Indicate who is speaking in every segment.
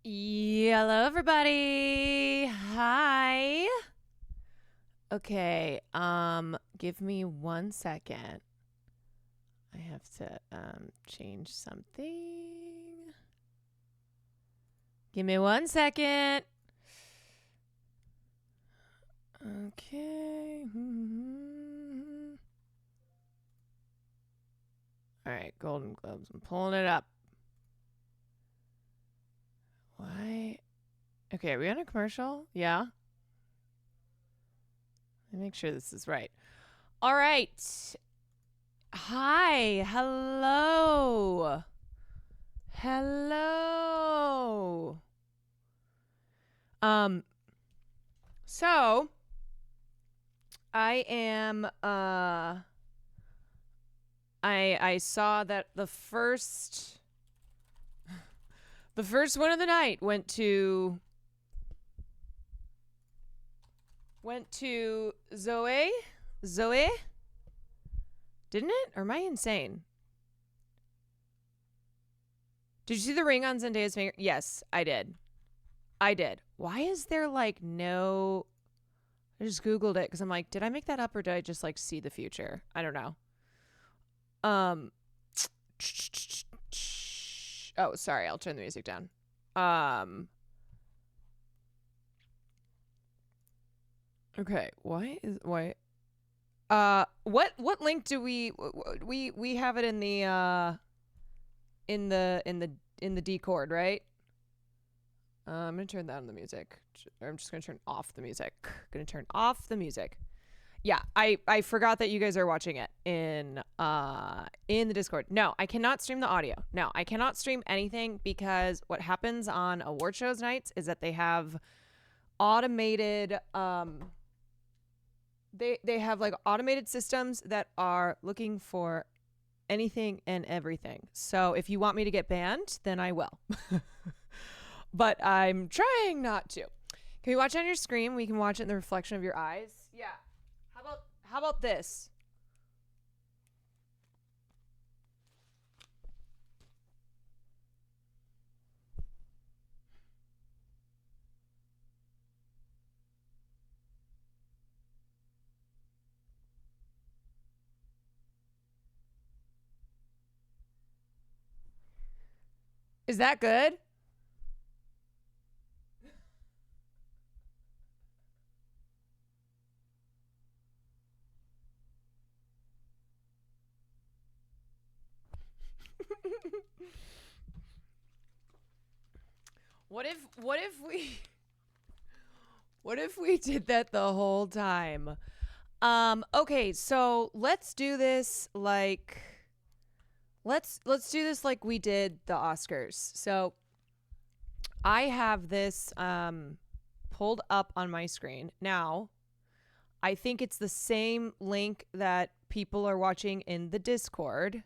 Speaker 1: Hello, everybody. Hi. Okay. Give me 1 second. I have to change something. Give me 1 second. Okay. All right, Golden Globes. I'm pulling it up. Why? Okay, are we on a commercial? Yeah. Let me make sure this is right. All right. Hi. Hello. Hello. So I am I saw that the first one of the night went to Zoe. Didn't it? Or am I insane? Did you see the ring on Zendaya's finger? Yes, I did. Why is there like no... I just Googled it because I'm like, did I make that up or did I just like see the future? I don't know. Oh, sorry. I'll turn the music down. Okay. Why? What link do we have it in the Discord, right? I'm gonna turn down the music. I'm just gonna turn off the music. Yeah, I forgot that you guys are watching it in the Discord. No, I cannot stream the audio. No, I cannot stream anything because what happens on award shows nights is that they have automated they have like automated systems that are looking for anything and everything. So if you want me to get banned, then I will. But I'm trying not to. Can we watch it on your screen? We can watch it in the reflection of your eyes. Yeah. How about this? Is that good? What if we did that the whole time? Okay, so let's do this like let's do this like we did the Oscars. So I have this pulled up on my screen. Now, I think it's the same link that people are watching in the Discord.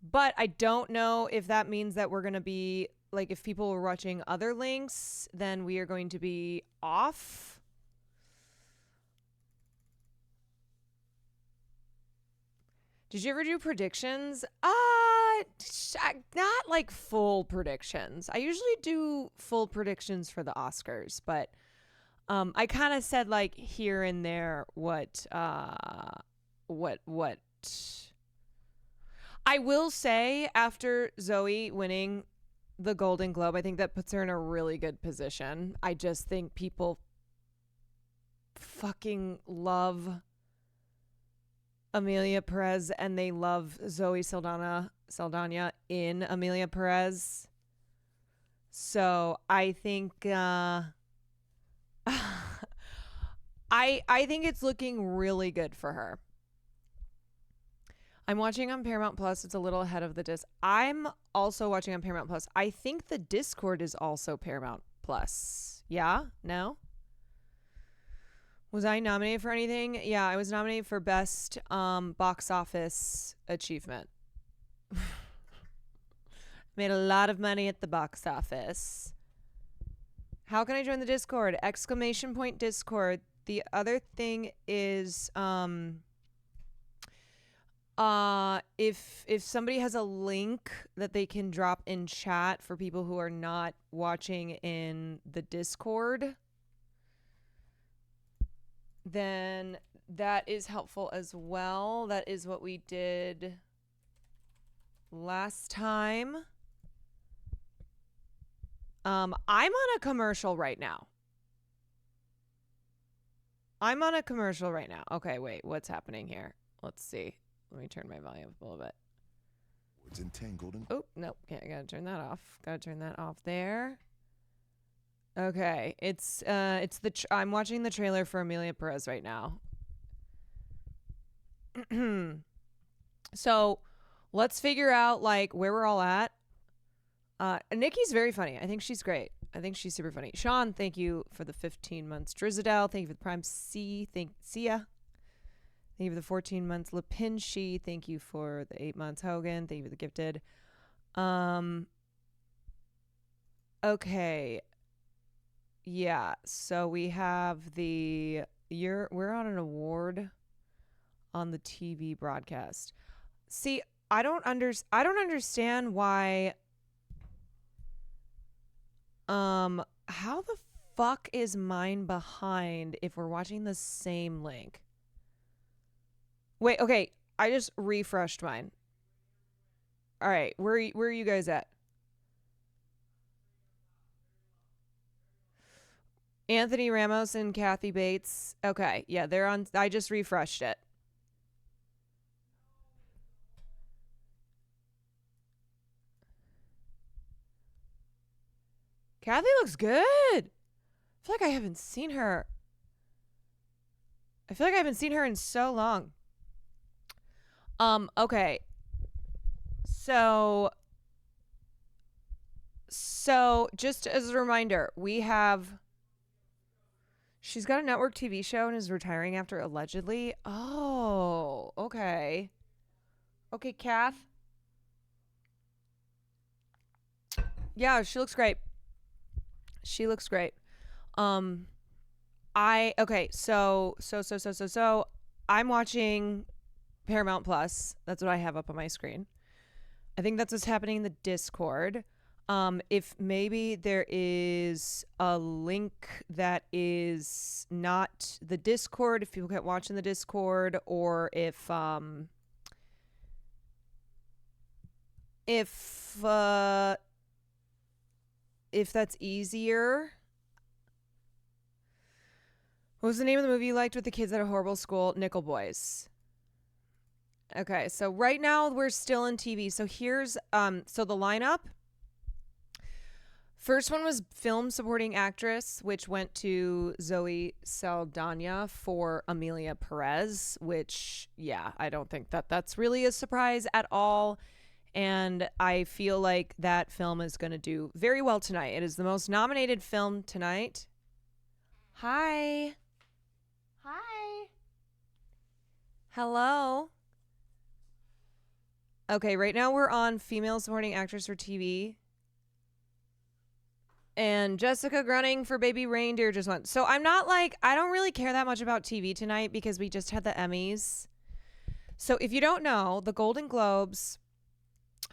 Speaker 1: But I don't know if that means that we're going to be like, if people were watching other links, then we are going to be off. Did you ever do predictions? Not like full predictions. I usually do full predictions for the Oscars, but I kind of said like here and there what I will say after Zoe winning the Golden Globe, I think that puts her in a really good position. I just think people fucking love Emilia Perez and they love Zoe Saldana in Emilia Perez. So I think I think it's looking really good for her. I'm watching on Paramount Plus. It's a little ahead of the disc. I'm also watching on Paramount Plus. I think the Discord is also Paramount Plus. Yeah? No? Was I nominated for anything? Yeah, I was nominated for Best Box Office Achievement. Made a lot of money at the box office. How can I join the Discord? !Discord. The other thing is If somebody has a link that they can drop in chat for people who are not watching in the Discord, then that is helpful as well. That is what we did last time. I'm on a commercial right now. Okay, wait, what's happening here? Let's see. Let me turn my volume up a little bit.
Speaker 2: It's entangled in.
Speaker 1: Oh, nope. I gotta turn that off. There. Okay. I'm watching the trailer for EMILIA PEREZ right now. So let's figure out like where we're all at. Nikki's very funny. I think she's great. I think she's super funny. Sean, thank you for the 15 months. Drizadel, thank you for the Prime C. Sia. Thank you for the 14 months. Lipinshi, thank you for the 8 months. Hogan, thank you for the gifted. Okay. Yeah, so we have we're on an award on the TV broadcast. See, I don't understand why how the fuck is mine behind if we're watching the same link? Wait, okay, I just refreshed mine. All right, where are you guys at? Anthony Ramos and Kathy Bates. Okay, yeah, they're on. I just refreshed it. Kathy looks good. I feel like I haven't seen her. In so long. Okay. So just as a reminder, she's got a network TV show and is retiring after allegedly. Oh, okay. Okay, Kath. Yeah, she looks great. So I'm watching Paramount Plus. That's what I have up on my screen. I think that's what's happening in the Discord. If maybe there is a link that is not the Discord, if people can't watch in the Discord, or if that's easier. What was the name of the movie you liked with the kids at a horrible school? Nickel Boys. Okay, so right now we're still in TV. So here's so the lineup. First one was film supporting actress, which went to Zoe Saldana for EMILIA PEREZ, which, yeah, I don't think that's really a surprise at all. And I feel like that film is going to do very well tonight. It is the most nominated film tonight. Hi. Hello. Okay, right now we're on female supporting actress for TV. And Jessica Grunning for Baby Reindeer just went. So I don't really care that much about TV tonight because we just had the Emmys. So if you don't know, the Golden Globes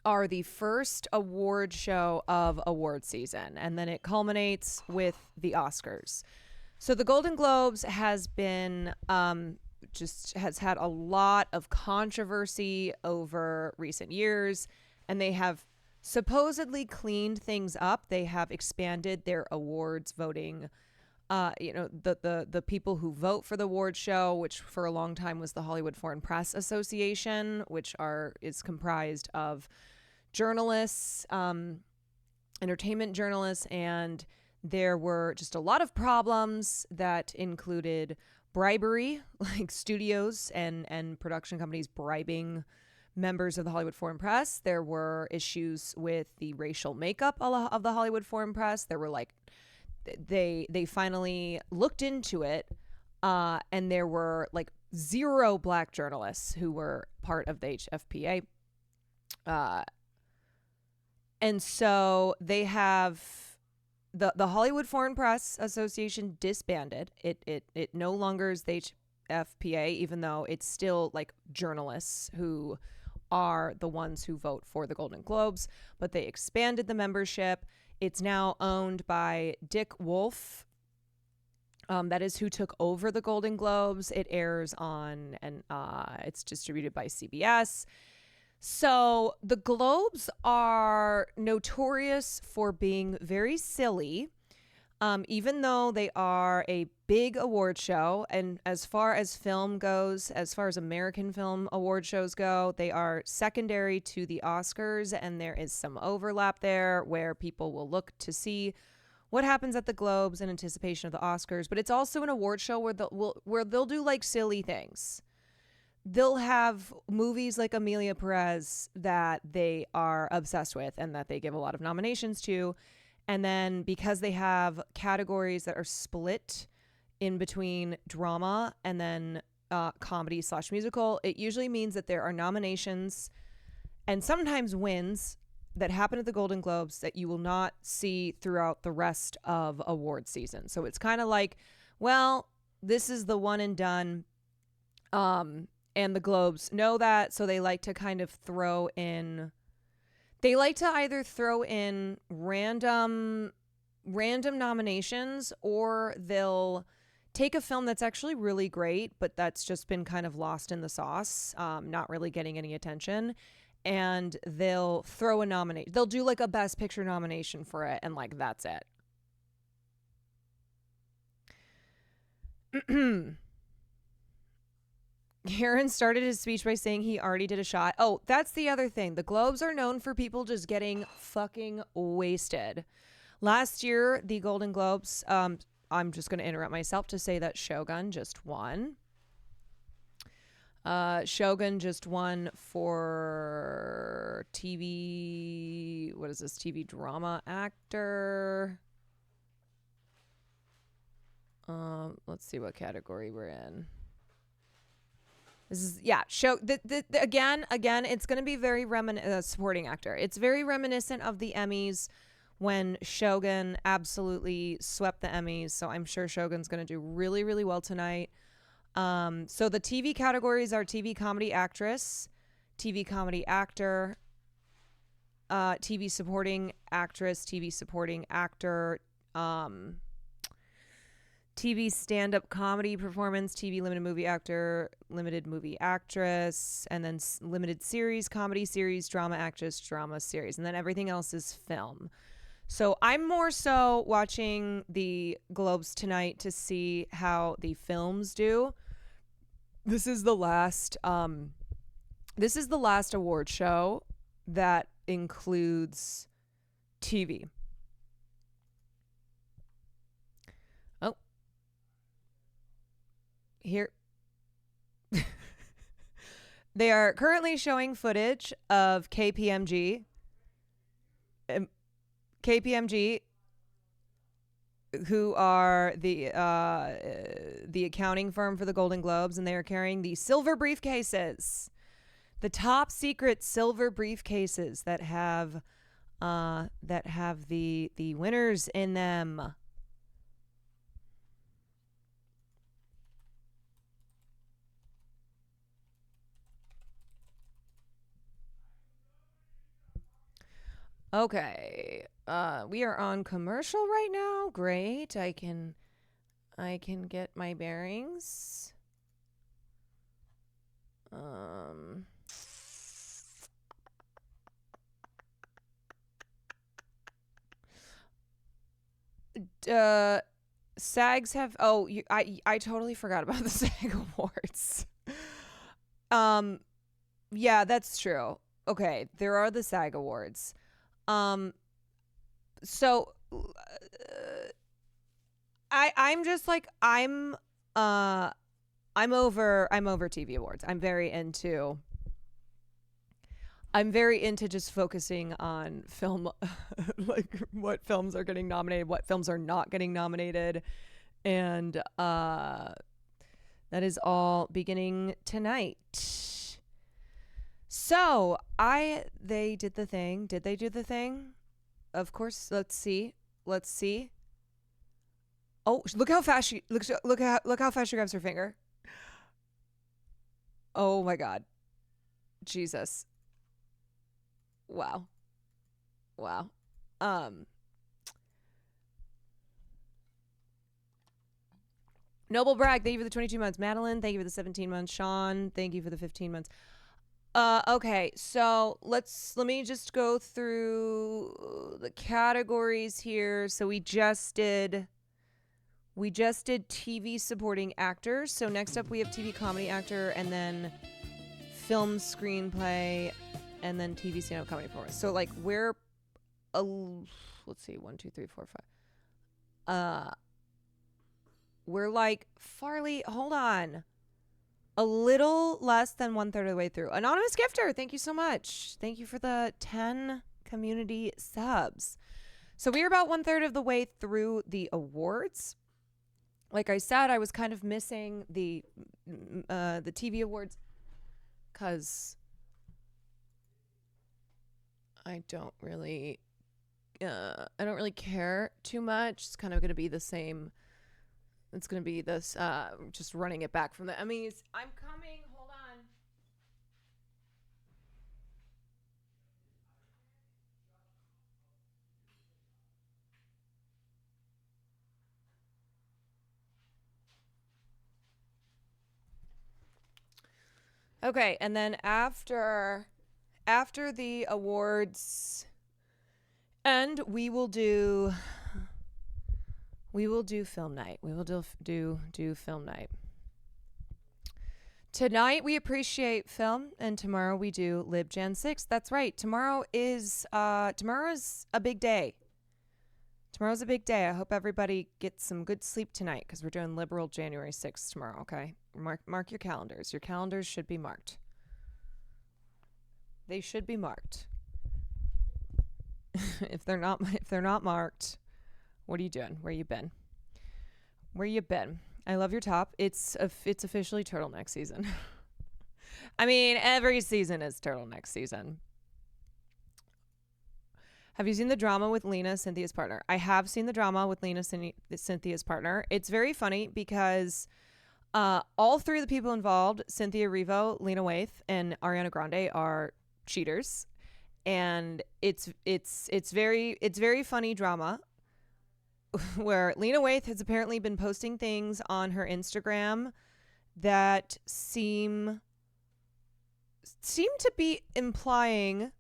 Speaker 1: are the first award show of award season, and then it culminates with the Oscars. So the Golden Globes has been has had a lot of controversy over recent years, and they have supposedly cleaned things up. They have expanded their awards voting. The people who vote for the award show, which for a long time was the Hollywood Foreign Press Association, which is comprised of journalists, entertainment journalists, and there were just a lot of problems that included bribery, like studios and production companies bribing members of the Hollywood Foreign Press. There were issues with the racial makeup of the Hollywood Foreign Press. There were they finally looked into it, and there were 0 black journalists who were part of the HFPA. And so they have the Hollywood Foreign Press Association disbanded. It no longer is the FPA, even though it's still like journalists who are the ones who vote for the Golden Globes, but they expanded the membership. It's now owned by Dick Wolf. That is who took over the Golden Globes. It airs on, and it's distributed by CBS. So the Globes are notorious for being very silly. Even though they are a big award show, and as far as film goes, as far as American film award shows go, they are secondary to the Oscars, and there is some overlap there where people will look to see what happens at the Globes in anticipation of the Oscars. But it's also an award show where they'll do like silly things. They'll have movies like EMILIA, PEREZ that they are obsessed with and that they give a lot of nominations to. And then because they have categories that are split in between drama and then comedy/musical, it usually means that there are nominations and sometimes wins that happen at the Golden Globes that you will not see throughout the rest of award season. So it's kind of like, well, this is the one and done. And the Globes know that, so they like to kind of throw in... They like to either throw in random nominations, or they'll take a film that's actually really great, but that's just been kind of lost in the sauce, not really getting any attention, and they'll throw a nomination. They'll do like a Best Picture nomination for it, and like that's it. Aaron started his speech by saying he already did a shot. Oh, that's the other thing. The Globes are known for people just getting fucking wasted. Last year, the Golden Globes, I'm just going to interrupt myself to say that Shogun just won. Shogun just won for TV, what is this, TV drama actor? Let's see what category we're in. This is, yeah, again, it's going to be very supporting actor. It's very reminiscent of the Emmys when Shogun absolutely swept the Emmys. So I'm sure Shogun's going to do really, really well tonight. So the TV categories are TV comedy actress, TV comedy actor, TV supporting actress, TV supporting actor, TV stand-up comedy performance, TV limited movie actor, limited movie actress, and then limited series, comedy series, drama actress, drama series, and then everything else is film. So I'm more so watching the Globes tonight to see how the films do. This is the last award show that includes TV. Here they are currently showing footage of KPMG, who are the accounting firm for the Golden Globes, and they are carrying the silver briefcases, the top secret silver briefcases that have the winners in them. Okay, we are on commercial right now. Great, I can get my bearings. SAGs have. Oh, I totally forgot about the SAG Awards. Yeah, that's true. Okay, there are the SAG Awards. So I'm just like I'm over TV awards. I'm very into just focusing on film, like what films are getting nominated, what films are not getting nominated, and that is all beginning tonight. So they did the thing. Did they do the thing? Of course. Let's see. Oh, look how fast she grabs her finger. Oh my God. Jesus. Wow. Wow. Noble Bragg, thank you for the 22 months. Madeline, thank you for the 17 months. Sean, thank you for the 15 months. Okay, so let me just go through the categories here. So we just did TV supporting actors. So next up we have TV comedy actor, and then film screenplay, and then TV stand-up comedy performance. So like we're let's see, 1, 2, 3, 4, 5. We're like Farley, hold on. A little less than 1/3 of the way through. Anonymous gifter, thank you so much. Thank you for the 10 community subs. So we are about 1/3 of the way through the awards. Like I said, I was kind of missing the TV awards because I don't really care too much. It's kind of going to be the same. It's going to be this, just running it back from the Emmys. I'm coming. Hold on. Okay, and then after the awards end, we will do film night. We will do film night. Tonight we appreciate film, and tomorrow we do Lib Jan 6. That's right. Tomorrow is a big day. Tomorrow's a big day. I hope everybody gets some good sleep tonight because we're doing Liberal January 6th tomorrow, okay? Mark your calendars. Your calendars should be marked. They should be marked. If they're not marked, what are you doing? Where you been? I love your top. It's officially turtleneck season. I mean, every season is turtleneck season. Have you seen the drama with Lena, Cynthia's partner? I have seen the drama with Lena, Cynthia's partner. It's very funny because all three of the people involved, Cynthia Erivo, Lena Waithe, and Ariana Grande, are cheaters, and it's very funny drama where Lena Waithe has apparently been posting things on her Instagram that seem to be implying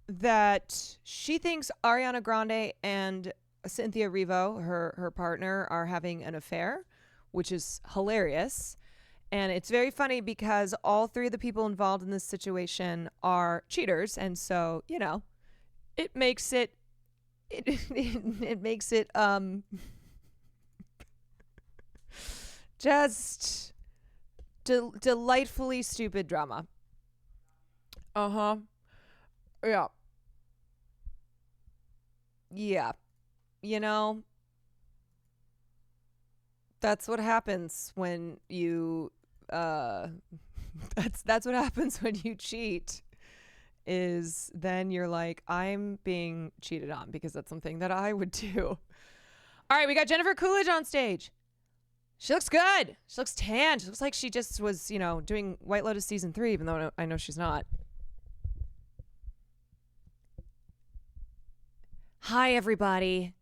Speaker 1: that she thinks Ariana Grande and Cynthia Erivo, her partner, are having an affair, which is hilarious. And it's very funny because all three of the people involved in this situation are cheaters, and so, you know, it makes it just delightfully stupid drama. Yeah. Yeah. You know, that's what happens when you that's what happens when you cheat, is then you're like, I'm being cheated on, because that's something that I would do. All right, we got Jennifer Coolidge on stage. She looks good. She looks tan. She looks like she just was, doing White Lotus season 3, even though I know she's not. Hi, everybody.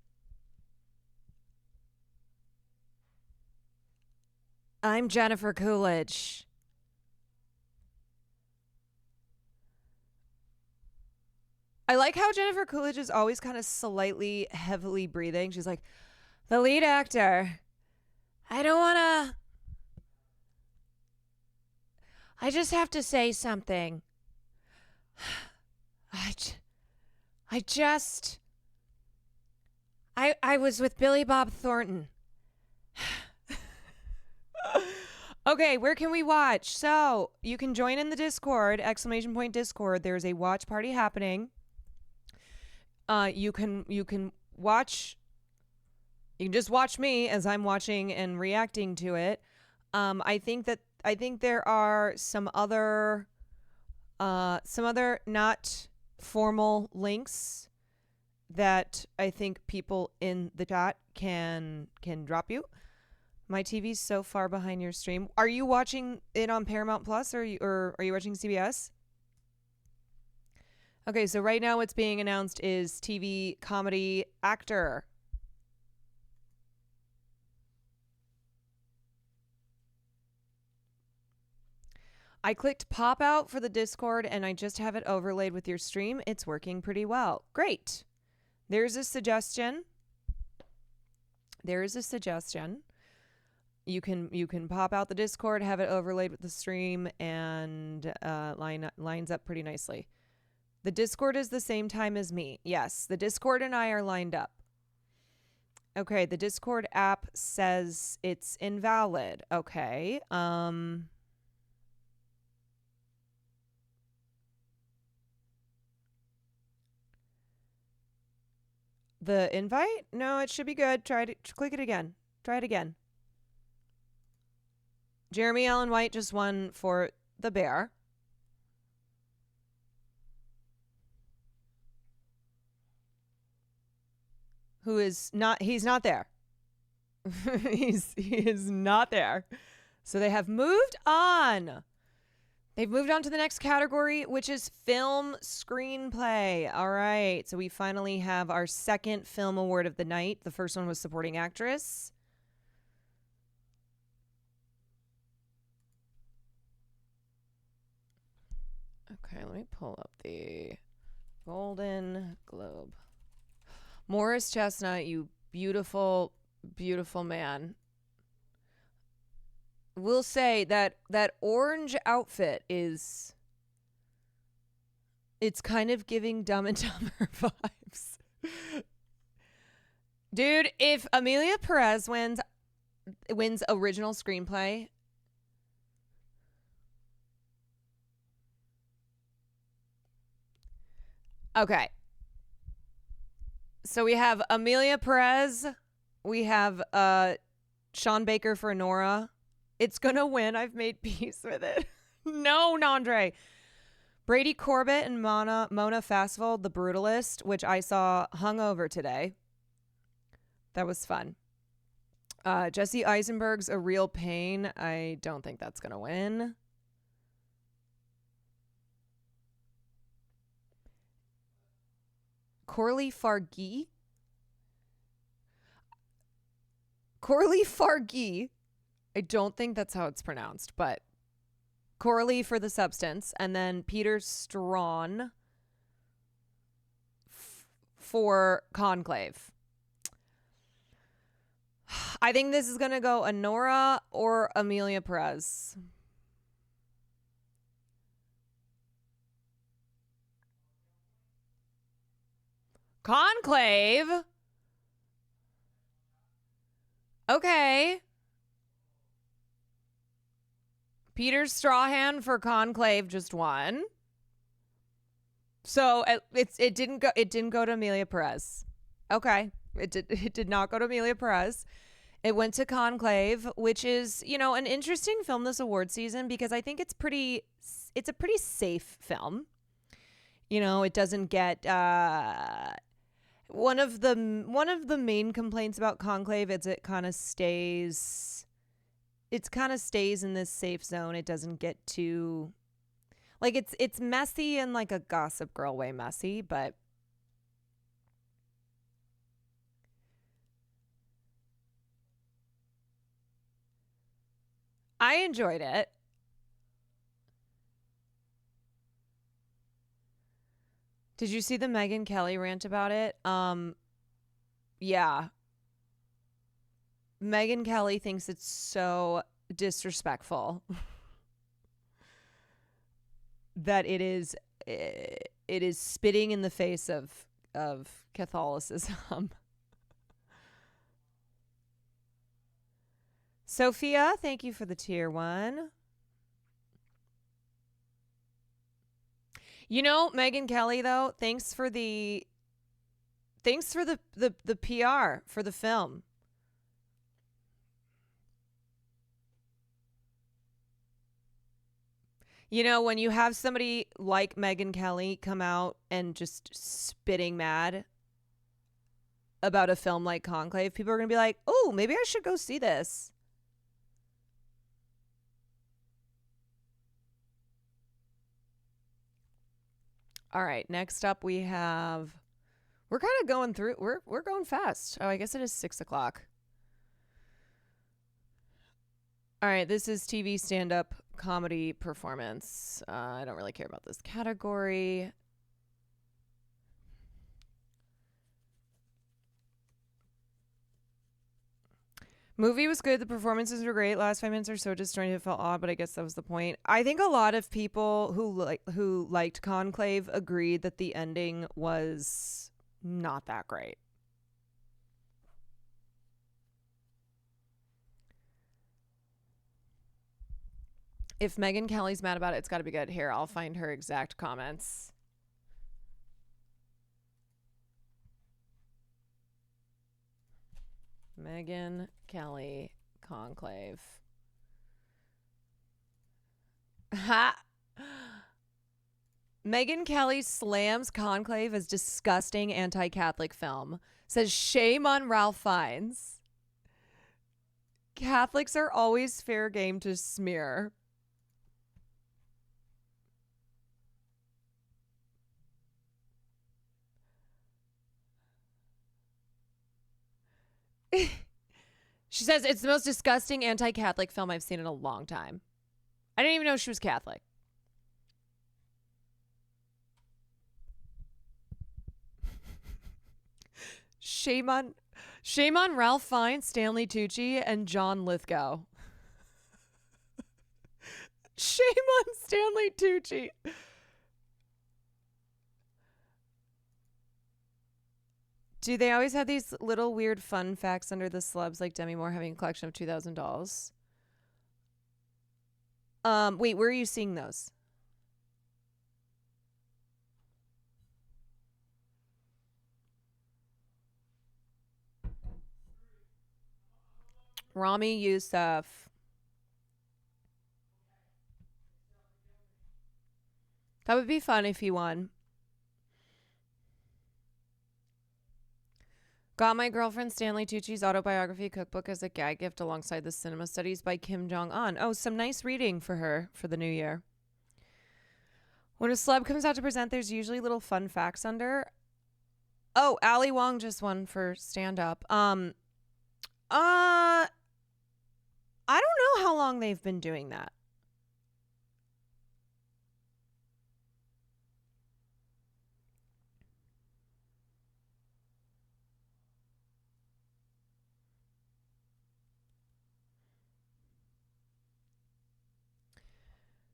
Speaker 1: I'm Jennifer Coolidge. I like how Jennifer Coolidge is always kind of slightly heavily breathing. She's like, the lead actor. I just have to say something. I was with Billy Bob Thornton. Okay, where can we watch? So you can join in the Discord, ! Discord. There's a watch party happening. You can watch. You can just watch me as I'm watching and reacting to it. I think there are some other not formal links that I think people in the chat can drop you. My TV's so far behind your stream. Are you watching it on Paramount Plus or are you watching CBS? Okay, so right now what's being announced is TV comedy actor. I clicked pop out for the Discord and I just have it overlaid with your stream. It's working pretty well. Great. There's a suggestion. There is a suggestion. You can pop out the Discord, have it overlaid with the stream, and lines up pretty nicely. The Discord is the same time as me. Yes, the Discord and I are lined up. Okay, the Discord app says it's invalid. Okay. The invite? No, it should be good. Try to click it again. Try it again. Jeremy Allen White just won for the Bear. Who is not, he's not there. He is not there. So they have moved on. They've moved on to the next category, which is film screenplay. All right. So we finally have our second film award of the night. The first one was supporting actress. Okay, let me pull up the Golden Globe. Morris Chestnut, you beautiful, beautiful man. We'll say that orange outfit is, it's kind of giving Dumb and Dumber vibes. Dude, if Emilia Perez wins original screenplay, okay. So we have Emilia Perez. We have Sean Baker for Nora. It's going to win. I've made peace with it. No, Nandre. Brady Corbett and Mona Fastvold, The Brutalist, which I saw hungover today. That was fun. Jesse Eisenberg's A Real Pain. I don't think that's going to win. Corley Fargi. I don't think that's how it's pronounced, but Corley for The Substance, and then Peter Strawn for Conclave. I think this is going to go Anora or Emilia Perez. Conclave? Okay. Peter Strahan for Conclave just won. So it didn't go to Emilia Perez. Okay. It did not go to Emilia Perez. It went to Conclave, which is, an interesting film this award season because I think it's a pretty safe film. It doesn't get one of the main complaints about Conclave is it kind of stays in this safe zone. It doesn't get too it's messy in like a Gossip Girl way messy, but I enjoyed it. Did you see the Megyn Kelly rant about it? Yeah. Megyn Kelly thinks it's so disrespectful that it is spitting in the face of Catholicism. Sophia, thank you for the tier 1. Megyn Kelly though, thanks for the PR for the film. When you have somebody like Megyn Kelly come out and just spitting mad about a film like Conclave, people are going to be like, "Oh, maybe I should go see this." All right, next up we have. We're kind of going through. We're going fast. Oh, I guess it is 6:00. All right, this is TV stand-up comedy performance. I don't really care about this category. Movie was good. The performances were great. Last 5 minutes or so disjointed. It felt odd, but I guess that was the point. I think a lot of people who liked Conclave agreed that the ending was not that great. If Megyn Kelly's mad about it, it's got to be good. Here, I'll find her exact comments. Megyn Kelly Conclave. Ha! Megyn Kelly slams Conclave as disgusting anti-Catholic film. Says shame on Ralph Fiennes. Catholics are always fair game to smear. She says it's the most disgusting anti-Catholic film I've seen in a long time. I didn't even know she was Catholic. Shame on Ralph Fiennes, Stanley Tucci, and John Lithgow. Shame on Stanley Tucci. Do they always have these little weird fun facts under the celebs, like Demi Moore having a collection of 2,000 dolls? Wait, where are you seeing those? Rami Youssef. That would be fun if he won. Got my girlfriend Stanley Tucci's autobiography cookbook as a gag gift alongside the Cinema Studies by Kim Jong-un. Oh, some nice reading for her for the new year. When a celeb comes out to present, there's usually little fun facts under. Oh, Ali Wong just won for stand-up. I don't know how long they've been doing that.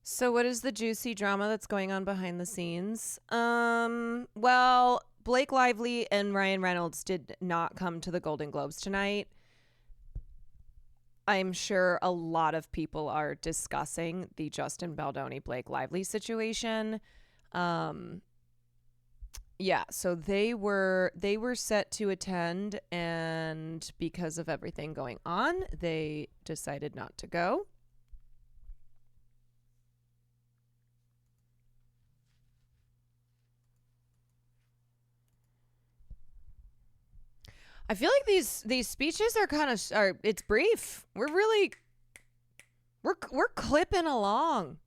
Speaker 1: So what is the juicy drama that's going on behind the scenes? Well, Blake Lively and Ryan Reynolds did not come to the Golden Globes tonight. I'm sure a lot of people are discussing the Justin Baldoni Blake Lively situation. Yeah, so they were set to attend, and because of everything going on, they decided not to go. I feel like these speeches are it's brief. We're clipping along.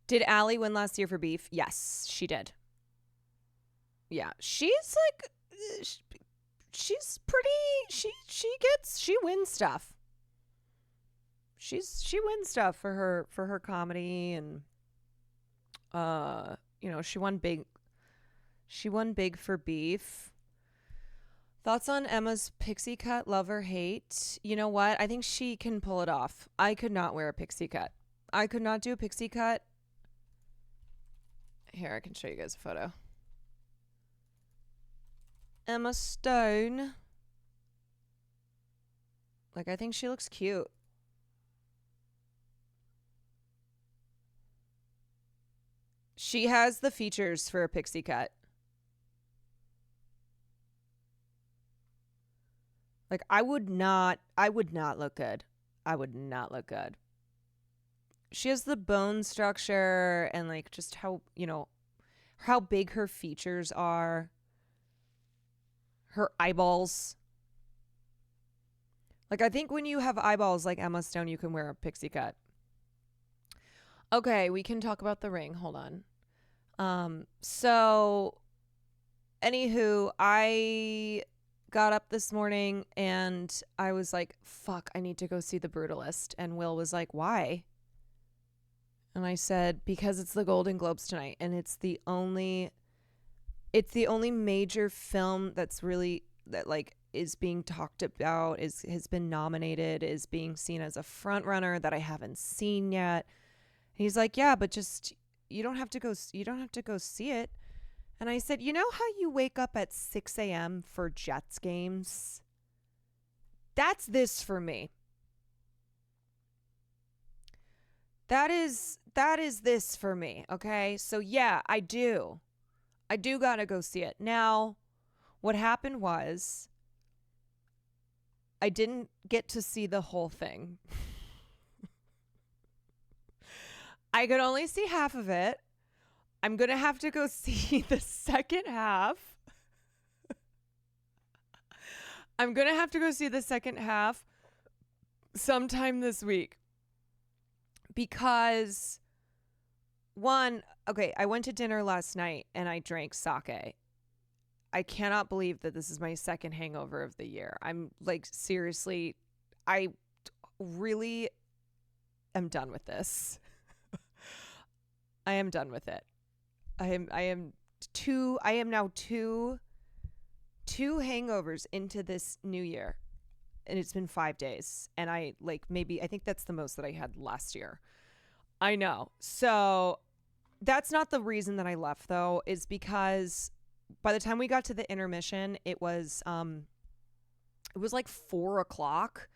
Speaker 1: Did Allie win last year for Beef? Yes, she did. Yeah, she's pretty. She wins stuff. She wins stuff for her comedy, and she won big. She won big for Beef. Thoughts on Emma's pixie cut? Love or hate? You know what? I think she can pull it off. I could not wear a pixie cut. I could not do a pixie cut. Here, I can show you guys a photo. Emma Stone. Like, I think she looks cute. She has the features for a pixie cut. Like, I would not look good. I would not look good. She has the bone structure and like just how big her features are. Her eyeballs. Like, I think when you have eyeballs like Emma Stone, you can wear a pixie cut. Okay, we can talk about The Ring. Hold on. So anywho, I got up this morning and I was like, fuck, I need to go see The Brutalist. And Will was like, why? And I said, because it's the Golden Globes tonight and it's the only major film that's really that like is being talked about, has been nominated, is being seen as a front runner that I haven't seen yet. And he's like, yeah, but just you don't have to go see it. And I said, you know how you wake up at 6 a.m. for Jets games? That's this for me. That is this for me, okay? So yeah, I do gotta go see it. Now, what happened was I didn't get to see the whole thing. I could only see half of it. I'm going to have to go see the second half. I'm going to have to go see the second half sometime this week. Because, one, okay, I went to dinner last night and I drank sake. I cannot believe that this is my second hangover of the year. I'm like, seriously, I really am done with this. I am done with it. I am now two hangovers into this new year, and it's been 5 days, and I think that's the most that I had last year. I know. So that's not the reason that I left, though, is because by the time we got to the intermission, it was like 4:00.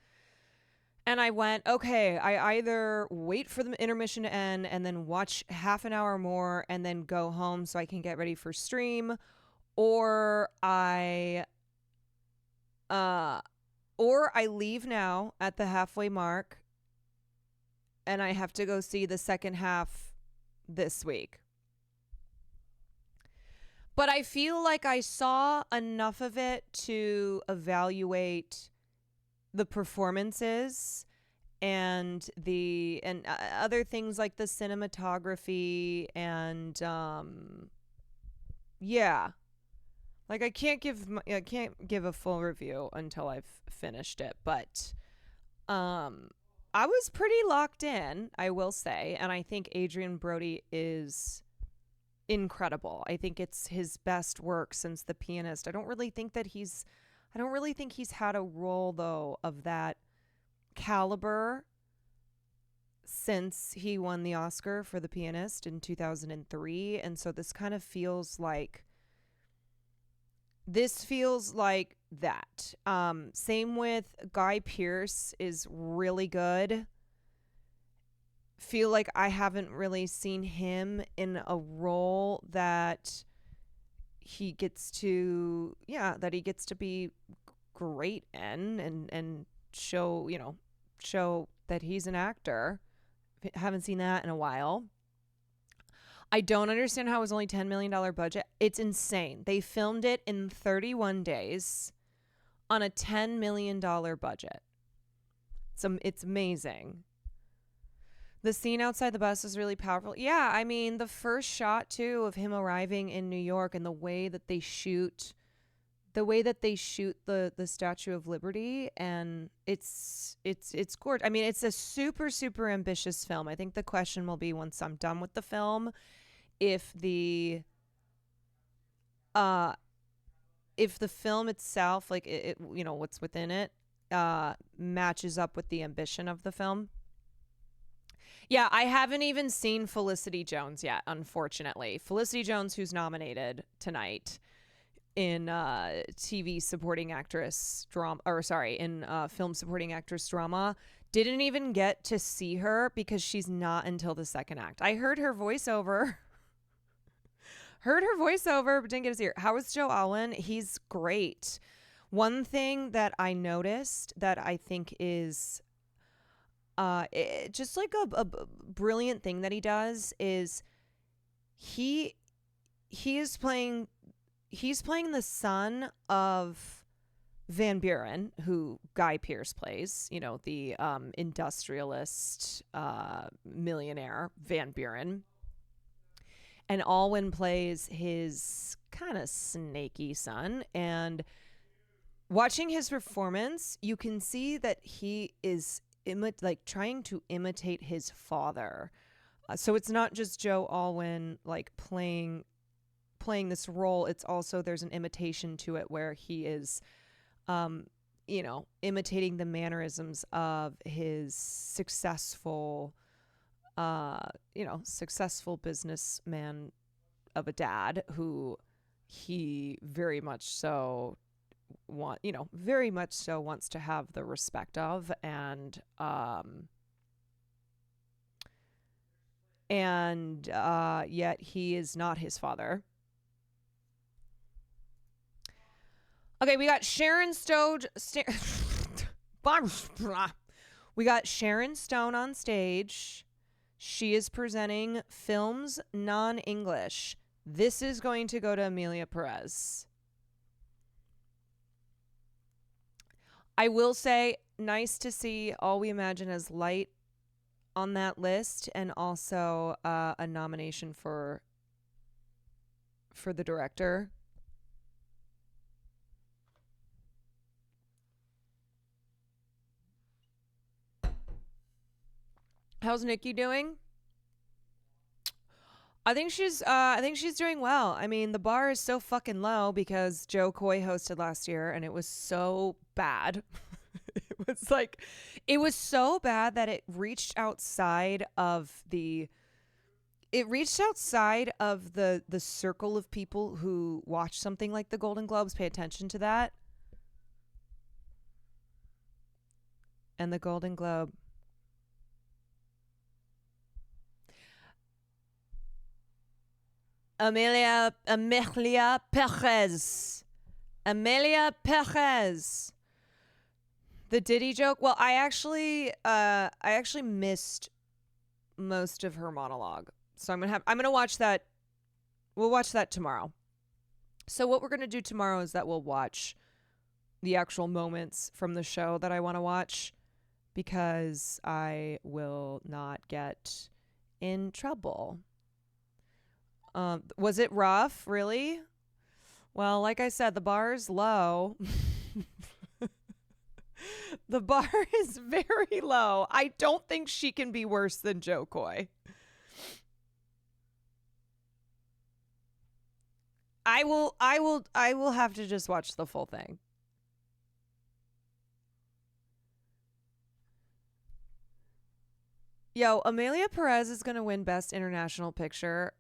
Speaker 1: And I went, okay, I either wait for the intermission to end and then watch half an hour more and then go home so I can get ready for stream, or I leave now at the halfway mark and I have to go see the second half this week. But I feel like I saw enough of it to evaluate the performances and other things like the cinematography and like I can't give a full review until I've finished it, but I was pretty locked in, I will say, and I think Adrian Brody is incredible. I think it's his best work since The Pianist. I don't really think he's had a role, though, of that caliber since he won the Oscar for The Pianist in 2003. And so this kind of feels like that. Same with Guy Pearce is really good. Feel like I haven't really seen him in a role that he gets to be great in and show that he's an actor. Haven't seen that in a while. I don't understand how it was only $10 million budget. It's insane. They filmed it in 31 days on a $10 million budget. So it's amazing. The scene outside the bus is really powerful. Yeah, I mean, the first shot, too, of him arriving in New York and the way that they shoot the Statue of Liberty, and it's gorgeous. I mean, it's a super, super ambitious film. I think the question will be, once I'm done with the film, if the film itself, like it what's within it, matches up with the ambition of the film. Yeah, I haven't even seen Felicity Jones yet, unfortunately. Felicity Jones, who's nominated tonight in TV supporting actress drama, in film supporting actress drama, didn't even get to see her because she's not until the second act. I heard her voiceover. But didn't get to see her. How is Joe Alwyn? He's great. One thing that I noticed that I think is just like a brilliant thing that he does is he's playing the son of Van Buren, who Guy Pearce plays, you know, the industrialist millionaire Van Buren. And Alwyn plays his kind of snaky son. And watching his performance, you can see that he is trying to imitate his father. So it's not just Joe Alwyn like playing this role. It's also there's an imitation to it where he is, you know, imitating the mannerisms of his successful, successful businessman of a dad who he very much so wants to have the respect of, and yet he is not his father. Okay, we got Sharon Stone. We got Sharon Stone on stage. She is presenting films non-English. This is going to go to Emilia Perez. I will say, nice to see All We Imagine As Light on that list, and also a nomination for the director. How's Nikki doing? I think she's doing well. I mean, the bar is so fucking low because Joe Coy hosted last year and it was so bad. It was so bad that it reached outside of the circle of people who watch something like the Golden Globes, pay attention to that. And the Golden Globe. Emilia Perez. Emilia Perez. The Diddy joke. Well, I actually missed most of her monologue. So I'm gonna watch that. We'll watch that tomorrow. So what we're gonna do tomorrow is that we'll watch the actual moments from the show that I want to watch, because I will not get in trouble. Was it rough? Really? Well, like I said, the bar is low. The bar is very low. I don't think she can be worse than Joe Coy. I will have to just watch the full thing. Yo, Emilia Perez is going to win Best International Picture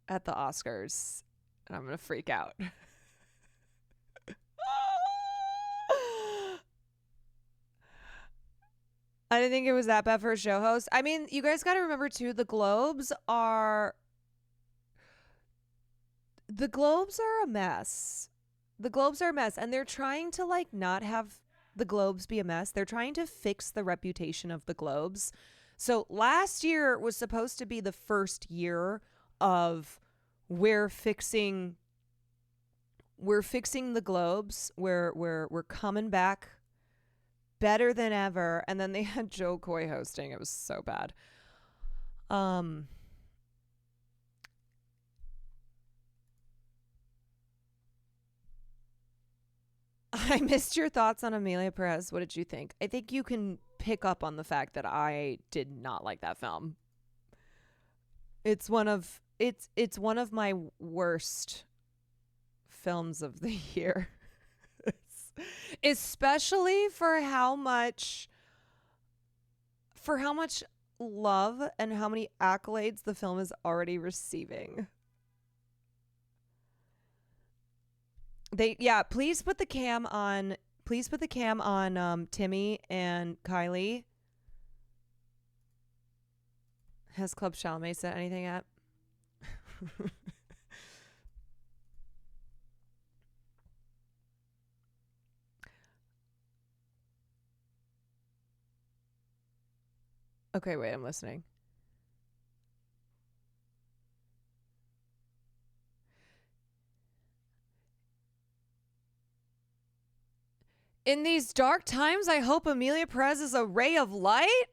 Speaker 1: at the Oscars, and I'm going to freak out. I didn't think it was that bad for a show host. I mean, you guys got to remember too, the Globes are a mess. The Globes are a mess, and they're trying to like not have the Globes be a mess. They're trying to fix the reputation of the Globes. So last year was supposed to be the first year of we're fixing the Globes. We're coming back better than ever. And then they had Joe Coy hosting. It was so bad. I missed your thoughts on Emilia Perez. What did you think? I think you can pick up on the fact that I did not like that film. It's one of my worst films of the year. Especially for how much love and how many accolades the film is already receiving. Please put the cam on Timmy and Kylie. Has Club Chalamet said anything yet? Okay, wait, I'm listening. In these dark times, I hope Emilia Perez is a ray of light.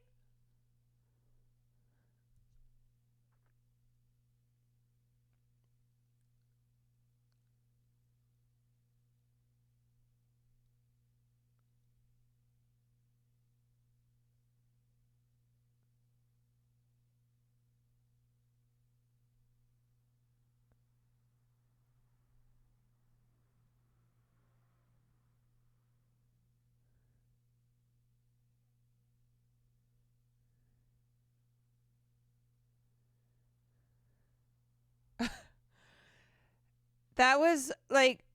Speaker 1: That was like,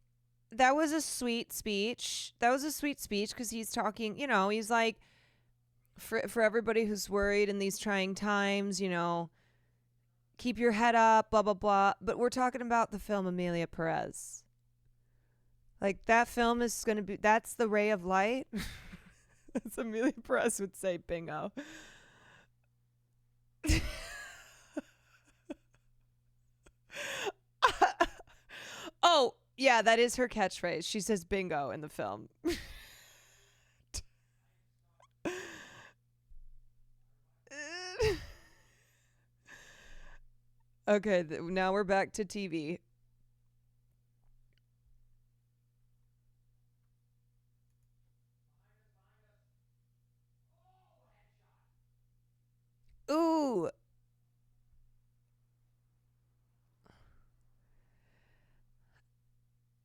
Speaker 1: that was a sweet speech. That was a sweet speech because he's talking, you know, he's like, for everybody who's worried in these trying times, you know, keep your head up, blah, blah, blah. But we're talking about the film Emilia Perez. Like, that film is going to be, that's the ray of light. As Emilia Perez would say, bingo. Oh, yeah, that is her catchphrase. She says bingo in the film. Okay, now we're back to TV. Ooh.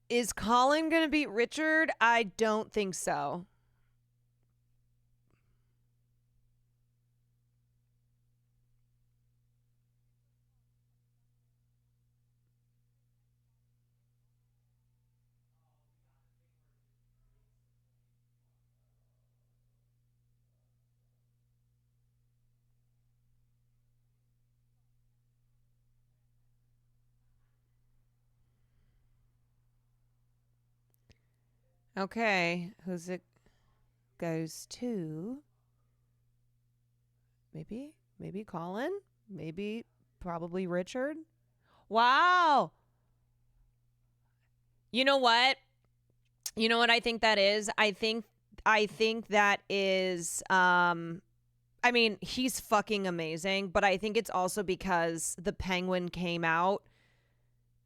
Speaker 1: Is Colin going to beat Richard? I don't think so. Okay, who's it goes to? Maybe Colin? Maybe probably Richard? Wow. You know what? You know what I think that is? I think that is I mean, he's fucking amazing, but I think it's also because The Penguin came out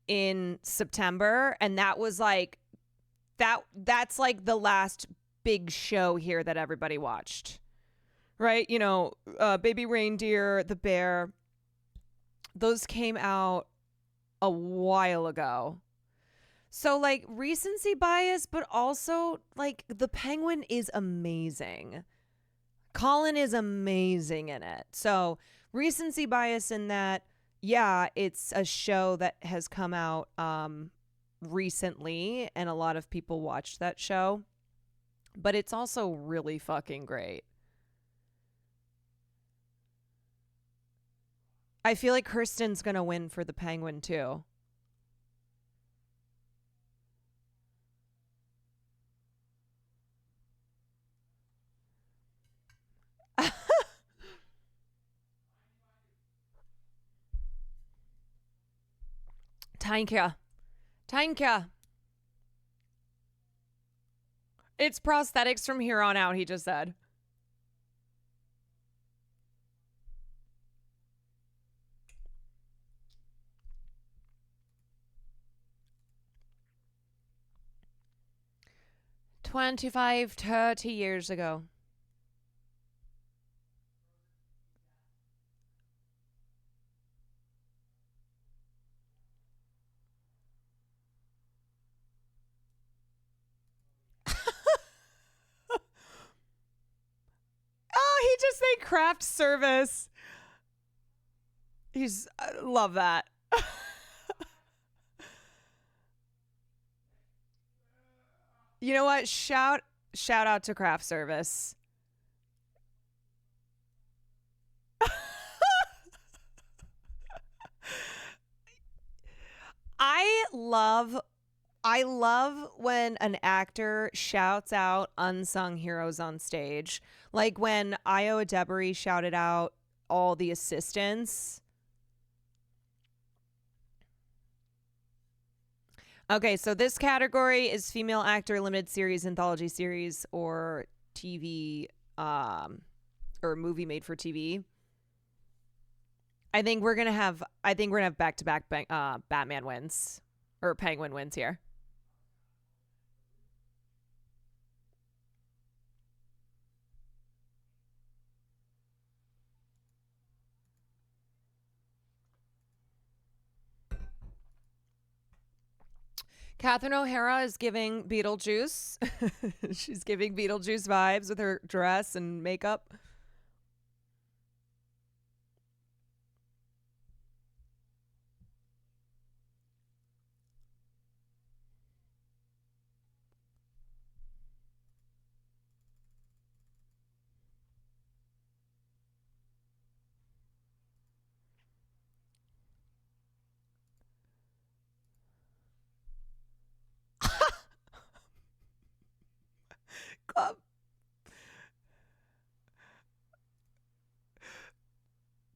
Speaker 1: in September and that was like that's like the last big show here that everybody watched. Right? You know, Baby Reindeer, The Bear, those came out a while ago. So like recency bias, but also like The Penguin is amazing. Colin is amazing in it. So recency bias in that, yeah, it's a show that has come out recently and a lot of people watched that show, but it's also really fucking great. I feel like Kirsten's going to win for The Penguin too. Tanka. Tanka. It's prosthetics from here on out, he just said. $25, $30 ago. Oh, he just said craft service. He's love that. You know what? Shout out to craft service. I love I love when an actor shouts out unsung heroes on stage. Like when Io Debris shouted out all the assistants. Okay, so this category is female actor, limited series, anthology series, or TV, or movie made for TV. I think we're gonna have back-to-back Batman wins or Penguin wins here. Catherine O'Hara is giving Beetlejuice. She's giving Beetlejuice vibes with her dress and makeup.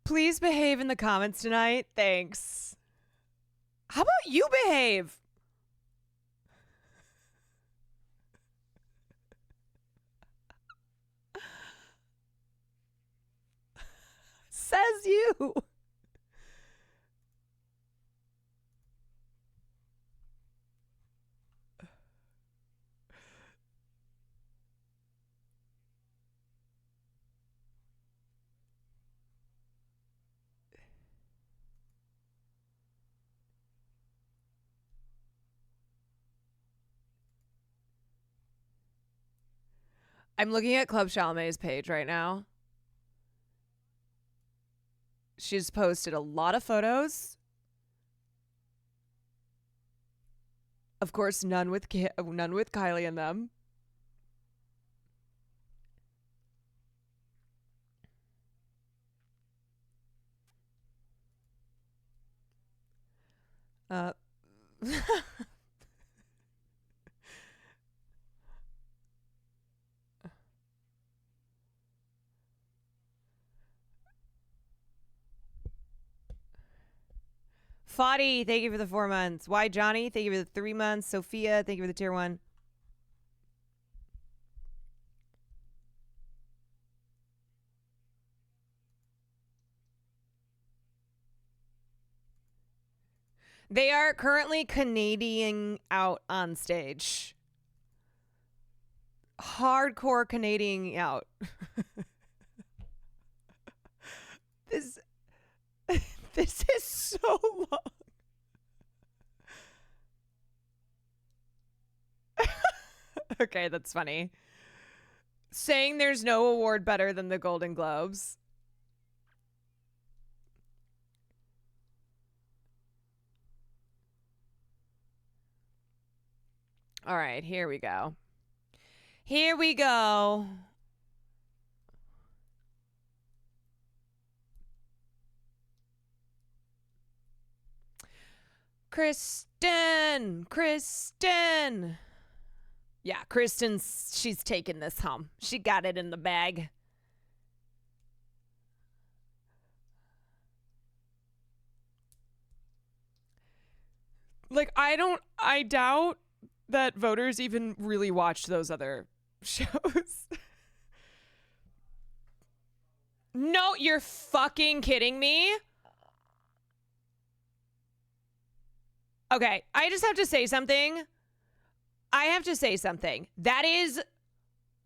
Speaker 1: Please behave in the comments tonight. Thanks. How about you behave? Says you. I'm looking at Club Chalamet's page right now. She's posted a lot of photos. Of course, none with Kylie in them. Fadi, thank you for the 4 months. Why Johnny, thank you for the 3 months. Sophia, thank you for the tier 1. They are currently Canadian out on stage. Hardcore Canadian out. This is so long. Okay, that's funny. Saying there's no award better than the Golden Globes. All right, here we go. Here we go. Kristen. Yeah, she's taking this home. She got it in the bag. Like, I doubt that voters even really watched those other shows. No, you're fucking kidding me? Okay, I just have to say something. That is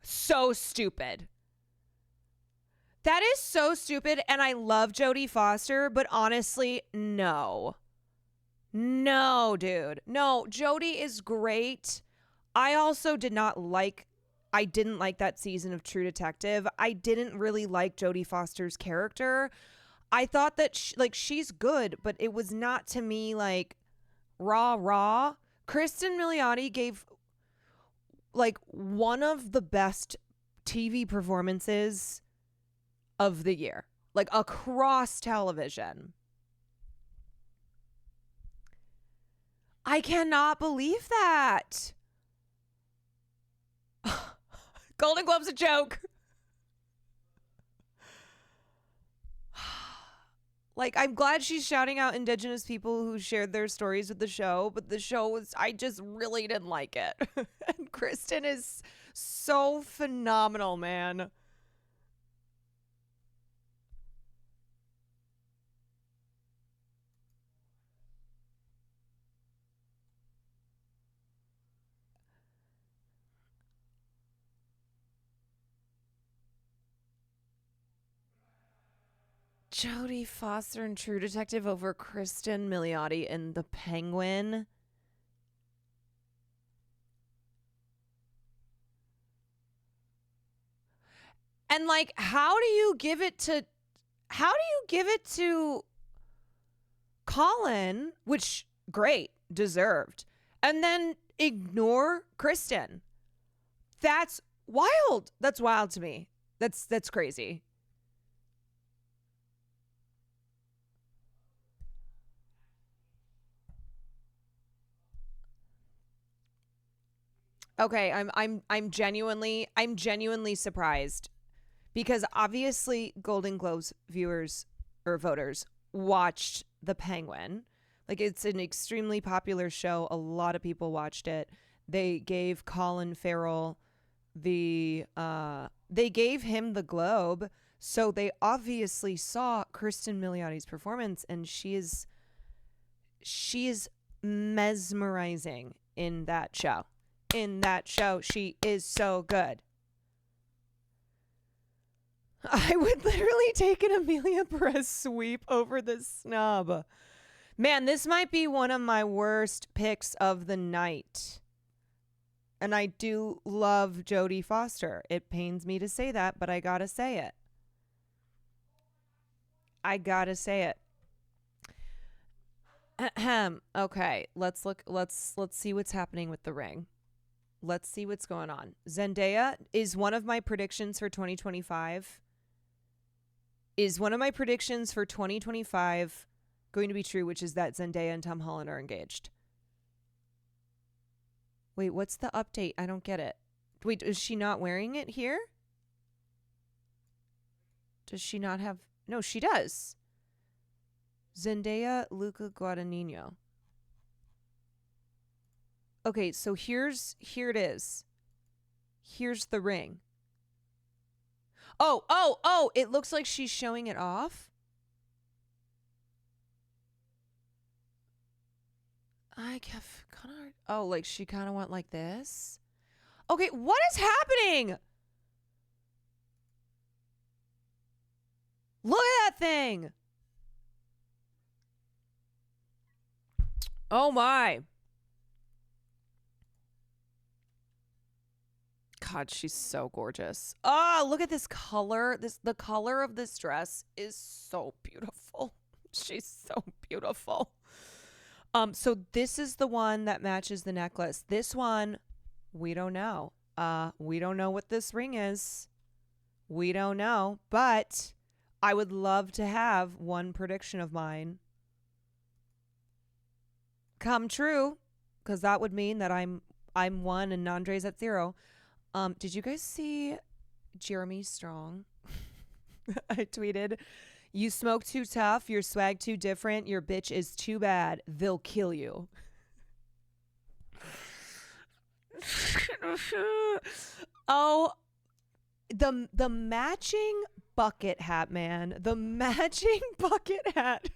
Speaker 1: so stupid. That is so stupid, and I love Jodie Foster, but honestly, no. No, dude. No, Jodie is great. I also didn't like that season of True Detective. I didn't really like Jodie Foster's character. I thought that she's good, but it was not to me like raw. Kristen Milioti gave like one of the best TV performances of the year, like across television. I cannot believe that. Golden Globe's a joke. Like, I'm glad she's shouting out Indigenous people who shared their stories with the show, but the show was, I just really didn't like it. And Kristen is so phenomenal, man. Jodie Foster and True Detective over Kristen Milioti in The Penguin. And like, how do you give it to Colin, which great, deserved, and then ignore Kristen? That's wild. That's wild to me. That's crazy. Okay, I'm genuinely surprised because obviously Golden Globes viewers or voters watched The Penguin. Like, it's an extremely popular show. A lot of people watched it. They gave Colin Farrell they gave him the Globe, so they obviously saw Kristen Miliotti's performance, and she is mesmerizing in that show. In that show, she is so good. I would literally take an Emilia Perez sweep over this snub. Man, this might be one of my worst picks of the night. And I do love Jodie Foster. It pains me to say that, but I gotta say it. I gotta say it. Ahem. Okay, let's see what's happening with the ring. Let's see what's going on. Zendaya is one of my predictions for 2025. Is one of my predictions for 2025 going to be true, which is that Zendaya and Tom Holland are engaged? Wait, what's the update? I don't get it. Wait, is she not wearing it here? Does she not have... No, she does. Zendaya Luca Guadagnino. Okay, so here it is. Here's the ring. Oh, it looks like she's showing it off. I kind of... Oh, like she kind of went like this. Okay, what is happening? Look at that thing. Oh my. God, she's so gorgeous. Oh, look at this color. The color of this dress is so beautiful. She's so beautiful. So this is the one that matches the necklace. This one, we don't know. We don't know what this ring is. We don't know, but I would love to have one prediction of mine come true, because that would mean that I'm 1 and Andre's at 0. Did you guys see Jeremy Strong? I tweeted, "You smoke too tough, your swag too different, your bitch is too bad, they'll kill you." Oh, the matching bucket hat, man. The matching bucket hat.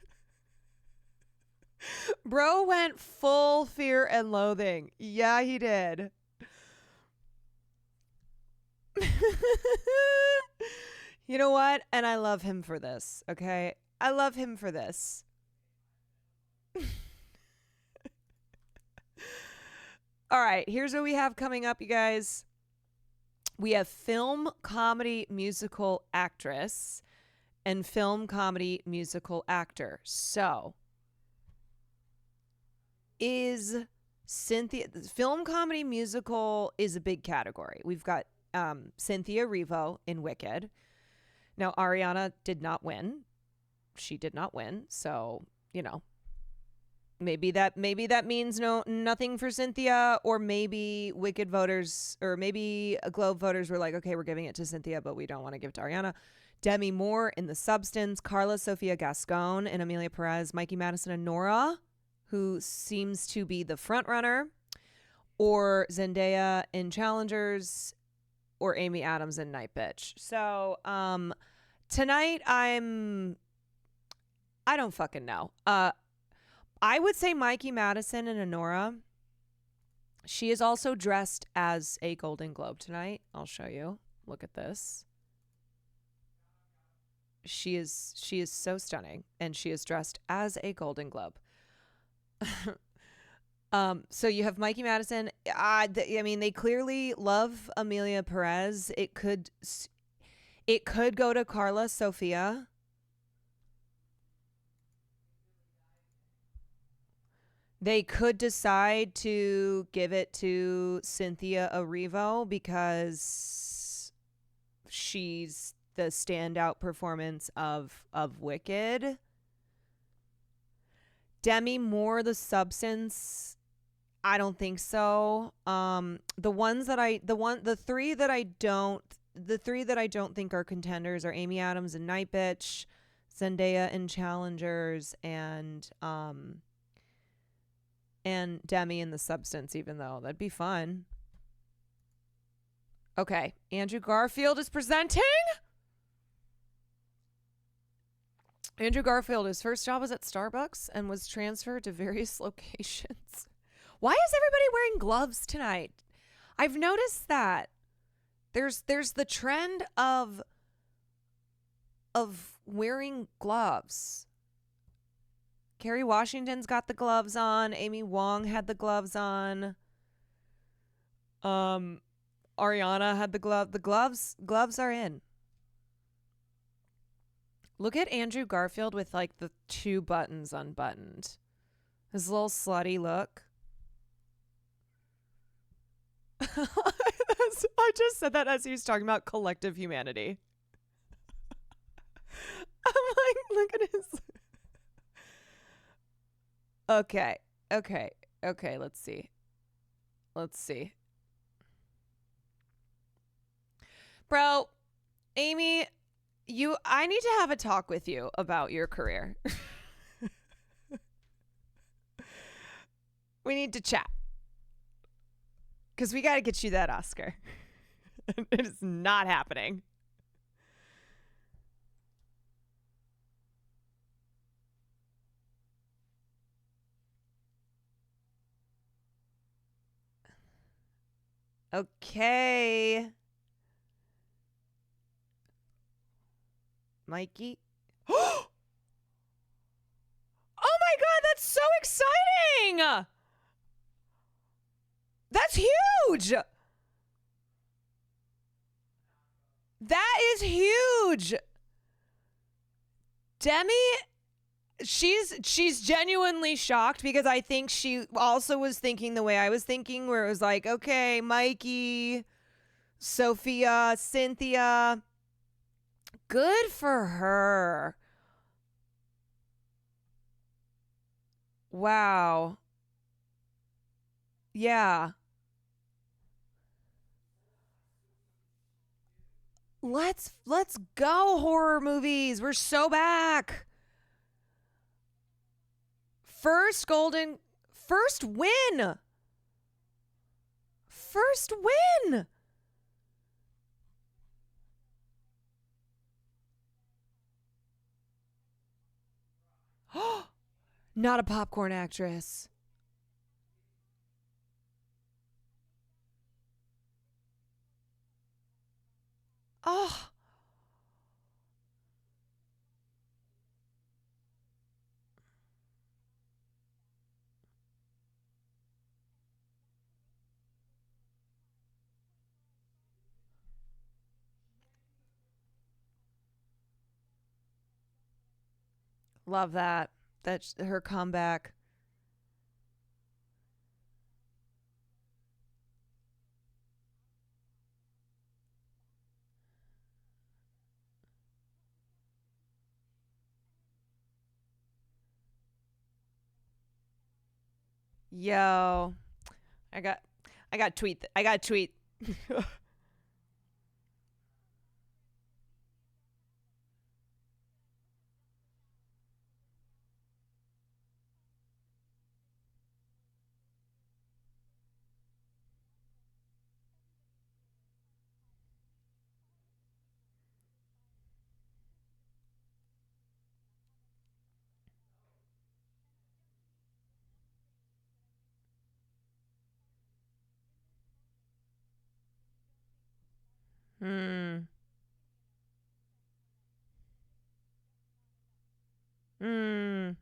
Speaker 1: Bro went full Fear and Loathing. Yeah, he did. You know what? And I love him for this, okay? I love him for this. All right, here's what we have coming up, you guys. We have film comedy musical actress and film comedy musical actor. So, is Cynthia... Film comedy musical is a big category. We've got Cynthia Erivo in Wicked. Now, Ariana did not win. She did not win. So, you know, Maybe that means nothing for Cynthia, or maybe Wicked voters, or maybe Globe voters were like, okay, we're giving it to Cynthia, but we don't want to give it to Ariana. Demi Moore in The Substance, Carla Sofia Gascon and Emilia Perez, Mikey Madison and Nora, who seems to be the front runner, or Zendaya in Challengers, or Amy Adams in Night Bitch. So tonight I don't fucking know. I would say Mikey Madison and Honora. She is also dressed as a Golden Globe tonight. I'll show you. Look at this. She is so stunning, and she is dressed as a Golden Globe. So you have Mikey Madison. I mean, they clearly love Emilia Perez. It could go to Carla Sofia. They could decide to give it to Cynthia Erivo because she's the standout performance of Wicked. Demi Moore, The Substance, I don't think so. The three that I don't think are contenders are Amy Adams and Night Bitch, Zendaya and Challengers, and Demi in The Substance, even though that'd be fun. Okay, Andrew Garfield is presenting. Andrew Garfield, his first job was at Starbucks and was transferred to various locations. Why is everybody wearing gloves tonight? I've noticed that. There's the trend of wearing gloves. Kerry Washington's got the gloves on. Amy Wong had the gloves on. Ariana had the glove. The gloves are in. Look at Andrew Garfield with like the 2 buttons unbuttoned. His little slutty look. I just said that as he was talking about collective humanity. I'm like, look at his. Okay. Let's see. Bro, Amy, I need to have a talk with you about your career. We need to chat. Because we got to get you that Oscar. It is not happening. Okay. Mikey. Oh my God, that's so exciting! That's huge! That is huge! Demi, she's genuinely shocked because I think she also was thinking the way I was thinking, where it was like, okay, Mikey, Sophia, Cynthia. Good for her. Wow. Yeah. Let's go, horror movies. We're so back. First win. First win. Not a popcorn actress. Oh. Love that. That's her comeback. Yo, I got I got tweet. I got tweet. Hmm. Hmm.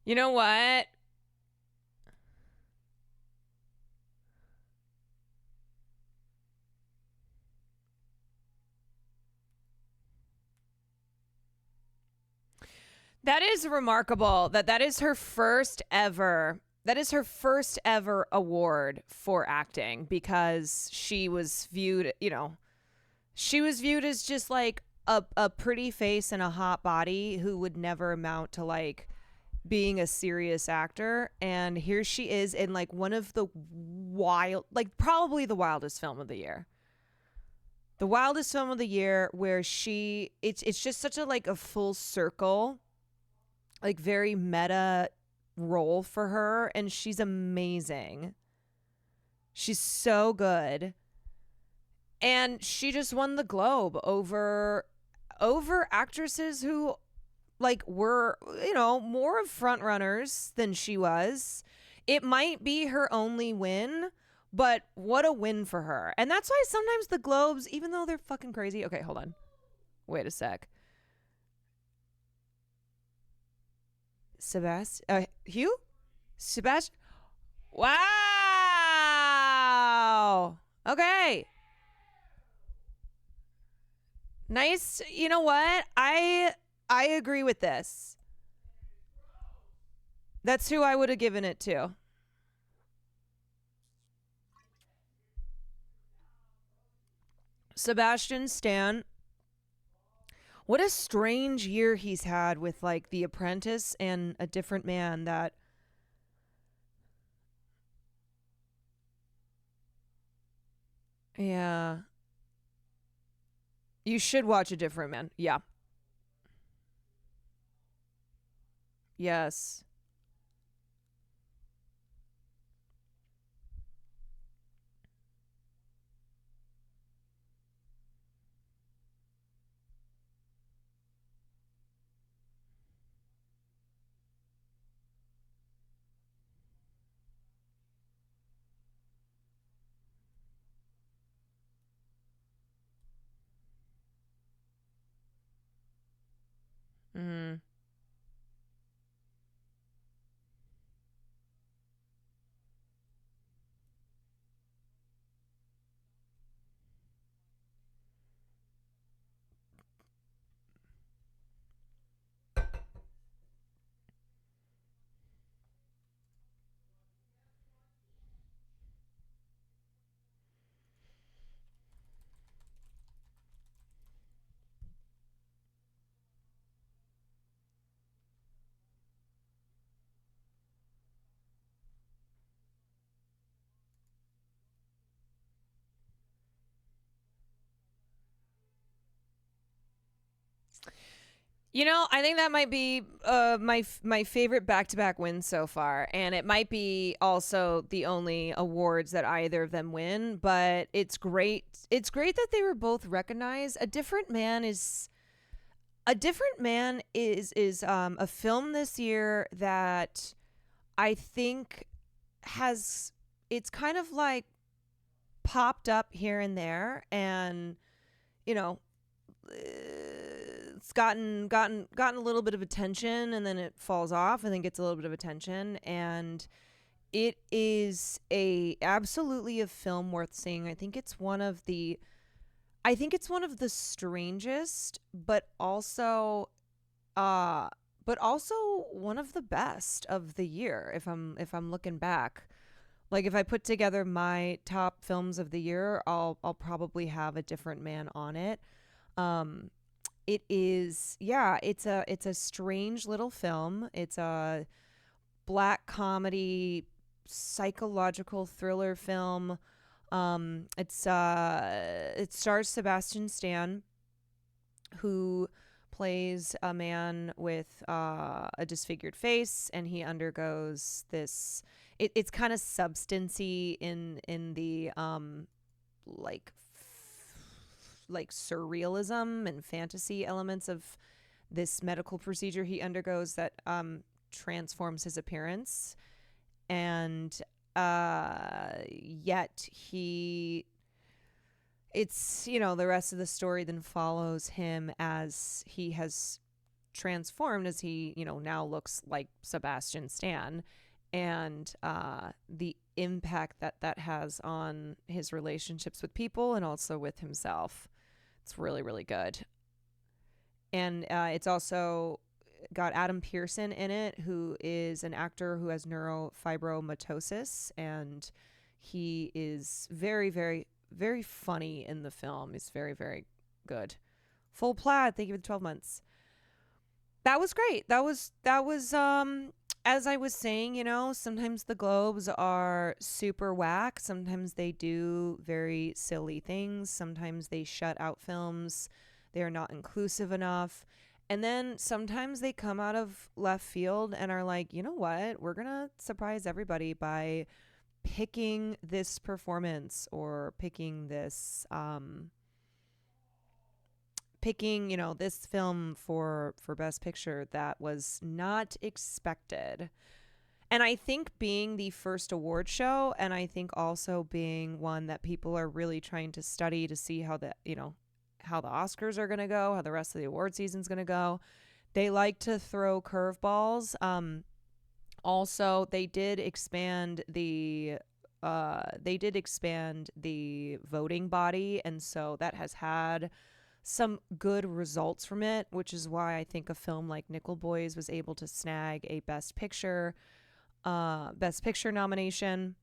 Speaker 1: You know what? That is remarkable. That is her first ever. That is her first ever award for acting because she was viewed, she was viewed as just like a pretty face and a hot body who would never amount to like being a serious actor. And here she is in like one of the wild, like probably the wildest film of the year. The wildest film of the year where it's just such a like a full circle, like very meta role for her, and she's amazing. She's so good. And she just won the Globe over actresses who like were, more of front runners than she was. It might be her only win, but what a win for her. And that's why sometimes the Globes, even though they're fucking crazy. Okay, hold on. Wait a sec. Sebastian Hugh? Sebastian. Wow. Okay. Nice. You know what? I agree with this. That's who I would have given it to. Sebastian Stan. What a strange year he's had with like The Apprentice and A Different Man. That yeah. You should watch A Different Man. Yeah. Yes. Mhm. I think that might be my favorite back to back win so far, and it might be also the only awards that either of them win. But it's great. It's great that they were both recognized. A Different Man is a film this year that I think has it's kind of like popped up here and there, and you know it's gotten a little bit of attention, and then it falls off and then gets a little bit of attention, and it is a absolutely a film worth seeing. I think it's one of the I think it's one of the strangest, uh but also one of the best of the year if I'm looking back. Like if I put together my top films of the year, I'll probably have a different man on it. Um it is, yeah, it's a strange little film. It's a black comedy psychological thriller film. It stars Sebastian Stan, who plays a man with a disfigured face, and he undergoes this. It's kind of substancy in the like like surrealism and fantasy elements of this medical procedure he undergoes that transforms his appearance, and yet he it's the rest of the story then follows him as he has transformed, as he now looks like Sebastian Stan, and the impact that that has on his relationships with people and also with himself. It's really, really good. And it's also got Adam Pearson in it, who is an actor who has neurofibromatosis, and he is very, very, very funny in the film. He's very, very good. Full Plaid, thank you for the 12 months. That was great. That was as I was saying, sometimes the Globes are super whack. Sometimes they do very silly things. Sometimes they shut out films. They are not inclusive enough. And then sometimes they come out of left field and are like, you know what? We're going to surprise everybody by picking this performance or picking this this film for best picture that was not expected. And I think being the first award show, and I think also being one that people are really trying to study to see how how the Oscars are going to go, how the rest of the award season's going to go, they like to throw curveballs. Also, they did expand the voting body, and so that has had some good results from it, which is why I think a film like Nickel Boys was able to snag a Best Picture nomination.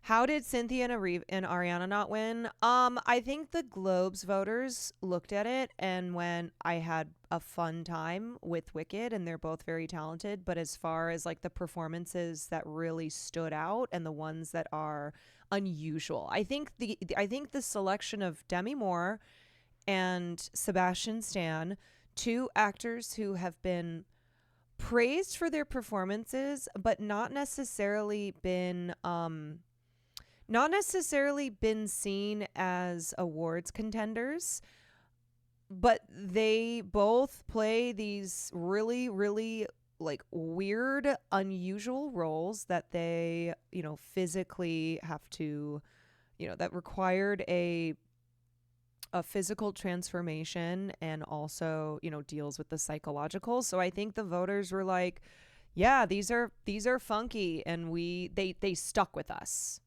Speaker 1: How did Cynthia and Ariana not win? I think the Globes voters looked at it and went, I had a fun time with Wicked, and they're both very talented. But as far as like the performances that really stood out and the ones that are unusual, I think the selection of Demi Moore and Sebastian Stan, two actors who have been praised for their performances, but not necessarily been seen as awards contenders, but they both play these really, really like weird, unusual roles that they, physically have to, that required a physical transformation, and also, deals with the psychological. So I think the voters were like, yeah, these are funky, and they stuck with us.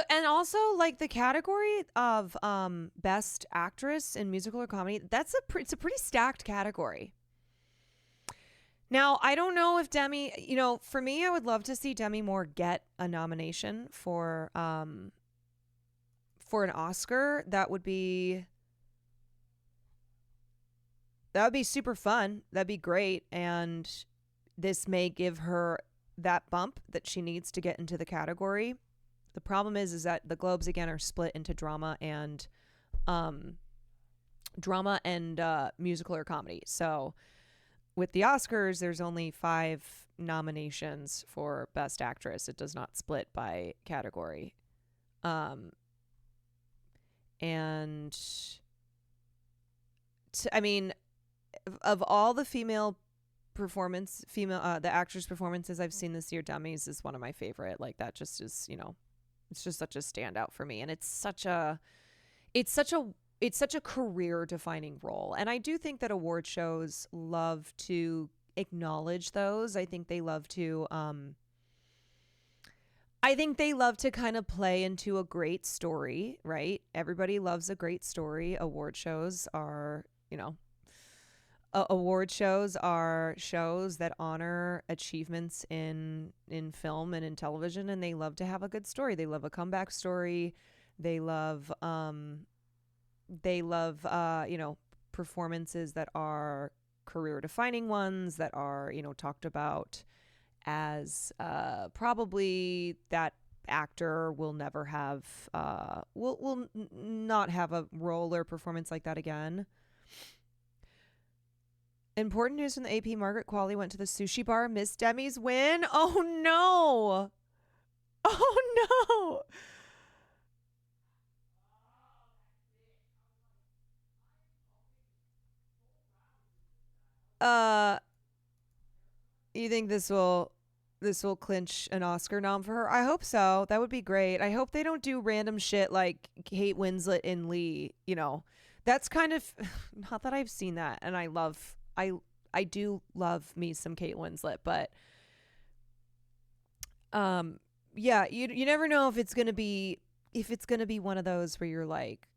Speaker 1: And also like the category of best actress in musical or comedy, it's a pretty stacked category. Now, I don't know if Demi, for me, I would love to see Demi Moore get a nomination for an Oscar. That would be super fun. That'd be great, and this may give her that bump that she needs to get into the category. The problem is that the Globes again are split into drama and musical or comedy. So with the Oscars, there's only 5 nominations for Best Actress. It does not split by category. And I mean, of all the the actress performances I've seen this year, Demi's is one of my favorite. Like that just is, it's just such a standout for me, and it's such a career defining role. And I do think that award shows love to acknowledge those. I think they love to I think they love to kind of play into a great story, right? Everybody loves a great story. Award shows are, award shows are shows that honor achievements in film and in television, and they love to have a good story. They love a comeback story. They love performances that are career defining ones, that are, talked about as probably that actor will never have will not have a role or performance like that again. Important news from the AP. Margaret Qualley went to the sushi bar. Miss Demi's win. Oh no. Oh no. You think this will clinch an Oscar nom for her? I hope so. That would be great. I hope they don't do random shit like Kate Winslet and Lee, That's kind of not that I've seen that, and I do love me some Kate Winslet, but yeah, you never know if it's going to be one of those where you're like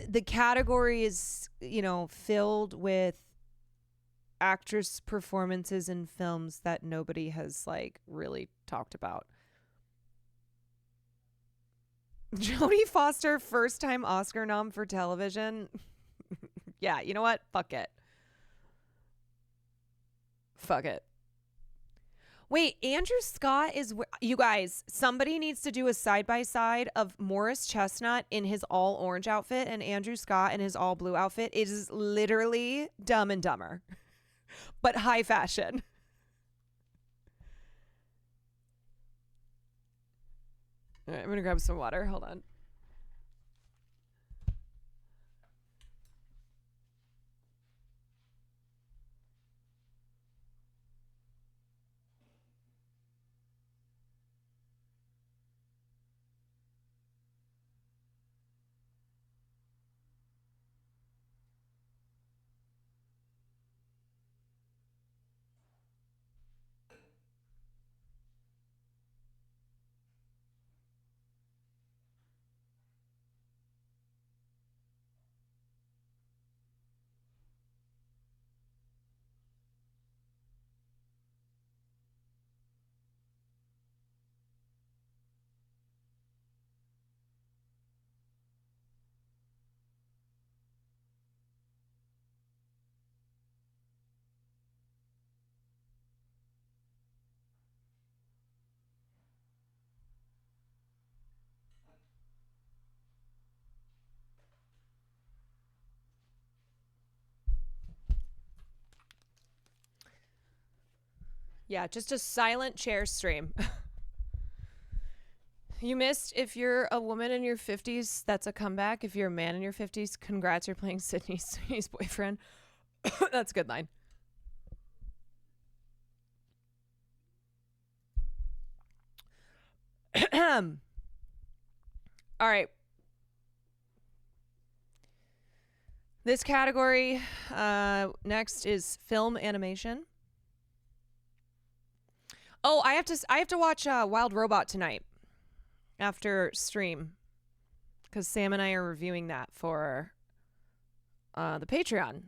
Speaker 1: the category is, filled with actress performances in films that nobody has like really talked about. Jodie Foster, first time Oscar nom for television. Yeah, you know what? Fuck it. Fuck it. Wait, Andrew Scott is... You guys, somebody needs to do a side-by-side of Morris Chestnut in his all-orange outfit and Andrew Scott in his all-blue outfit. It is literally Dumb and Dumber. But high fashion. All right, I'm going to grab some water. Hold on. Yeah, just a silent chair stream. You missed, if you're a woman in your 50s, that's a comeback. If you're a man in your 50s, congrats, you're playing Sydney Sweeney's boyfriend. That's a good line. All right. This category next is film animation. Oh, I have to watch Wild Robot tonight after stream, because Sam and I are reviewing that for the Patreon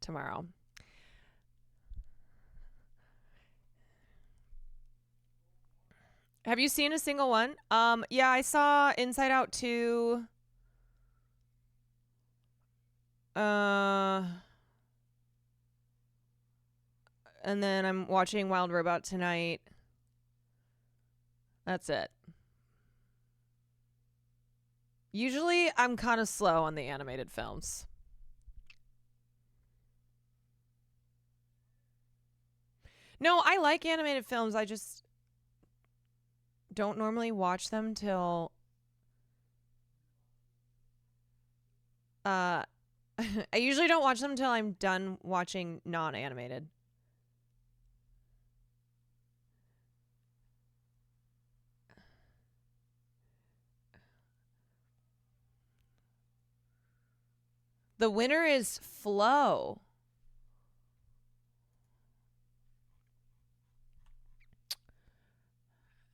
Speaker 1: tomorrow. Have you seen a single one? Yeah, I saw Inside Out 2. And then I'm watching Wild Robot tonight. That's it. Usually I'm kind of slow on the animated films. No, I like animated films. I just don't normally watch them till I usually don't watch them till I'm done watching non-animated. The winner is Flow.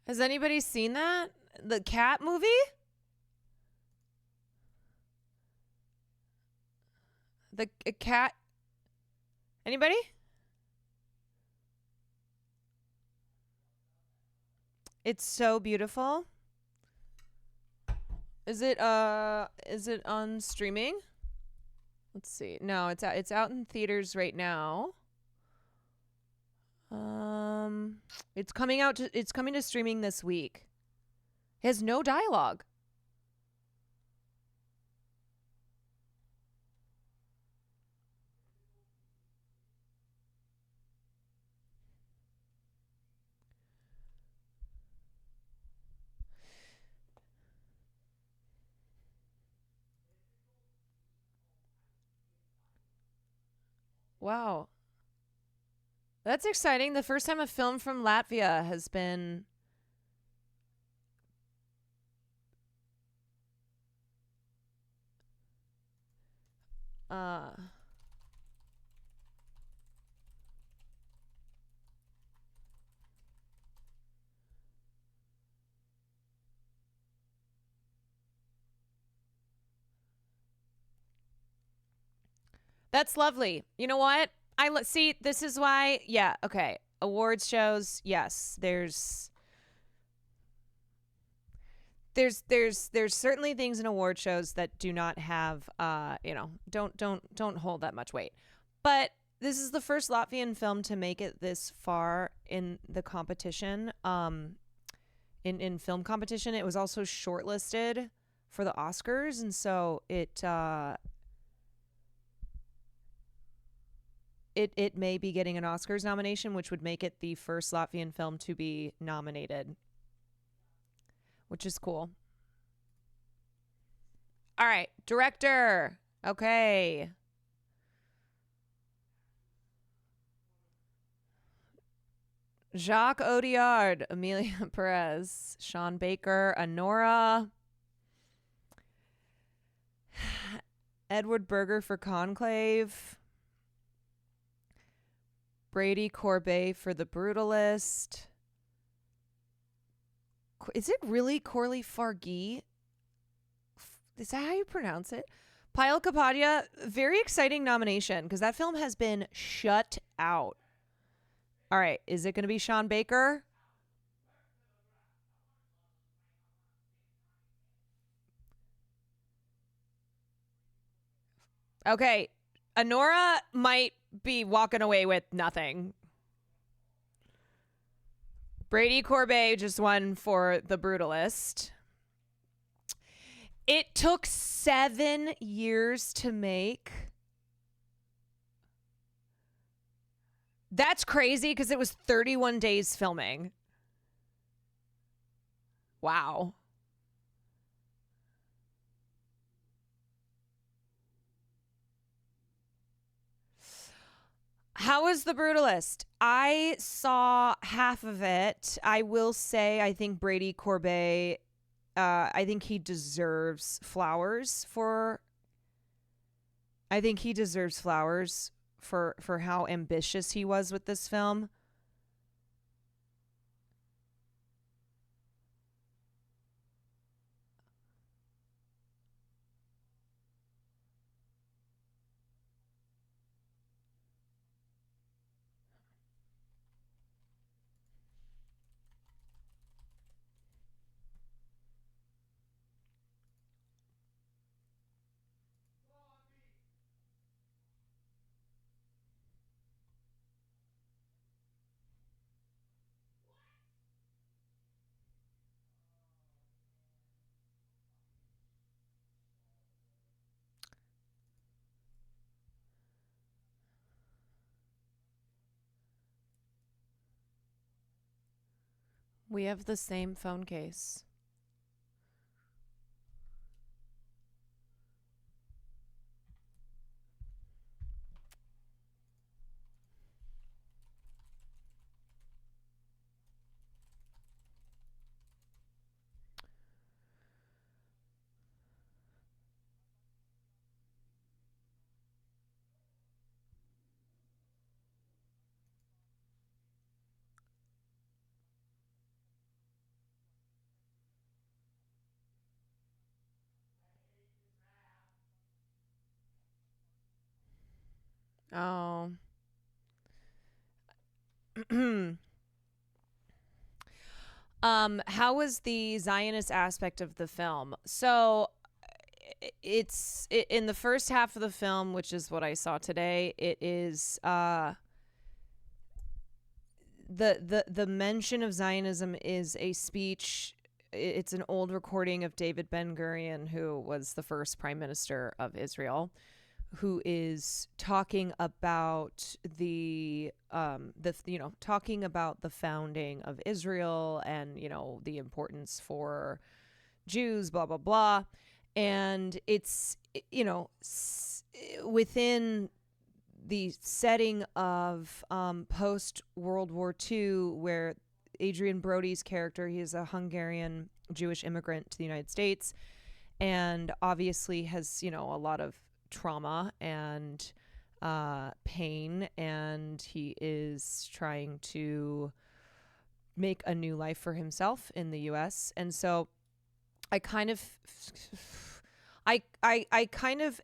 Speaker 1: Has anybody seen that? The cat movie? The cat. Anybody? It's so beautiful. Is it on streaming? Let's see. No, it's out in theaters right now. It's coming to streaming this week. It has no dialogue. Wow. That's exciting. The first time a film from Latvia has been that's lovely. You know what? See, this is why, yeah, okay. Awards shows, yes. There's certainly things in award shows that do not have don't hold that much weight. But this is the first Latvian film to make it this far in the competition. In film competition, it was also shortlisted for the Oscars, and so it may be getting an Oscars nomination, which would make it the first Latvian film to be nominated, which is cool. All right, director. Okay. Jacques Audiard, Emilia Perez, Sean Baker, Honora, Edward Berger for Conclave, Brady Corbet for The Brutalist. Is it really Corley Fargi? Is that how you pronounce it? Pyle Kapadia, very exciting nomination because that film has been shut out. All right, is it going to be Sean Baker? Okay, Honora might be walking away with nothing. Brady Corbet just won for The Brutalist. It took 7 years to make. That's crazy because it was 31 days filming. Wow. How was The Brutalist? I saw half of it. I will say I think Brady Corbet, I think he deserves flowers for how ambitious he was with this film. We have the same phone case. Oh. How was the Zionist aspect of the film? So in the first half of the film, which is what I saw today, it is the mention of Zionism is a speech. It's an old recording of David Ben-Gurion, who was the first prime minister of Israel, who is talking about talking about the founding of Israel and the importance for Jews, blah blah blah. And it's within the setting of post World War II, where Adrian Brody's character, he is a Hungarian Jewish immigrant to the United States, and obviously has a lot of trauma and pain, and he is trying to make a new life for himself in the US. And so I kind of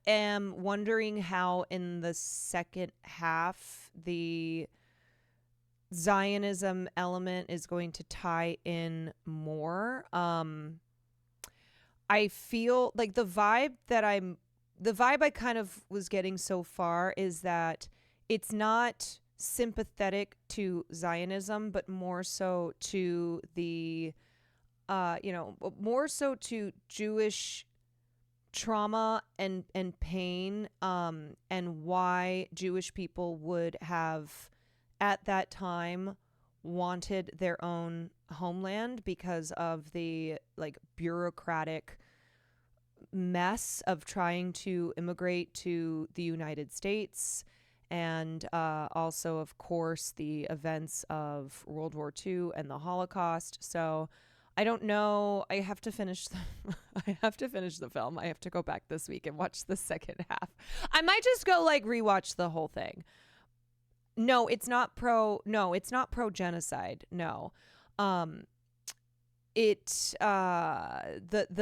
Speaker 1: am wondering how in the second half the Zionism element is going to tie in more. I feel like the vibe I kind of was getting so far is that it's not sympathetic to Zionism, but more so to the more so to Jewish trauma and pain, and why Jewish people would have at that time wanted their own homeland because of the bureaucratic mess of trying to immigrate to the United States, and also of course the events of World War II and the Holocaust. So I don't know. I have to finish the film. I have to go back this week and watch the second half. I might just go rewatch the whole thing. No, it's not pro genocide. No. The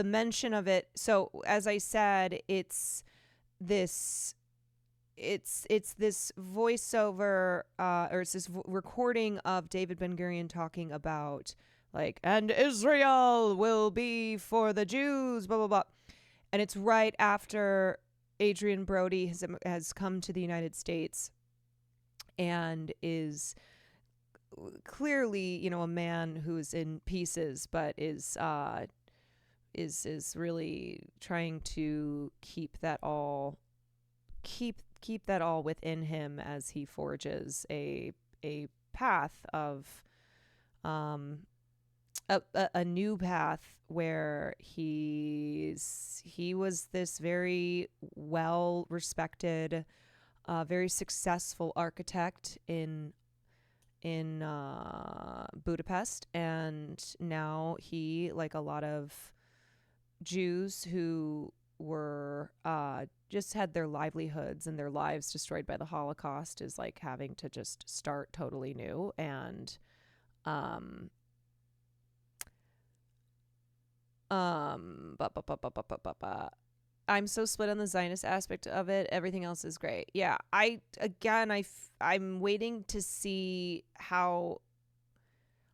Speaker 1: mention of it. So as I said, it's this voiceover, or it's this recording of David Ben-Gurion talking about and Israel will be for the Jews, blah, blah, blah. And it's right after Adrian Brody has come to the United States and is clearly, a man who's in pieces, but is really trying to keep that all within him as he forges a path of a new path where he was this very well respected, very successful architect in Budapest, and now he, like a lot of Jews who were just had their livelihoods and their lives destroyed by the Holocaust, is having to just start totally new. And I'm so split on the Zionist aspect of it. Everything else is great. Yeah, I'm waiting to see how.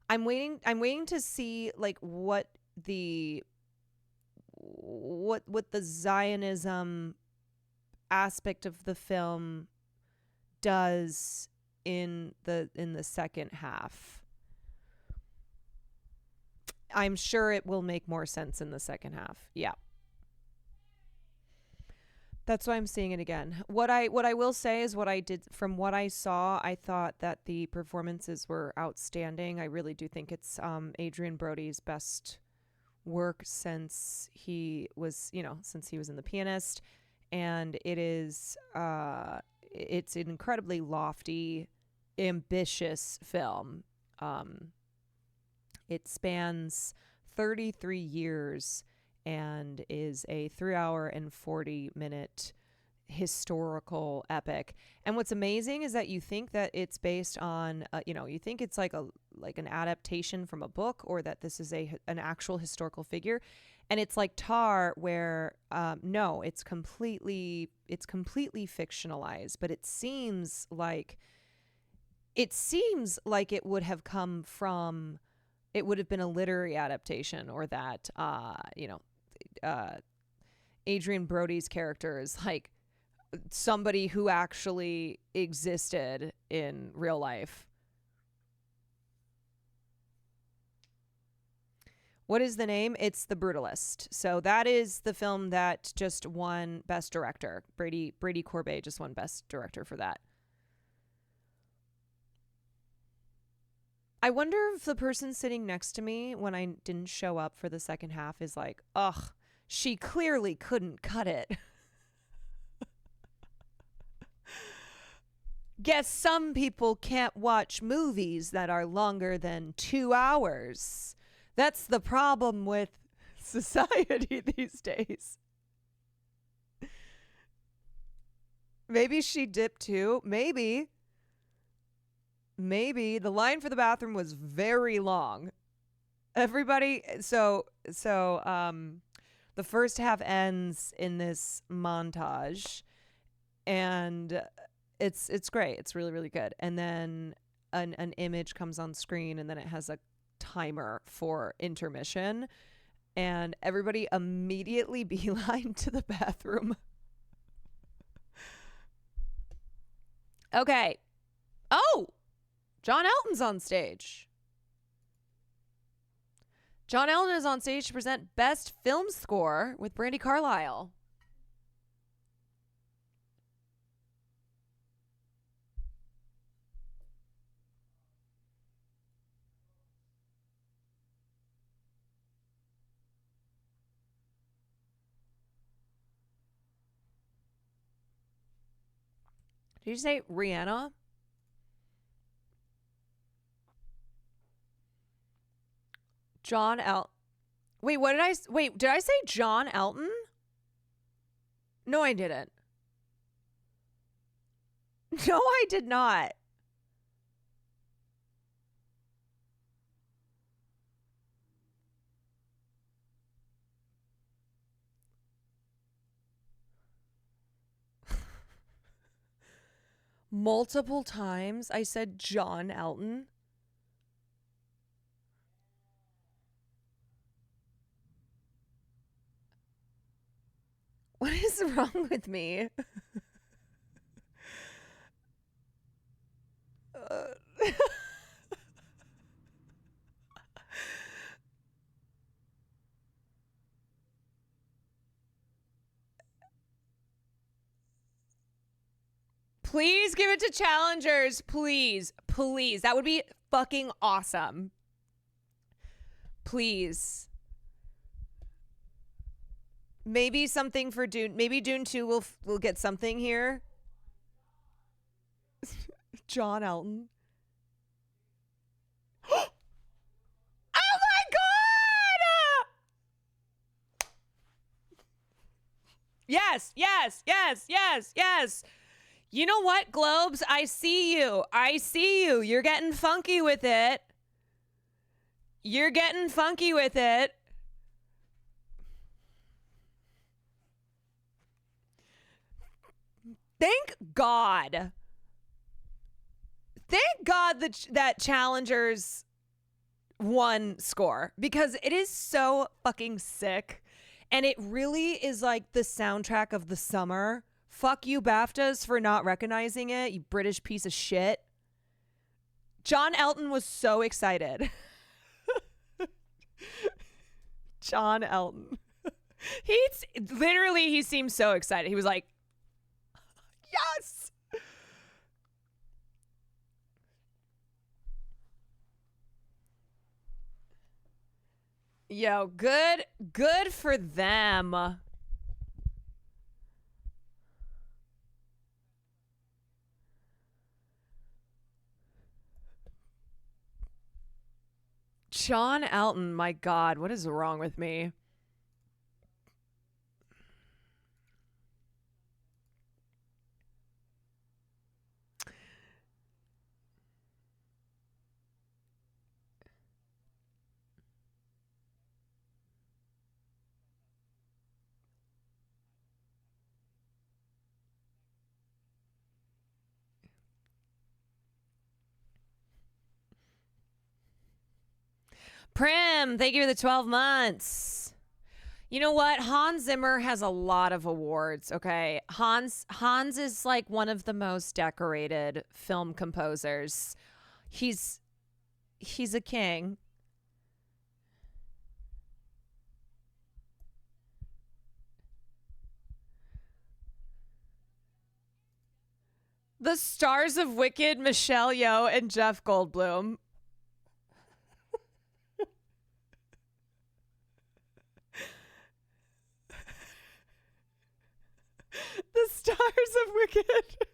Speaker 1: I'm waiting to see what the Zionism aspect of the film does in the second half. I'm sure it will make more sense in the second half. Yeah. That's why I'm seeing it again. What I will say is, what I did from what I saw, I thought that the performances were outstanding. I really do think it's Adrian Brody's best work since he was in The Pianist, and it's an incredibly lofty, ambitious film. It spans 33 years and is a 3-hour and 40-minute historical epic. And what's amazing is that you think that it's based on, you think it's like an adaptation from a book, or that this is an actual historical figure. And it's like Tar, where no, it's completely fictionalized, but it seems like it would have come from, it would have been a literary adaptation, or that Adrian Brody's character is like somebody who actually existed in real life. What is the name? It's The Brutalist. So that is the film that just won Best Director. Brady Corbet just won Best Director for that. I wonder if the person sitting next to me when I didn't show up for the second half is like, ugh, she clearly couldn't cut it. Guess some people can't watch movies that are longer than 2 hours. That's the problem with society these days. Maybe she dipped too. Maybe. The line for the bathroom was very long. Everybody, so the first half ends in this montage, and it's great. It's really, really good. And then an image comes on screen, and then it has a timer for intermission, and everybody immediately beeline to the bathroom. Okay. Oh, John Elton's on stage. John Elton is on stage to present Best Film Score with Brandi Carlile. Did you say Rihanna? John Elton. Wait, what did I... Wait, did I say John Elton? No, I didn't. No, I did not. Multiple times I said John Elton. What is wrong with me? Please give it to challengers. Please. Please. That would be fucking awesome. Please. Maybe something for Dune. Maybe Dune 2 will get something here. John Elton. Oh my God! Yes, yes, yes, yes, yes. You know what, Globes? I see you. I see you. You're getting funky with it. You're getting funky with it. Thank God. Thank God that challengers won score, because it is so fucking sick. And it really is like the soundtrack of the summer. Fuck you, BAFTAs, for not recognizing it, you British piece of shit. John Elton was so excited. John Elton. He seemed so excited. He was like, yes. Yo, good for them. John Elton, my God, what is wrong with me? Prim, thank you for the 12 months. You know what? Hans Zimmer has a lot of awards, okay? Hans is like one of the most decorated film composers. He's a king. The stars of Wicked, Michelle Yeoh and Jeff Goldblum. The stars of Wicked.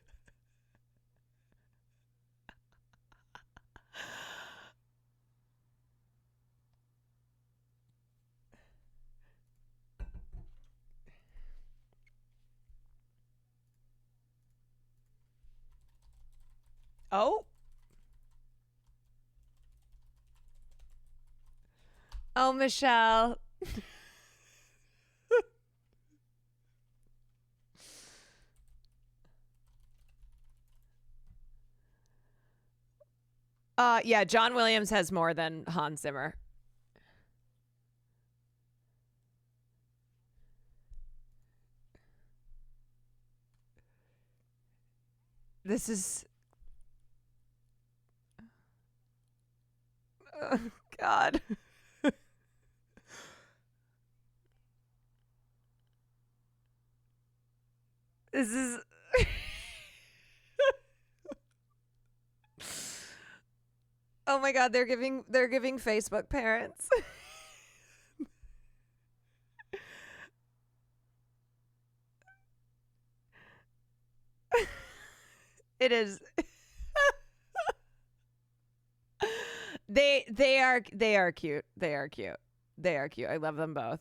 Speaker 1: Oh. Oh, Michelle. Yeah, John Williams has more than Hans Zimmer. This is God. This is Oh my god, they're giving Facebook parents. It is they are cute. They are cute. They are cute. I love them both.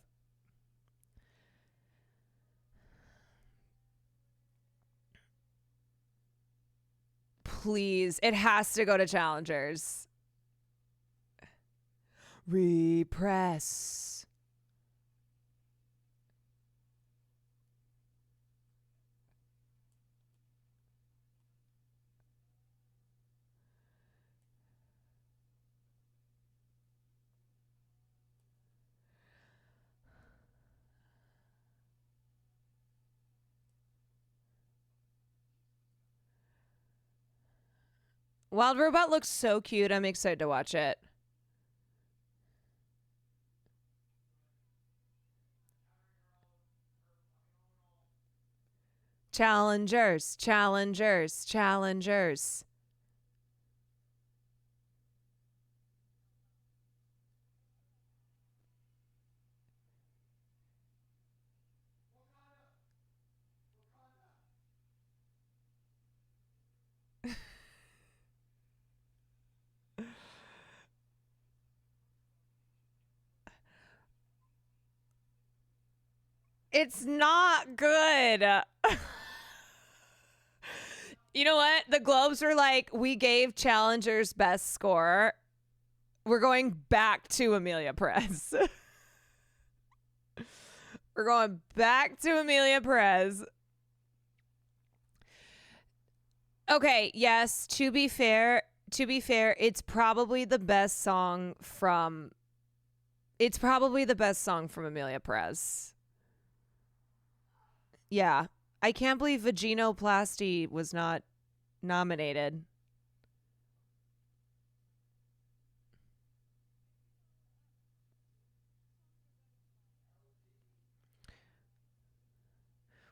Speaker 1: Please, it has to go to challengers. Repress. Wild Robot looks so cute. I'm excited to watch it. Challengers, challengers, challengers. It's not good. You know what? The Globes were like, we gave challengers best score. We're going back to Emilia Perez. We're going back to Emilia Perez. Okay, yes, to be fair, it's probably the best song from Emilia Perez. Yeah. I can't believe Vaginoplasty was not nominated.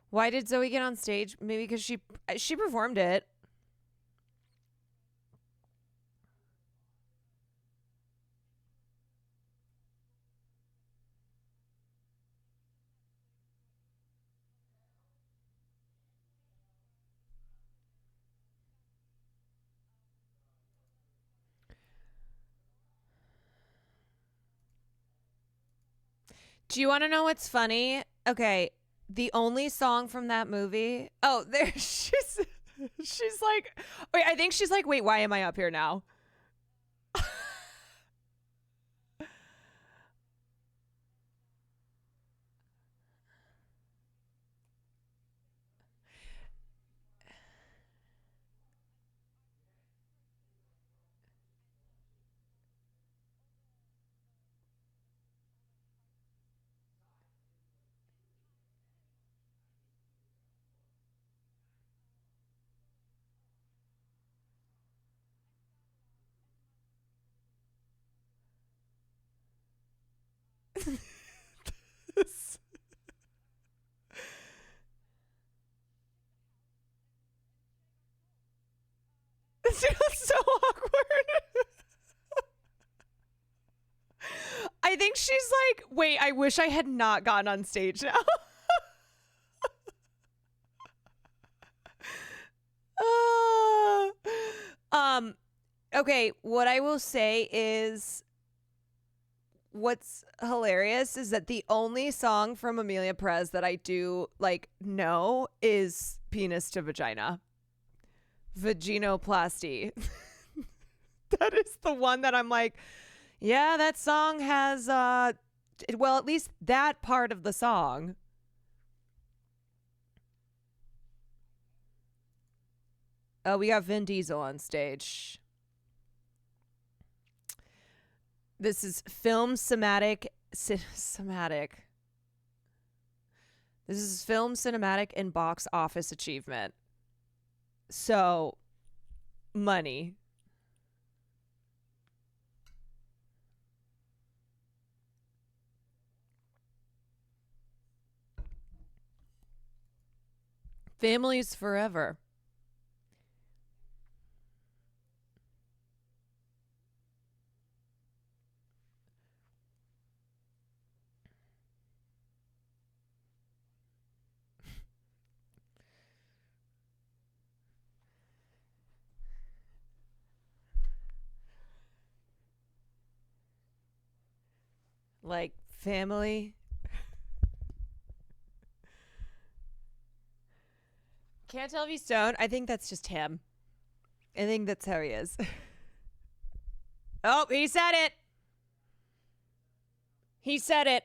Speaker 1: Why did Zoe get on stage? Maybe because she performed it. Do you want to know what's funny? Okay, the only song from that movie. Oh, there she's like, wait, I think she's like, wait, why am I up here now? This feels so awkward. I think she's like, wait, I wish I had not gotten on stage now. Okay, what I will say is what's hilarious is that the only song from Amelia Perez that I do like know is Penis to Vagina. Vaginoplasty. That is the one that I'm like, yeah, that song has well, at least that part of the song. Oh, we got Vin Diesel on stage. This is film somatic. Somatic. This is film cinematic and box office achievement. So, money. Families forever. Like family. Can't tell if he's stoned. I think that's just him. I think that's how he is. Oh, he said it. He said it.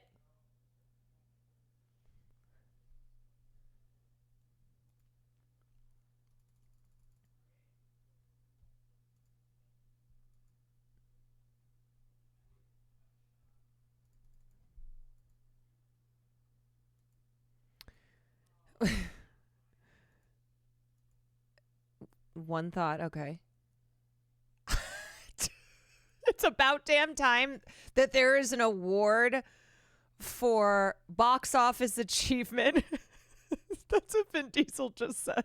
Speaker 1: One thought. Okay. It's about damn time that there is an award for box office achievement. That's what Vin Diesel just said.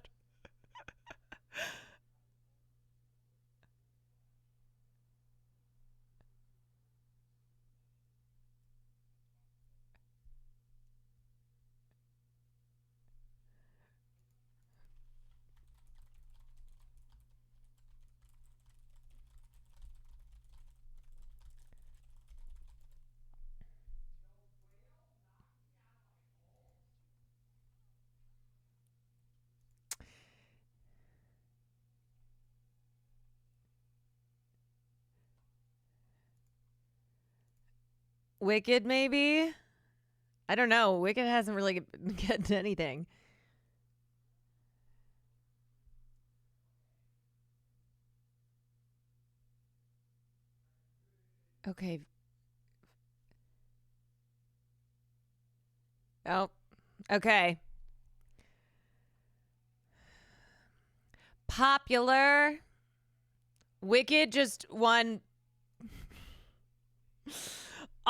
Speaker 1: Wicked, maybe? I don't know. Wicked hasn't really gotten anything. Okay. Oh, okay. Popular. Wicked just won.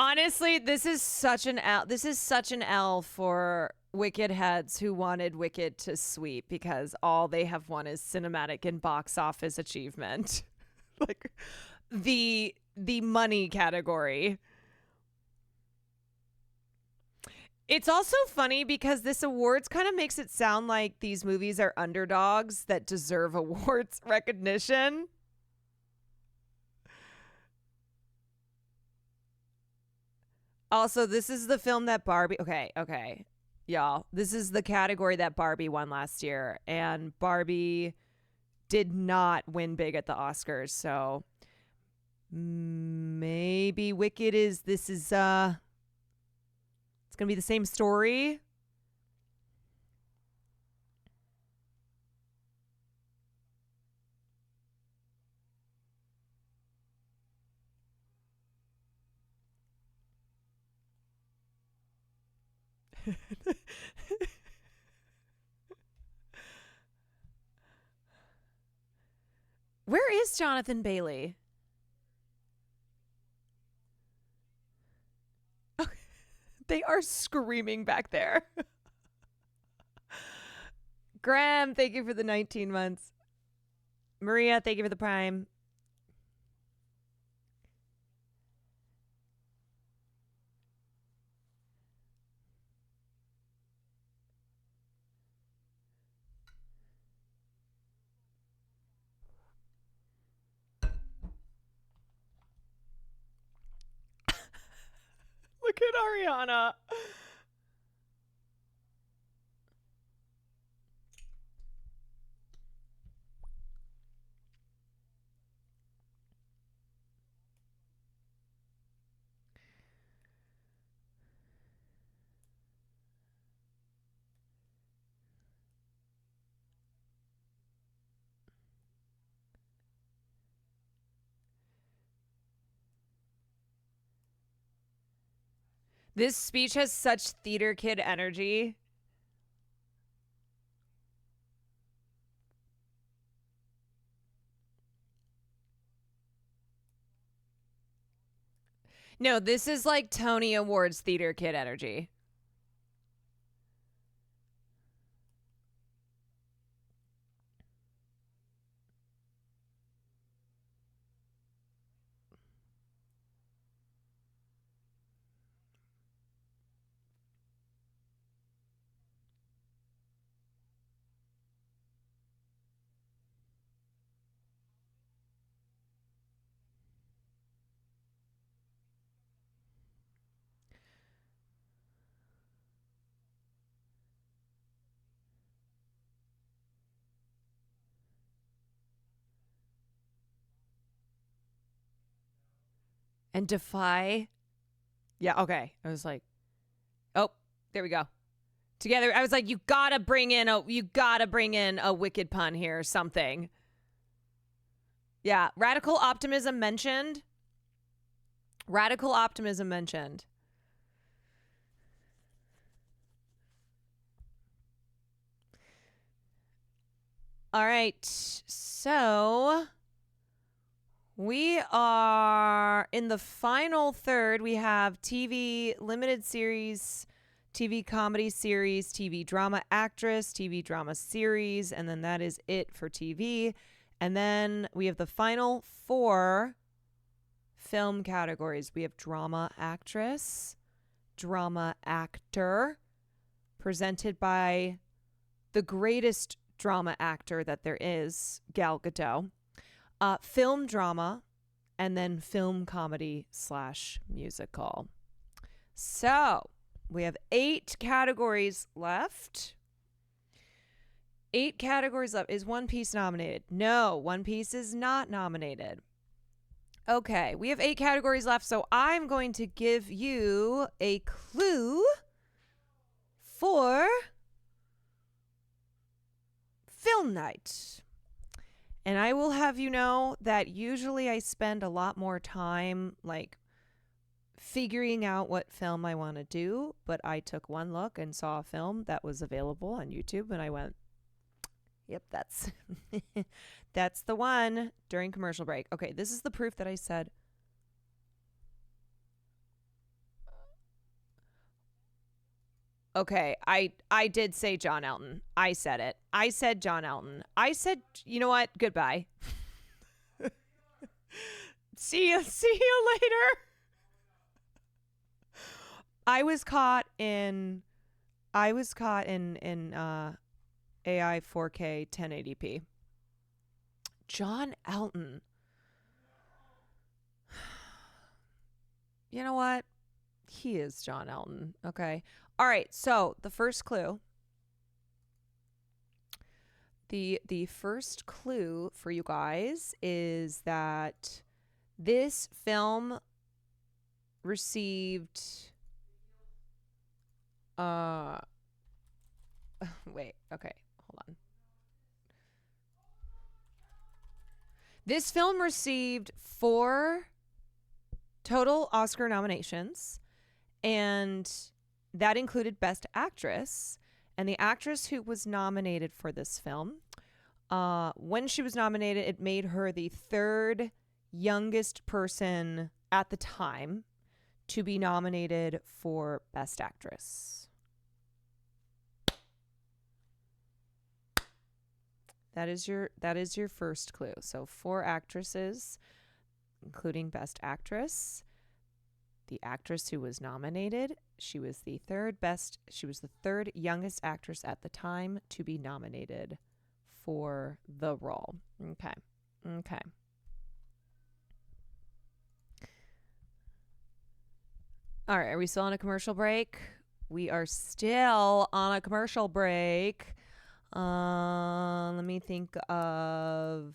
Speaker 1: Honestly, this is such an L. This is such an L for Wicked heads who wanted Wicked to sweep because all they have won is cinematic and box office achievement. Like the money category. It's also funny because this awards kind of makes it sound like these movies are underdogs that deserve awards recognition. Also, this is the film that Barbie. Okay. Y'all, this is the category that Barbie won last year. And Barbie did not win big at the Oscars. So maybe Wicked is. This is. It's going to be the same story. Where is Jonathan Bailey? They are screaming back there. Graham, thank you for the 19 months. Maria, thank you for the prime. Look at Ariana. This speech has such theater kid energy. No, this is like Tony Awards theater kid energy. And Defy. Yeah, okay. I was like, oh, there we go. Together, I was like, you gotta bring in a wicked pun here or something. Yeah, radical optimism mentioned. Radical optimism mentioned. All right, so we are in the final third. We have TV limited series, TV comedy series, TV drama actress, TV drama series, and then that is it for TV. And then we have the final 4 film categories. We have drama actress, drama actor, presented by the greatest drama actor that there is, Gal Gadot. Film drama, and then film comedy / musical. So we have 8 categories left. 8 categories left. Is One Piece nominated? No, One Piece is not nominated. Okay, we have 8 categories left, so I'm going to give you a clue for film night. And I will have you know that usually I spend a lot more time like figuring out what film I want to do, but I took one look and saw a film that was available on YouTube and I went, yep, that's that's the one during commercial break. Okay, this is the proof that I said. Okay, I did say John Elton. I said it. I said John Elton. I said, you know what? Goodbye. See you later. I was caught in AI 4K 1080p. John Elton. You know what? He is John Elton. Okay. All right. So the first clue. The first clue for you guys is that this film received wait, okay, hold on. This film received 4 total Oscar nominations, and that included Best Actress. And the actress who was nominated for this film, when she was nominated, it made her the 3rd youngest person at the time to be nominated for Best Actress. That is your first clue. So 4 actresses, including Best Actress. The actress who was nominated, she was the third youngest actress at the time to be nominated for the role. Okay. All right, are we still on a commercial break? We are still on a commercial break. Let me think of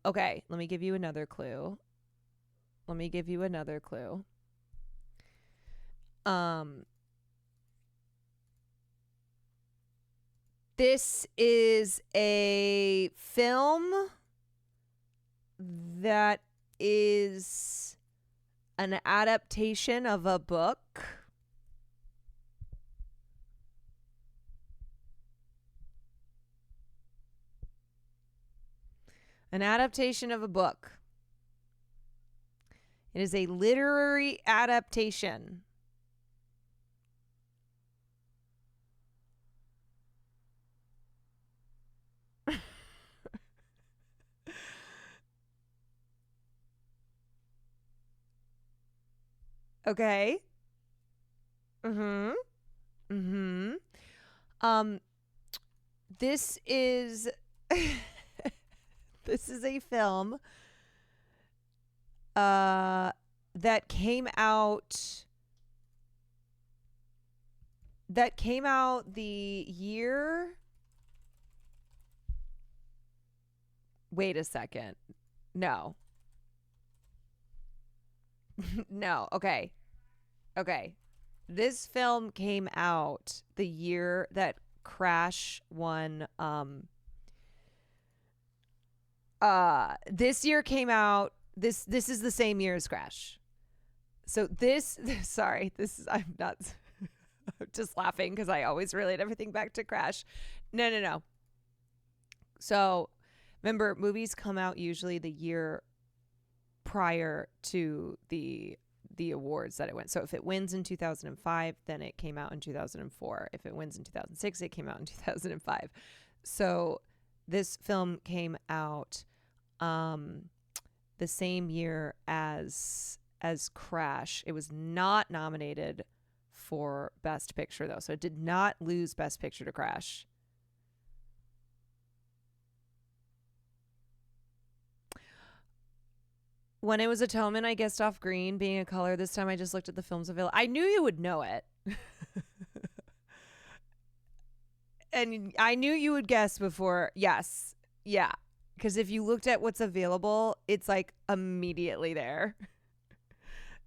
Speaker 1: okay, let me give you another clue. This is a film that is an adaptation of a book. An adaptation of a book. It is a literary adaptation. Okay. This is this is a film that came out the year. Wait a second. No. No. Okay. This film came out the year that Crash won. This year came out. This is the same year as Crash. So I'm not just laughing because I always relate everything back to Crash. No. So remember, movies come out usually the year prior to the awards that it wins. So if it wins in 2005, then it came out in 2004. If it wins in 2006, it came out in 2005. So this film came out the same year as Crash. It was not nominated for Best Picture, though. So it did not lose Best Picture to Crash. When it was Atonement, I guessed off green being a color. This time I just looked at the films available. I knew you would know it. And I knew you would guess before. Yes. Yeah. Because if you looked at what's available, it's like immediately there.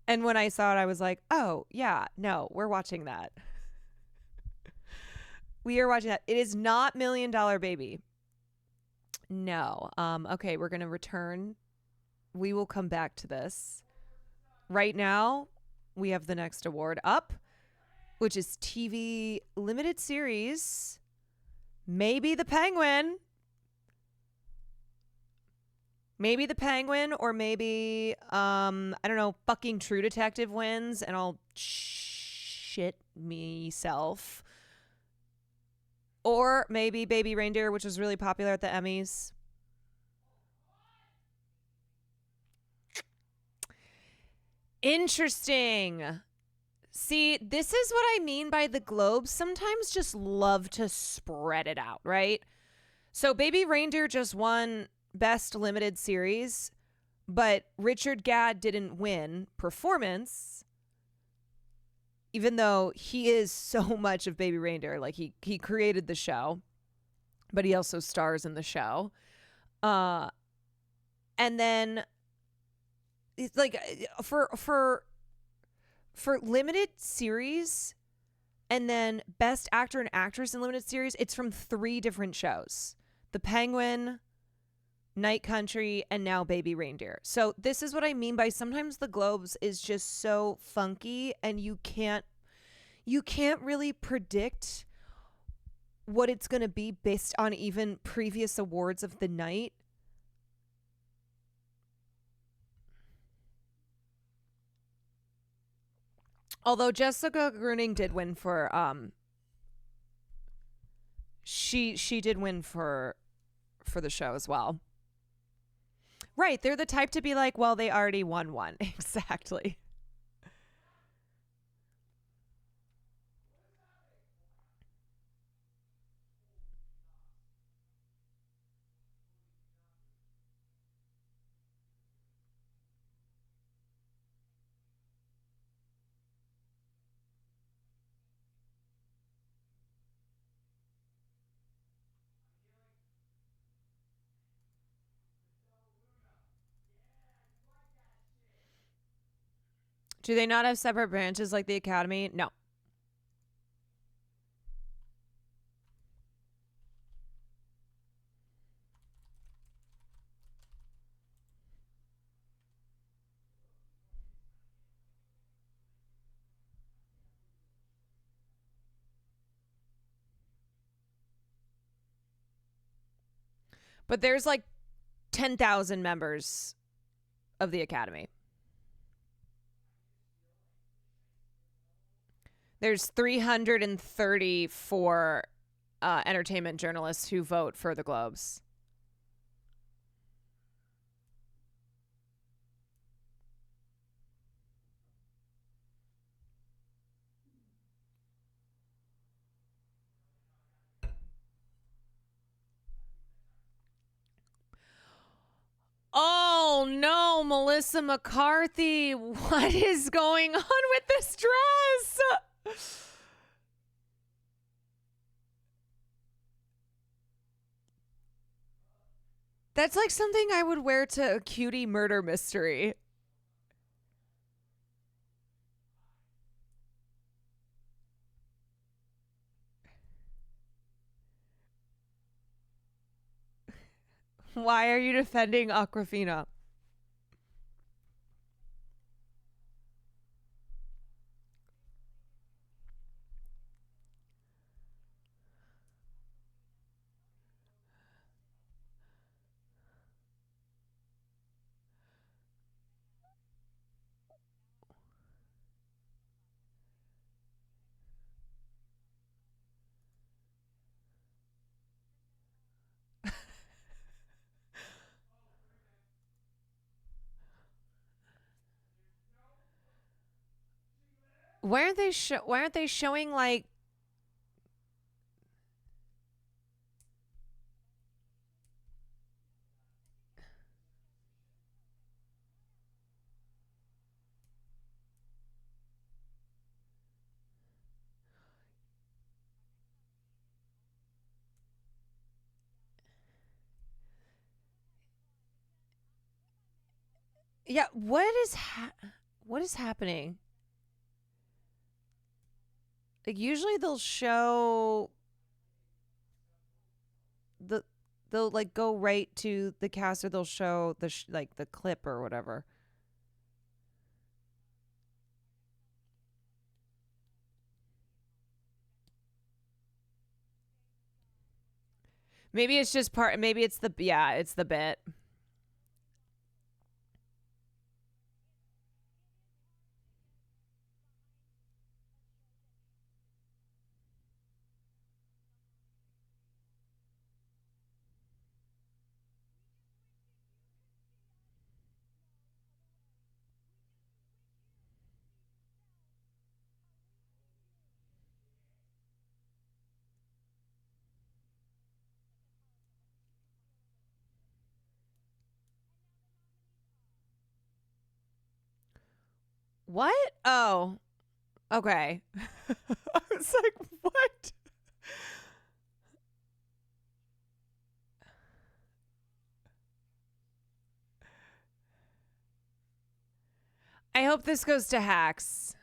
Speaker 1: And when I saw it, I was like, oh, yeah, no, we're watching that. We are watching that. It is not $1 Million Baby. No. Okay, we're going to return. We will come back to this. Right now, we have the next award up, which is TV limited series. Maybe the Penguin. Or maybe, I don't know, fucking True Detective wins and I'll shit myself. Or maybe Baby Reindeer, which was really popular at the Emmys. Interesting. See, this is what I mean by the Globes sometimes just love to spread it out, right? So Baby Reindeer just won Best Limited Series, but Richard Gadd didn't win Performance, even though he is so much of Baby Reindeer. Like he created the show, but he also stars in the show. And then it's like for limited series and then Best Actor and Actress in Limited Series, it's from 3 different shows. The Penguin, Night Country, and now Baby Reindeer. So this is what I mean by sometimes the Globes is just so funky and you can't really predict what it's going to be based on even previous awards of the night. Although Jessica Gruning did win for she did win for the show as well. Right, they're the type to be like, well, they already won one. Exactly. Do they not have separate branches like the Academy? No. But there's like 10,000 members of the Academy. There's 334 entertainment journalists who vote for the Globes. Oh no, Melissa McCarthy. What is going on with this dress? That's like something I would wear to a cutie murder mystery. Why are you defending Aquafina? Why aren't they showing like yeah, what is happening? Like usually they'll like go right to the cast or they'll show like the clip or whatever. Maybe it's just part maybe it's it's the bit. What? Oh. Okay. I was like, what? I hope this goes to Hacks.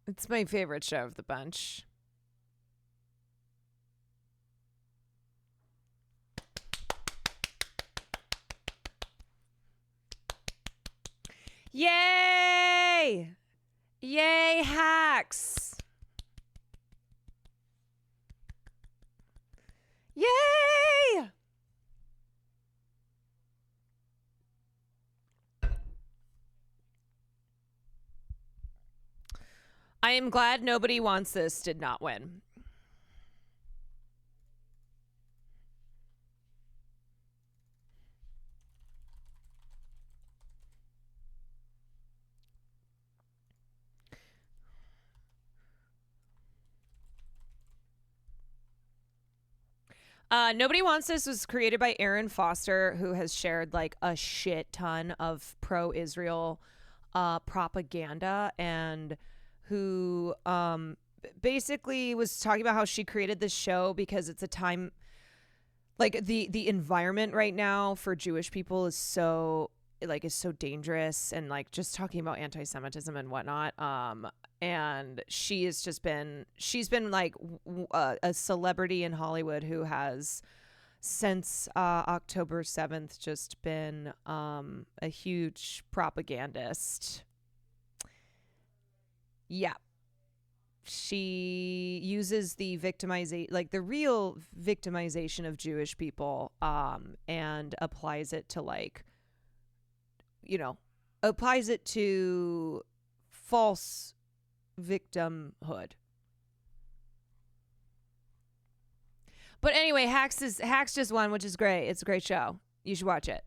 Speaker 1: It's my favorite show of the bunch. Yay! Yay, Hacks! Yay! I am glad Nobody Wants This did not win. Nobody Wants This was created by Aaron Foster, who has shared like a shit ton of pro-Israel propaganda, and who basically was talking about how she created this show because it's a time like the environment right now for Jewish people is so dangerous, and like just talking about anti-Semitism and whatnot. And she's been like a celebrity in Hollywood who has since October 7th just been a huge propagandist. Yeah. She uses the real victimization of Jewish people and applies it to applies it to false victimhood. But anyway, Hacks just won, which is great. It's a great show. You should watch it.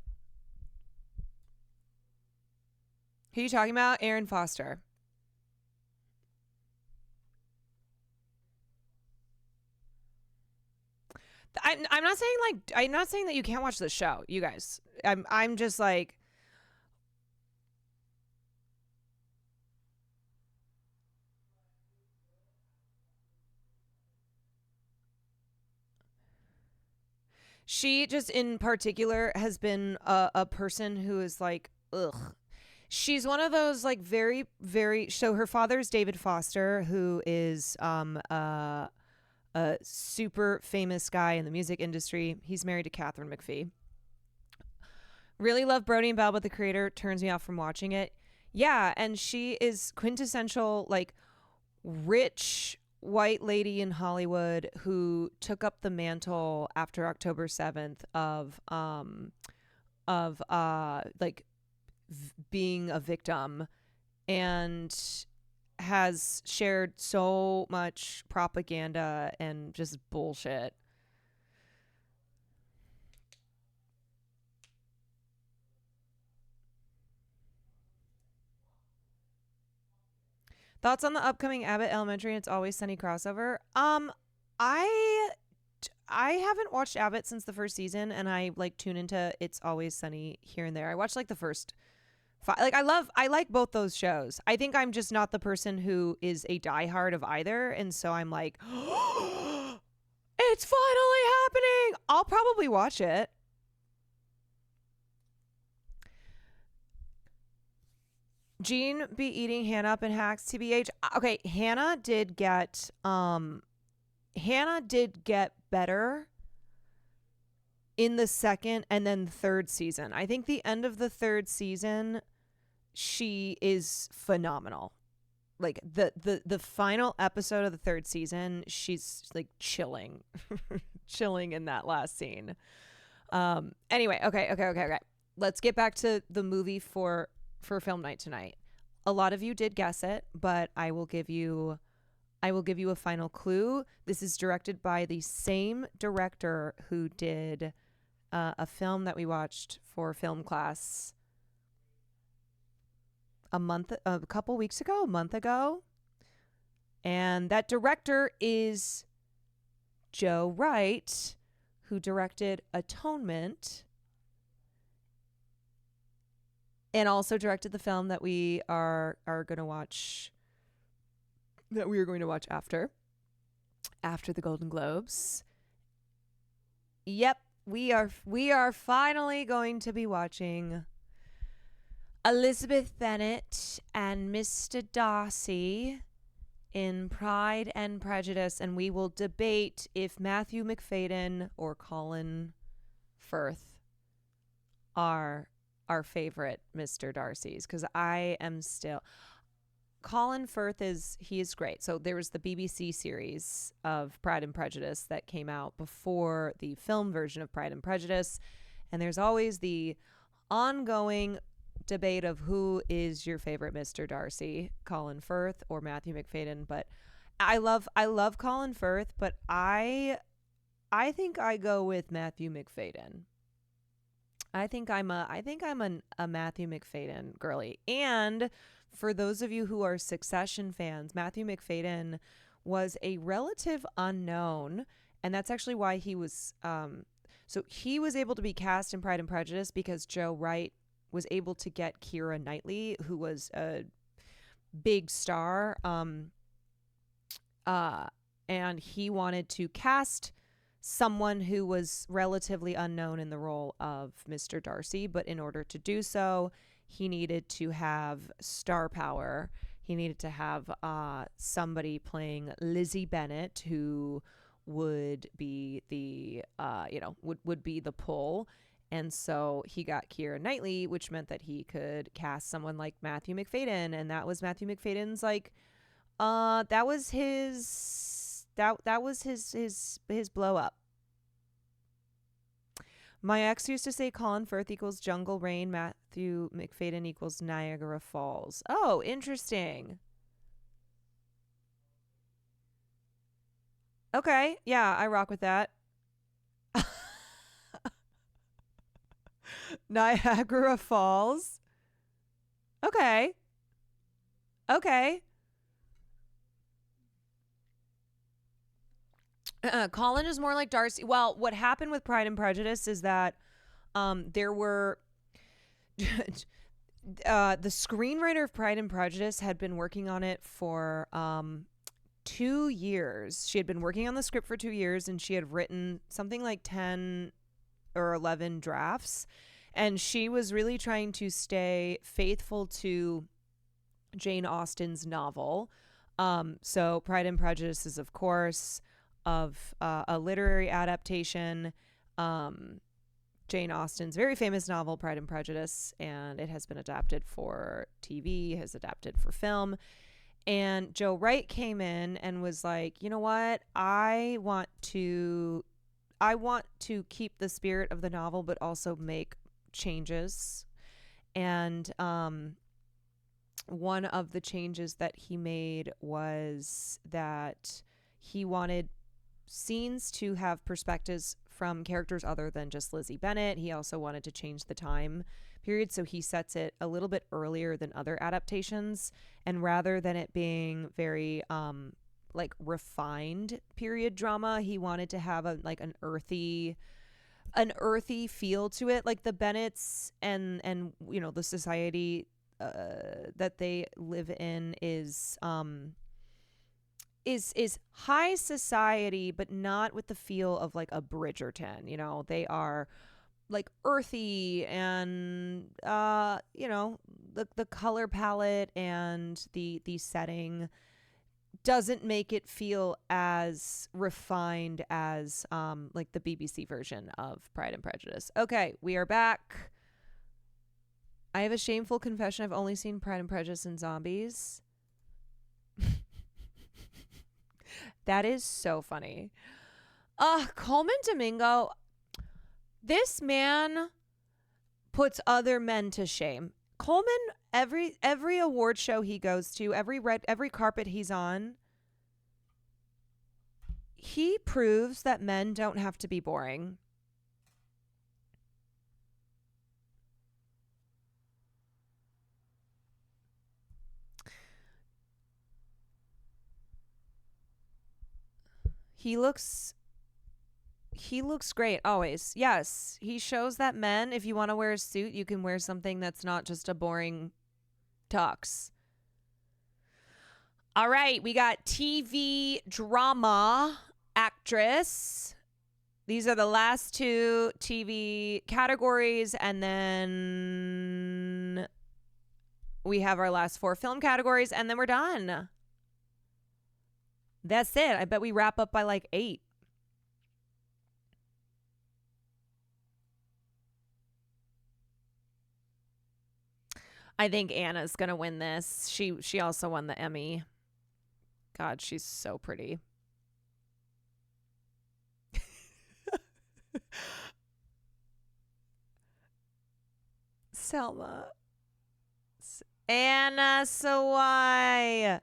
Speaker 1: Who are you talking about? Aaron Foster. I'm not saying that you can't watch the show, you guys. I'm just like, she just in particular has been a person who is like, ugh. She's one of those like very, very. So her father's David Foster, who is a super famous guy in the music industry. He's married to Catherine McPhee. Really love Brody and Bell, but the creator turns me off from watching it. Yeah, and she is quintessential like rich white lady in Hollywood who took up the mantle after October 7th of being a victim, and has shared so much propaganda and just bullshit. Thoughts on the upcoming Abbott Elementary and It's Always Sunny crossover? I haven't watched Abbott since the first season, and I like tune into It's Always Sunny here and there. I watched like the first I like both those shows. I think I'm just not the person who is a diehard of either, and so I'm like, it's finally happening. I'll probably watch it. Gene be eating Hannah up in Hacks, TBH. Okay, Hannah did get better in the second and then third season. I think the end of the third season, she is phenomenal. Like the final episode of the third season, she's like chilling in that last scene. Anyway, okay. Let's get back to the movie for film night tonight. A lot of you did guess it, but I will give you a final clue. This is directed by the same director who did a film that we watched for film class a month ago. And that director is Joe Wright, who directed Atonement and also directed the film that we are going to watch, that we are going to watch after the Golden Globes. Yep, we are finally going to be watching Elizabeth Bennet and Mr. Darcy in Pride and Prejudice, and we will debate if Matthew Macfadyen or Colin Firth are our favorite Mr. Darcys, because I am still... Colin Firth is great. So there was the BBC series of Pride and Prejudice that came out before the film version of Pride and Prejudice, and there's always the ongoing debate of who is your favorite Mr. Darcy, Colin Firth or Matthew McFadyen, but I love Colin Firth, but I think I go with Matthew McFadyen. I think I'm a Matthew McFadyen girly. And for those of you who are Succession fans, Matthew McFadyen was a relative unknown, and that's actually why he was so he was able to be cast in Pride and Prejudice because Joe Wright was able to get Keira Knightley, who was a big star, and he wanted to cast someone who was relatively unknown in the role of Mr. Darcy, but in order to do so, he needed to have star power. He needed to have somebody playing Lizzie Bennet, who would be the would be the pull. And so he got Keira Knightley, which meant that he could cast someone like Matthew McFadyen, and that was Matthew McFadyen's that was his blow up. My ex used to say Colin Firth equals Jungle Rain, Matthew McFadyen equals Niagara Falls. Oh, interesting. Okay, yeah, I rock with that. Niagara Falls. Okay. Okay. Colin is more like Darcy. Well, what happened with Pride and Prejudice is that there were the screenwriter of Pride and Prejudice had been working on it for 2 years. She had been working on the script for 2 years, and she had written something like 10 or 11 drafts, and she was really trying to stay faithful to Jane Austen's novel. So Pride and Prejudice is, of course, of a literary adaptation. Jane Austen's very famous novel, Pride and Prejudice, and it has been adapted for TV, has adapted for film. And Joe Wright came in and was like, you know what? I want to keep the spirit of the novel, but also make changes. And one of the changes that he made was that he wanted scenes to have perspectives from characters other than just Lizzie Bennet. He also wanted to change the time period, so he sets it a little bit earlier than other adaptations, and rather than it being very refined period drama, he wanted to have an earthy feel to it. Like the Bennets and the society that they live in is high society, but not with the feel of like a Bridgerton. They are like earthy, and the color palette and the setting doesn't make it feel as refined as like the BBC version of Pride and Prejudice. Okay, we are back. I have a shameful confession. I've only seen Pride and Prejudice and Zombies. That is so funny. Coleman Domingo, this man puts other men to shame. Coleman, every award show he goes to, every carpet he's on, he proves that men don't have to be boring. He looks great always. Yes, he shows that men, if you want to wear a suit, you can wear something that's not just a boring tux. All right, we got TV drama actress. These are the last two TV categories, and then we have our last 4 film categories, and then we're done. That's it. I bet we wrap up by like 8. I think Anna's gonna win this. She also won the Emmy. God, she's so pretty. Selma. Anna Sawai.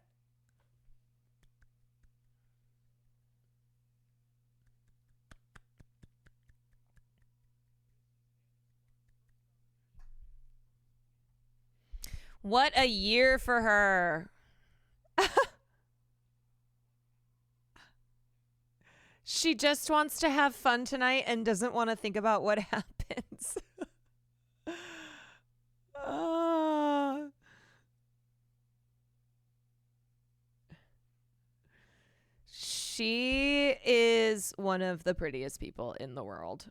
Speaker 1: What a year for her. She just wants to have fun tonight and doesn't want to think about what happens. She is one of the prettiest people in the world.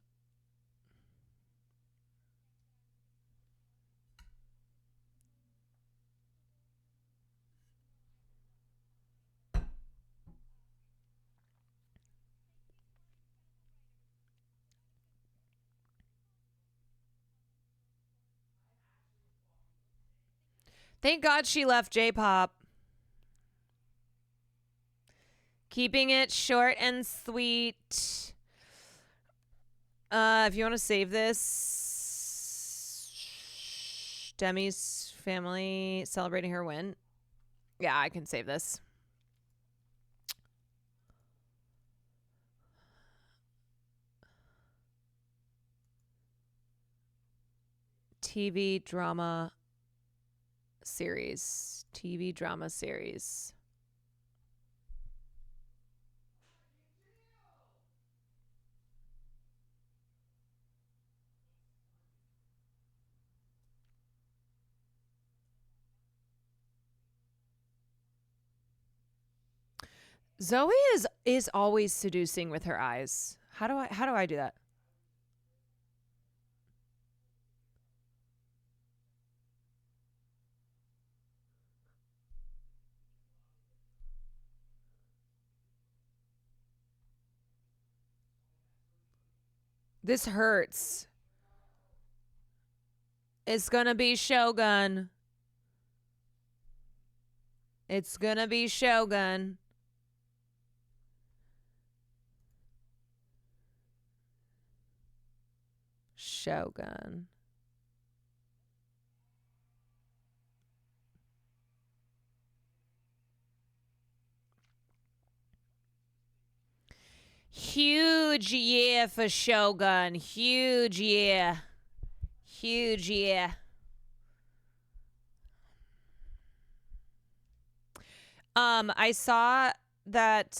Speaker 1: Thank God she left J-pop. Keeping it short and sweet. If you want to save this, Demi's family celebrating her win. Yeah, I can save this. TV drama series. TV drama series. Zoe is always seducing with her eyes. How do I do that? This hurts. It's gonna be Shogun. It's gonna be Shogun. Shogun. Huge year for Shogun. Huge year. Huge year. I saw that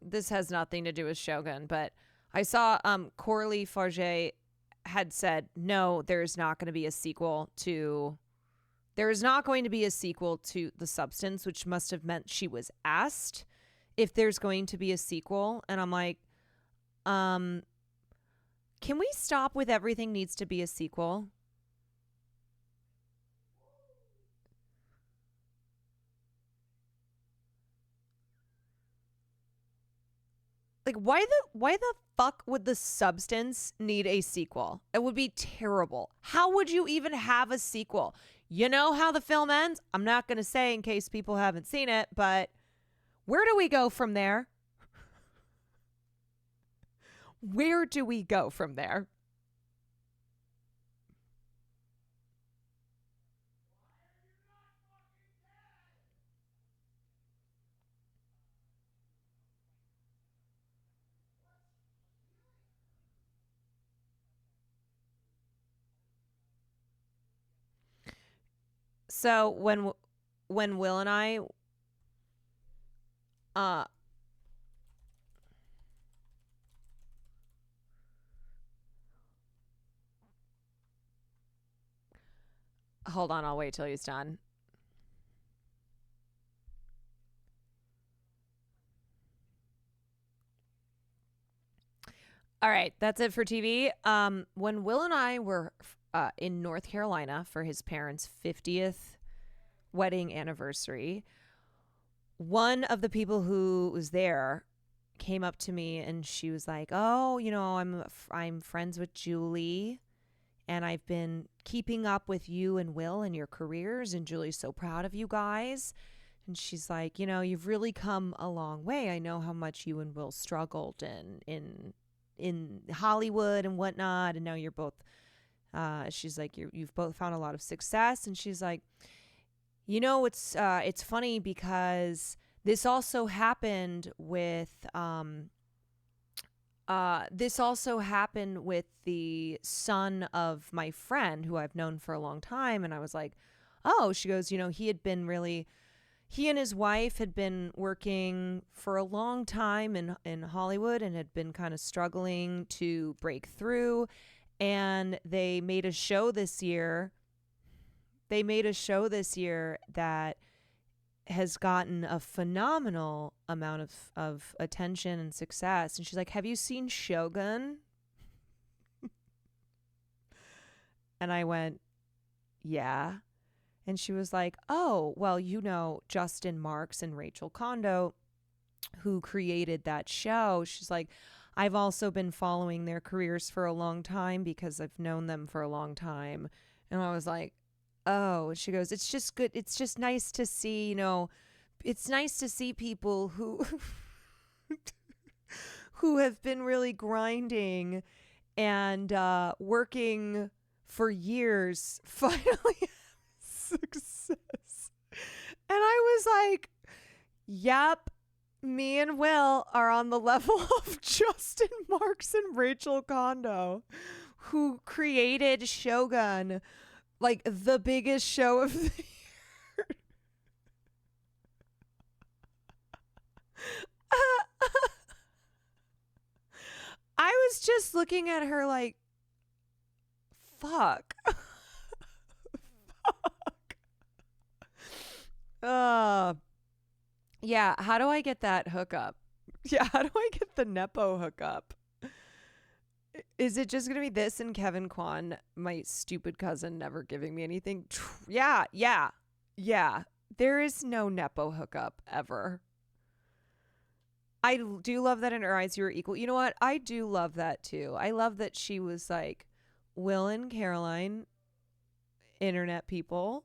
Speaker 1: this has nothing to do with Shogun, but I saw Corley Farge had said, no, there's not going to be a sequel to The Substance, which must have meant she was asked if there's going to be a sequel. And I'm like, can we stop with everything needs to be a sequel? Like, why the fuck would The Substance need a sequel? It would be terrible. How would you even have a sequel? You know how the film ends? I'm not going to say in case people haven't seen it, but where do we go from there? Where do we go from there? So when Will and I hold on, I'll wait till he's done. All right, that's it for TV. When Will and I were in North Carolina for his parents' 50th wedding anniversary, one of the people who was there came up to me and she was like, "Oh, I'm friends with Julie, and I've been keeping up with you and Will and your careers, and Julie's so proud of you guys." And she's like, "You've really come a long way. I know how much you and Will struggled in Hollywood and whatnot, and now you're both She's like, you've both found a lot of success. And she's like, you know, it's funny because this also happened with the son of my friend who I've known for a long time. And I was like, oh, she goes, you know, he and his wife had been working for a long time in Hollywood and had been kind of struggling to break through. And they made a show this year. That has gotten a phenomenal amount of attention and success. And she's like, have you seen Shogun? And I went, yeah. And she was like, oh, well, you know, Justin Marks and Rachel Kondo, who created that show. She's like, I've also been following their careers for a long time because I've known them for a long time. And I was like, oh. She goes, it's just good. It's just nice to see, you know, it's nice to see people who who have been really grinding and working for years finally success. And I was like, yep, me and Will are on the level of Justin Marks and Rachel Kondo, who created Shogun, like the biggest show of the year. I was just looking at her like, fuck. Yeah, how do I get that hookup? Yeah, how do I get the Nepo hookup? Is it just going to be this and Kevin Kwan, my stupid cousin, never giving me anything? Yeah. There is no Nepo hookup ever. I do love that in her eyes you were equal. You know what? I do love that too. I love that she was like, Will and Caroline, internet people,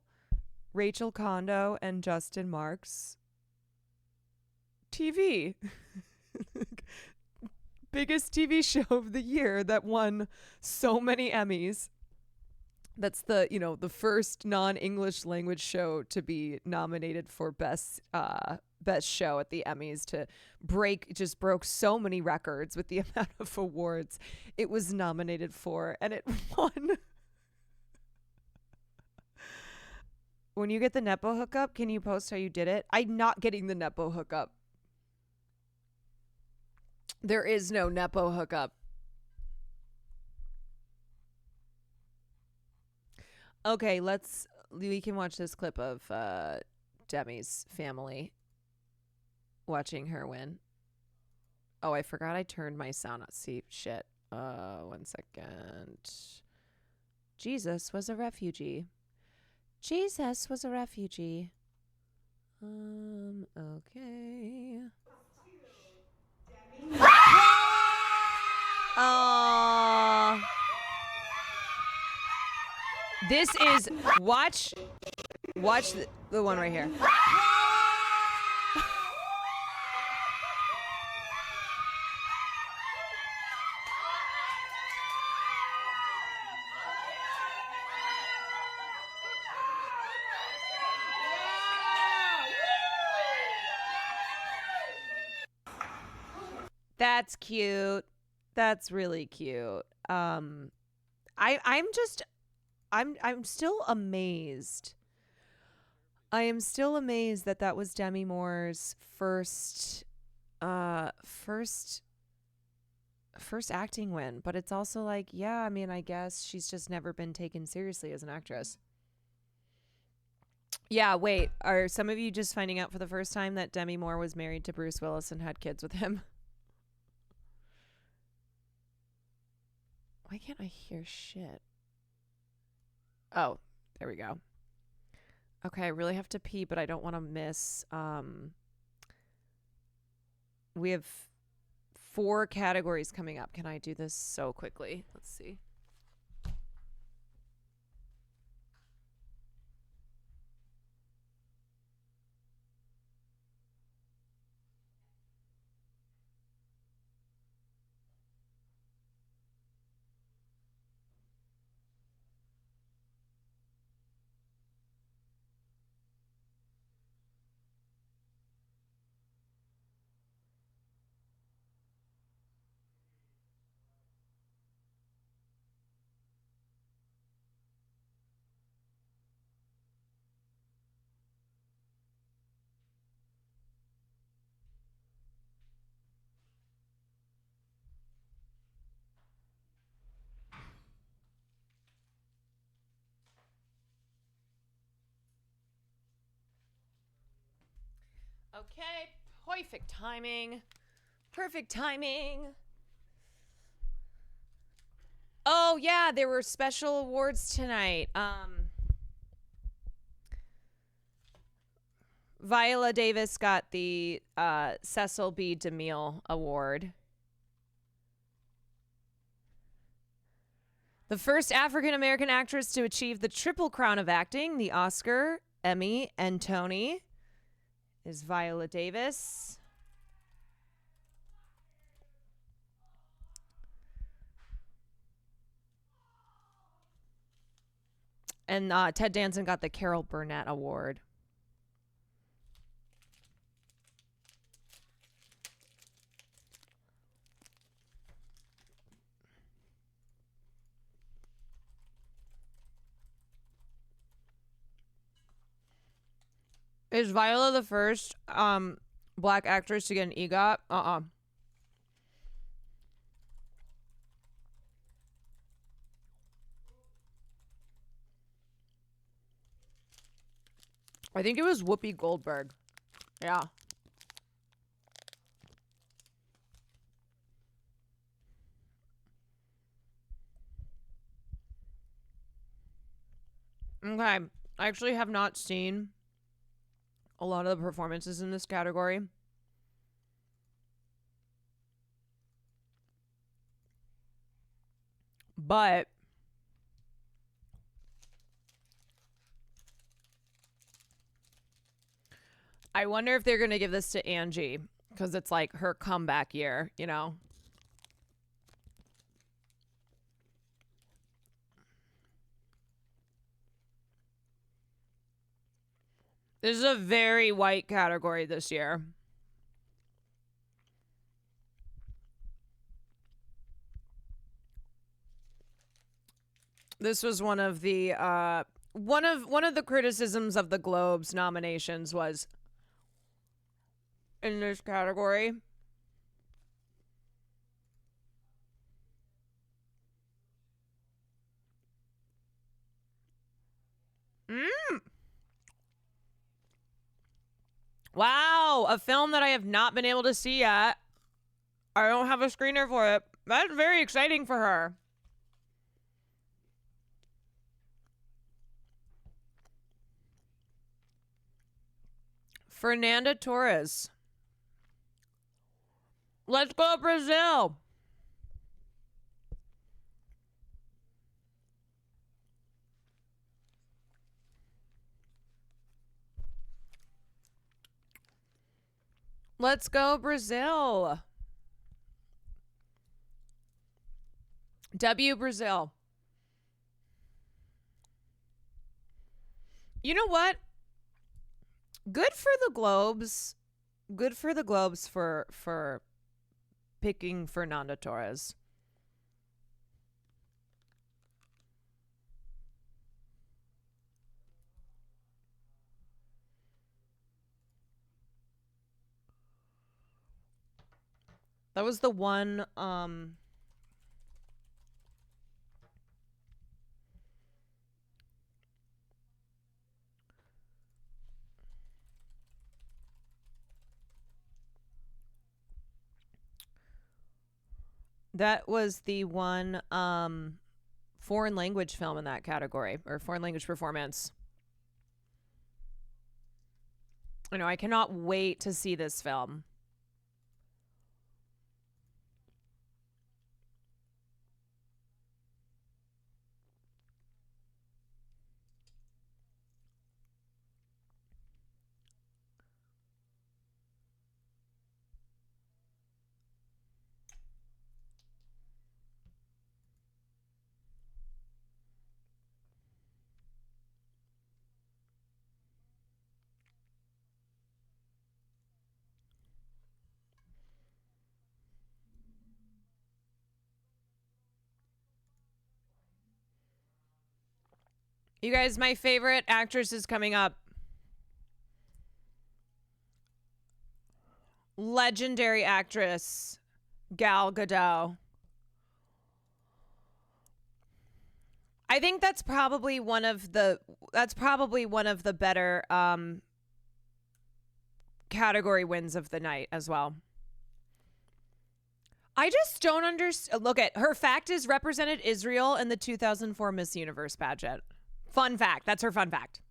Speaker 1: Rachel Kondo and Justin Marks, TV. Biggest TV show of the year that won so many Emmys. That's the, you know, the first non-English language show to be nominated for best show at the Emmys, to broke so many records with the amount of awards it was nominated for, and it won. When you get the Nepo hookup, can you post how you did it? I'm not getting the Nepo hookup. There is no Nepo hookup. Okay, we can watch this clip of Demi's family watching her win. Oh, I forgot I turned my sound on. See, shit. 1 second. Jesus was a refugee. Jesus was a refugee. Okay. This is watch the one right here. That's cute. That's really cute. I'm still amazed. I am still amazed that was Demi Moore's first acting win, but it's also like, yeah, I mean, I guess she's just never been taken seriously as an actress. Yeah, wait, are some of you just finding out for the first time that Demi Moore was married to Bruce Willis and had kids with him? Why can't I hear shit? Oh, there we go. Okay, I really have to pee, but I don't want to miss. We have 4 categories coming up. Can I do this so quickly? Let's see. Okay, perfect timing. Perfect timing. Oh yeah, there were special awards tonight. Viola Davis got the Cecil B. DeMille Award. The first African American actress to achieve the Triple Crown of Acting, the Oscar, Emmy, and Tony, is Viola Davis. And Ted Danson got the Carol Burnett Award. Is Viola the first black actress to get an EGOT? I think it was Whoopi Goldberg. Yeah. Okay. I actually have not seen a lot of the performances in this category. But I wonder if they're going to give this to Angie because it's like her comeback year, you know? This is a very white category this year. This was one of the one of the criticisms of the Globes nominations was in this category. Wow, a film that I have not been able to see yet. I don't have a screener for it. That's very exciting for her. Fernanda Torres. Let's go Brazil. Let's go Brazil. W Brazil. You know what? Good for the Globes. Good for the Globes for picking Fernanda Torres. That was the one that was the one foreign language film in that category, or foreign language performance. I know, I cannot wait to see this film. You guys, my favorite actress is coming up. Legendary actress Gal Gadot. I think that's probably one of the better category wins of the night as well. I just don't understand. Look at her fact is represented Israel in the 2004 Miss Universe pageant. Fun fact. That's her fun fact.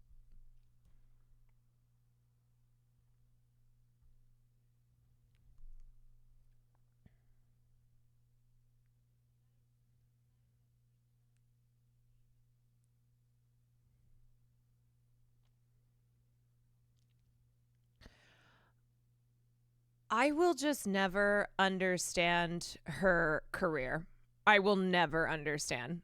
Speaker 1: I will just never understand her career. I will never understand.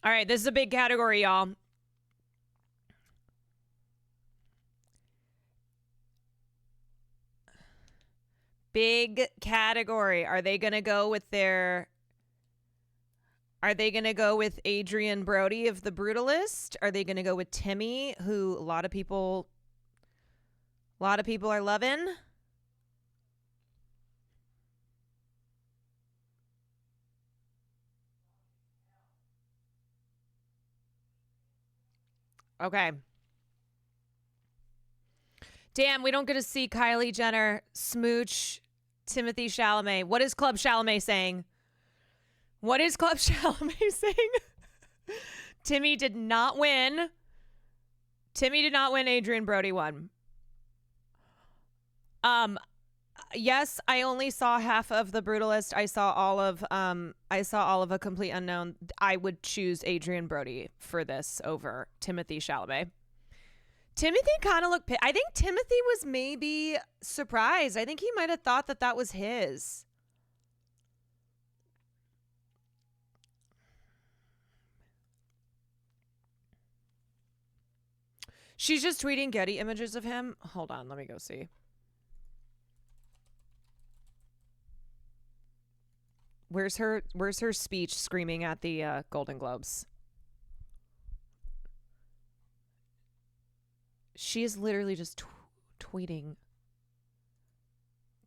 Speaker 1: All right, this is a big category, y'all. Big category. Are they going to go with Adrian Brody of The Brutalist? Are they going to go with Timmy, who a lot of people are loving? Okay. Damn, we don't get to see Kylie Jenner smooch Timothy Chalamet. What is Club Chalamet saying? What is Club Chalamet saying? Timmy did not win. Adrian Brody won. Yes, I only saw half of The Brutalist. I saw all of A Complete Unknown. I would choose Adrian Brody for this over Timothy Chalamet. Timothy kind of looked. I think Timothy was maybe surprised. I think he might have thought that was his. She's just tweeting Getty images of him. Hold on, let me go see. Where's her speech screaming at the Golden Globes? She is literally just tweeting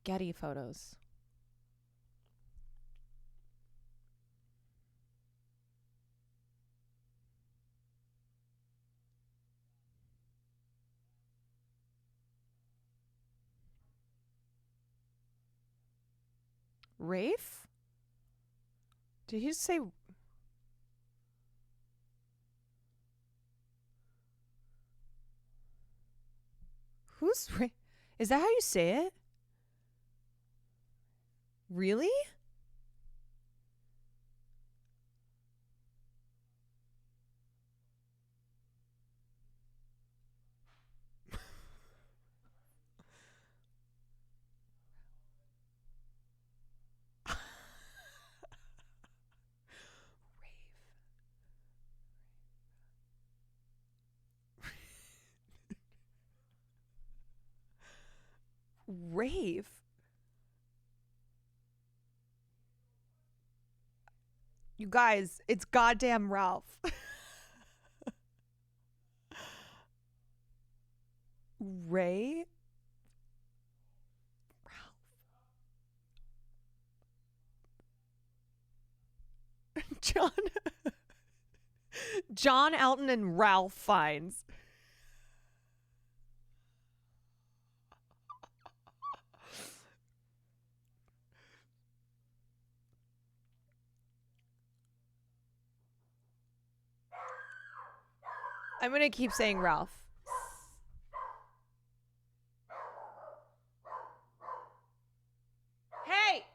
Speaker 1: Getty photos. Rafe? Did he say... Who's... Is that how you say it? Really? Rafe? You guys, it's goddamn Ralph. Ray? Ralph. John Elton and Ralph Fiennes. I'm going to keep saying Ralph. Hey!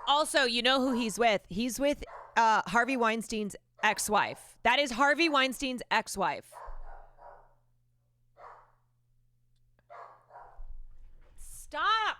Speaker 1: Also, you know who he's with? He's with Harvey Weinstein's ex-wife. That is Harvey Weinstein's ex-wife. Stop!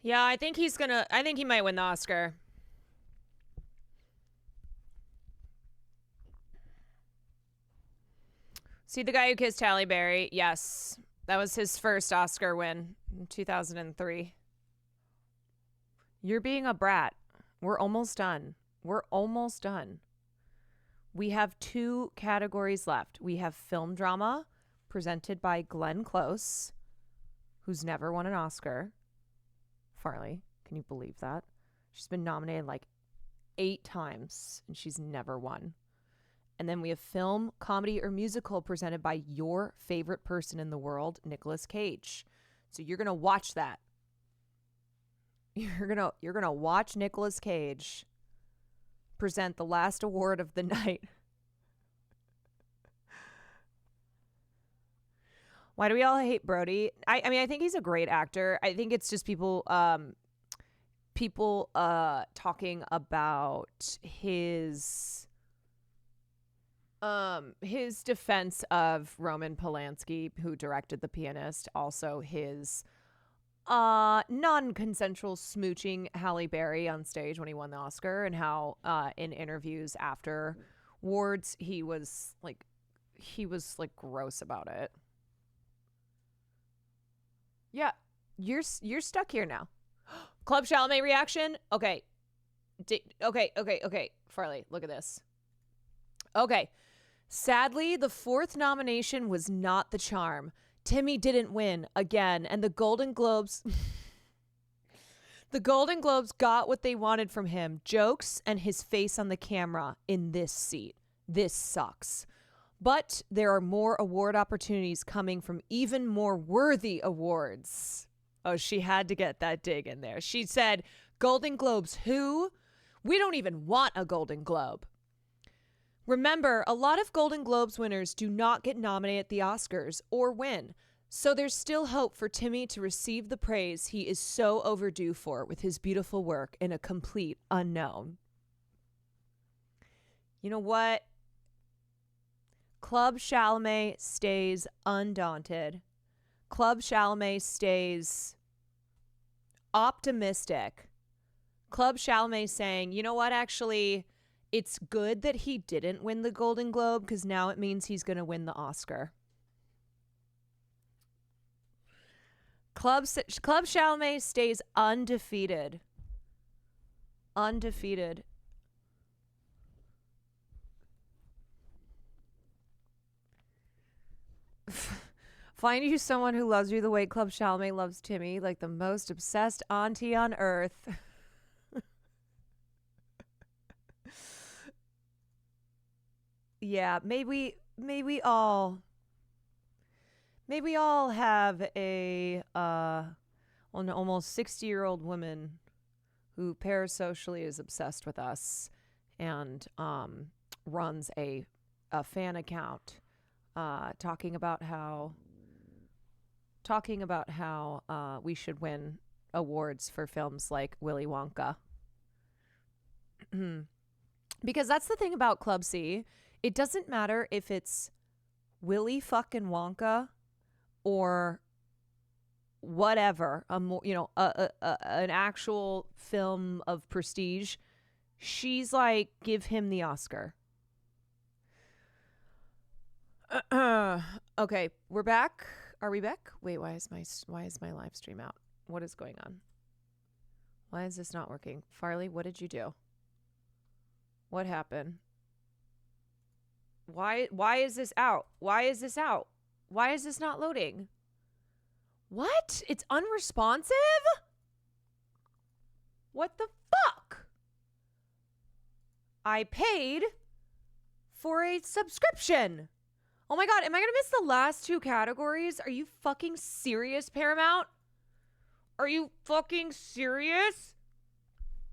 Speaker 1: Yeah, I think he might win the Oscar. See the guy who kissed Halle Berry? Yes. That was his first Oscar win in 2003. You're being a brat. We're almost done. We're almost done. We have 2 categories left. We have film drama presented by Glenn Close, who's never won an Oscar. Farley, can you believe that? She's been nominated like 8 times and she's never won. And then we have film, comedy, or musical presented by your favorite person in the world, Nicolas Cage. So you're gonna watch that. You're gonna watch Nicolas Cage present the last award of the night. Why do we all hate Brody? I mean, I think he's a great actor. I think it's just people talking about his defense of Roman Polanski, who directed The Pianist, also his non-consensual smooching Halle Berry on stage when he won the Oscar, and how in interviews afterwards he was like gross about it. Yeah, you're stuck here now. Club Chalamet reaction. Okay. Okay. Farley, look at this. Okay. Sadly, the 4th nomination was not the charm. Timmy didn't win again, and the Golden Globes got what they wanted from him. Jokes and his face on the camera in this seat. This sucks. But there are more award opportunities coming from even more worthy awards. Oh, she had to get that dig in there. She said, Golden Globes who? We don't even want a Golden Globe. Remember, a lot of Golden Globes winners do not get nominated at the Oscars or win. So there's still hope for Timmy to receive the praise he is so overdue for with his beautiful work in A Complete Unknown. You know what? Club Chalamet stays undaunted. Club Chalamet stays optimistic. Club Chalamet saying, you know what, actually, it's good that he didn't win the Golden Globe because now it means he's going to win the Oscar. Club Chalamet stays undefeated. Undefeated. Find you someone who loves you the way Club Chalamet loves Timmy, like the most obsessed auntie on earth. Yeah, maybe we all have a an almost 60-year-old woman who parasocially is obsessed with us and runs a fan account talking about how we should win awards for films like Willy Wonka. Because that's the thing about Club C. It doesn't matter if it's Willy fucking Wonka or whatever, an actual film of prestige. She's like, give him the Oscar. Okay, we're back. Are we back? Wait, why is my live stream out? What is going on? Why is this not working? Farley, what did you do? What happened? Why is this out? Why is this out? Why is this not loading? What? It's unresponsive? What the fuck? I paid for a subscription. Oh my God, am I going to miss the last 2 categories? Are you fucking serious, Paramount? Are you fucking serious?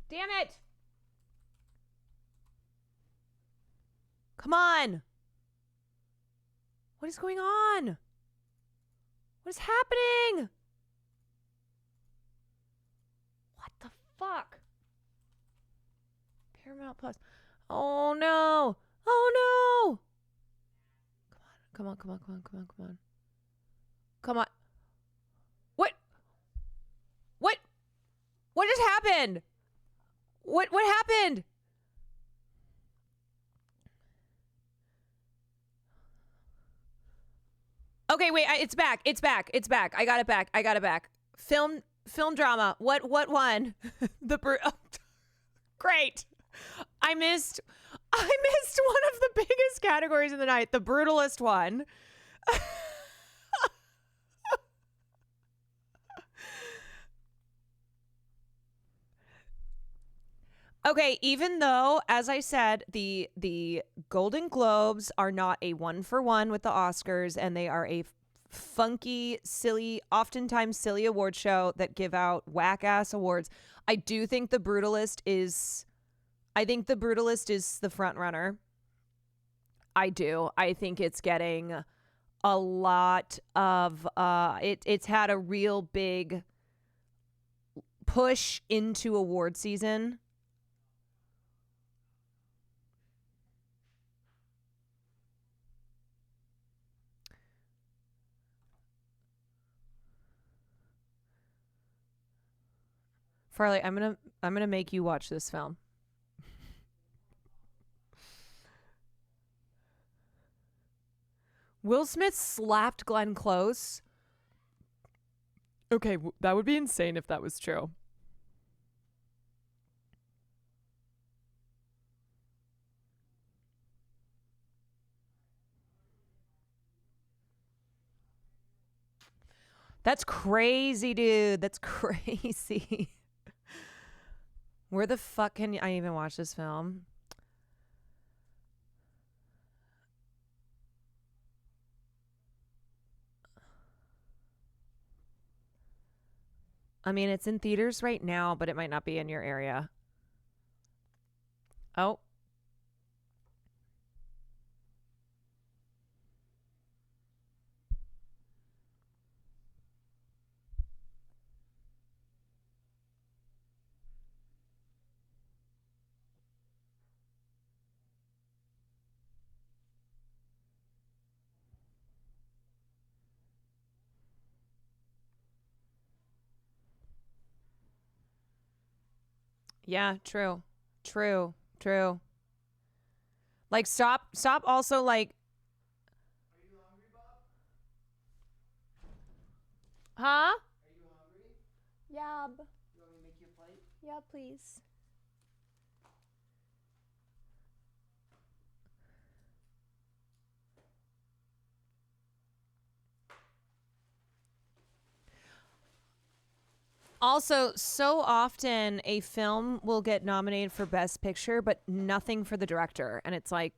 Speaker 1: Damn it. Come on. What is going on? What is happening? What the fuck? Paramount Plus. Oh no. Oh no. Come on. Come on. What? happened? What happened? Okay, wait, it's back. It's back. It's back. I got it back. I got it back. Film drama. What won? Oh, great. I missed one of the biggest categories of the night, the brutalist one. Okay, even though, as I said, the Golden Globes are not a 1-for-1 with the Oscars, and they are a funky, silly, oftentimes silly award show that give out whack-ass awards, I do think the Brutalist is the front runner. I do. I think it's getting a lot of it's had a real big push into award season. Farley, I'm gonna make you watch this film. Will Smith slapped Glenn Close. Okay, that would be insane if that was true. That's crazy, dude. That's crazy. Where the fuck can I even watch this film? I mean, it's in theaters right now, but it might not be in your area. Oh. Yeah, true. True. True. Like stop also like
Speaker 3: Are you hungry, Bob?
Speaker 1: Huh?
Speaker 3: Are you hungry?
Speaker 4: Yeah.
Speaker 3: You want me to make you a plate?
Speaker 4: Yeah, please.
Speaker 1: Also, so often a film will get nominated for Best Picture, but nothing for the director. And it's like,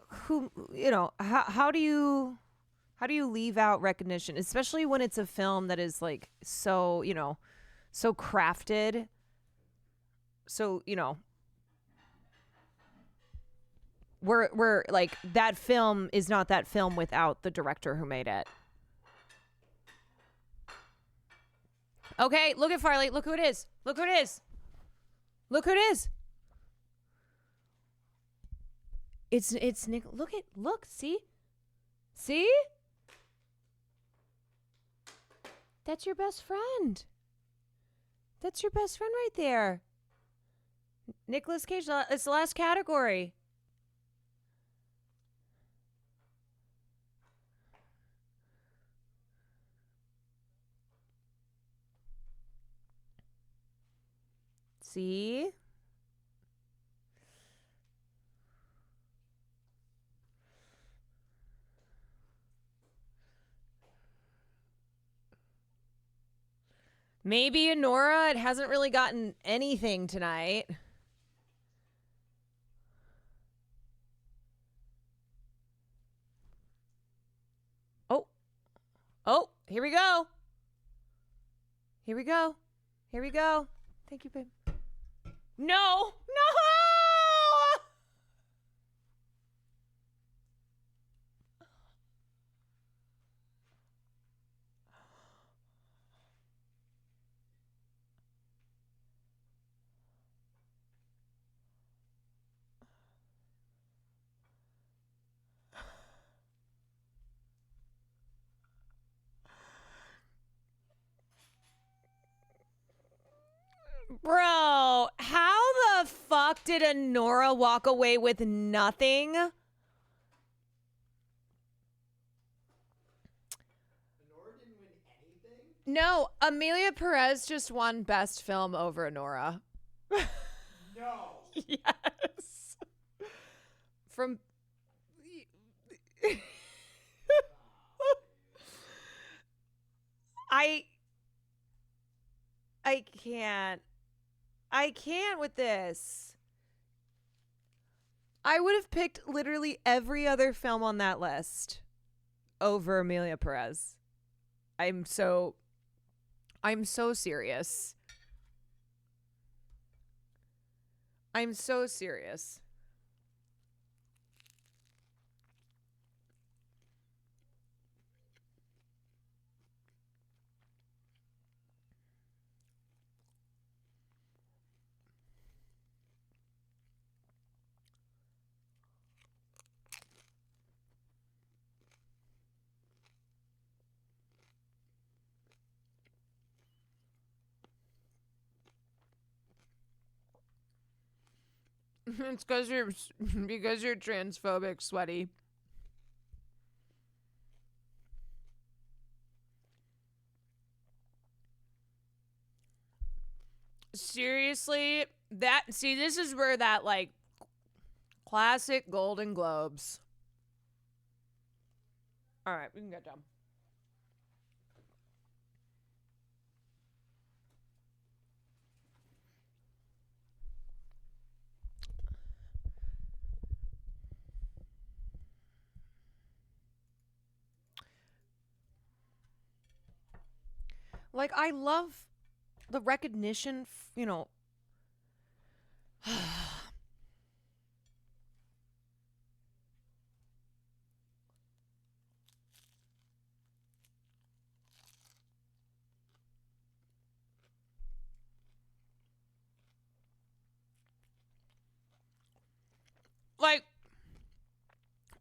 Speaker 1: who, how do you leave out recognition, especially when it's a film that is like so, so crafted. So, we're like, that film is not that film without the director who made it. Okay, look at Farley. Look who it is. Look who it is. Look who it is. It's Nick. Look, see? See? That's your best friend. That's your best friend right there. Nicolas Cage. It's the last category. See? Maybe Nora. It hasn't really gotten anything tonight. Oh, here we go. Here we go. Here we go. Thank you, babe. No. Bro, how the fuck did Honora walk away with nothing?
Speaker 3: Honora didn't win anything?
Speaker 1: No, Emilia Perez just won Best Film over Honora.
Speaker 3: No.
Speaker 1: Yes. From I can't. I can't with this. I would have picked literally every other film on that list over Emilia Perez. I'm so serious. I'm so serious. It's because you're transphobic, sweaty. Seriously, this is where that like classic Golden Globes. All right, we can get done. Like, I love the recognition, you know. Like,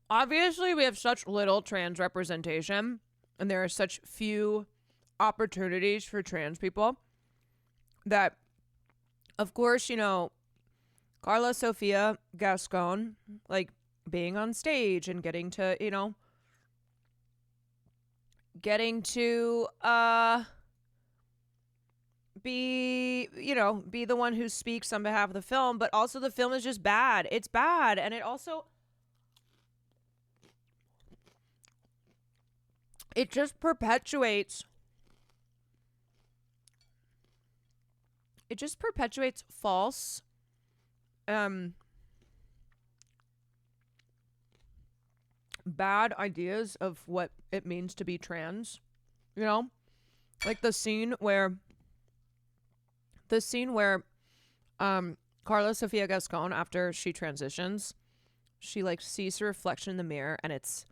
Speaker 1: obviously, we have such little trans representation, and there are such few opportunities for trans people that, of course, you know, Carla Sofia Gascon, like, being on stage and getting to, you know, be the one who speaks on behalf of the film, but also the film is just bad. It's bad, and it just perpetuates false bad ideas of what it means to be trans, you know? Like the scene where Carla Sofia Gascon, after she transitions, she like sees her reflection in the mirror and it's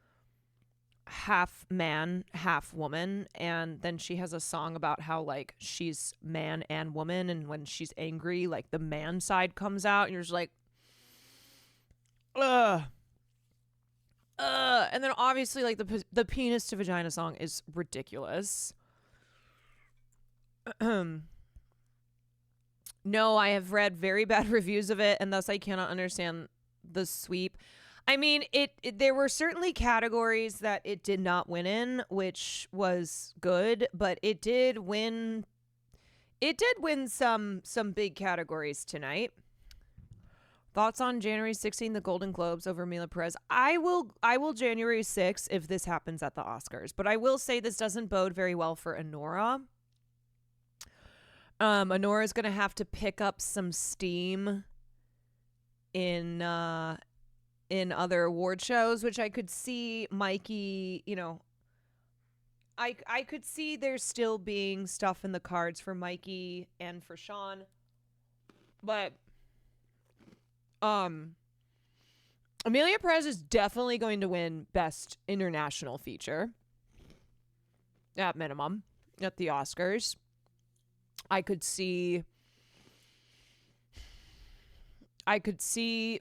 Speaker 1: half man, half woman, and then she has a song about how like she's man and woman, and when she's angry, like the man side comes out, and you're just like, ugh. And then obviously like the penis to vagina song is ridiculous. No, I have read very bad reviews of it, and thus I cannot understand the sweep. I mean, there were certainly categories that it did not win in, which was good, but it did win some big categories tonight. Thoughts on January 16th, the Golden Globes over Emilia Perez? I will January 6th if this happens at the Oscars, but I will say this doesn't bode very well for Honora. Honora's gonna have to pick up some steam in other award shows, which I could see Mikey, you know, I could see there still being stuff in the cards for Mikey and for Sean. But Emilia Perez is definitely going to win Best International Feature. At minimum, at the Oscars. I could see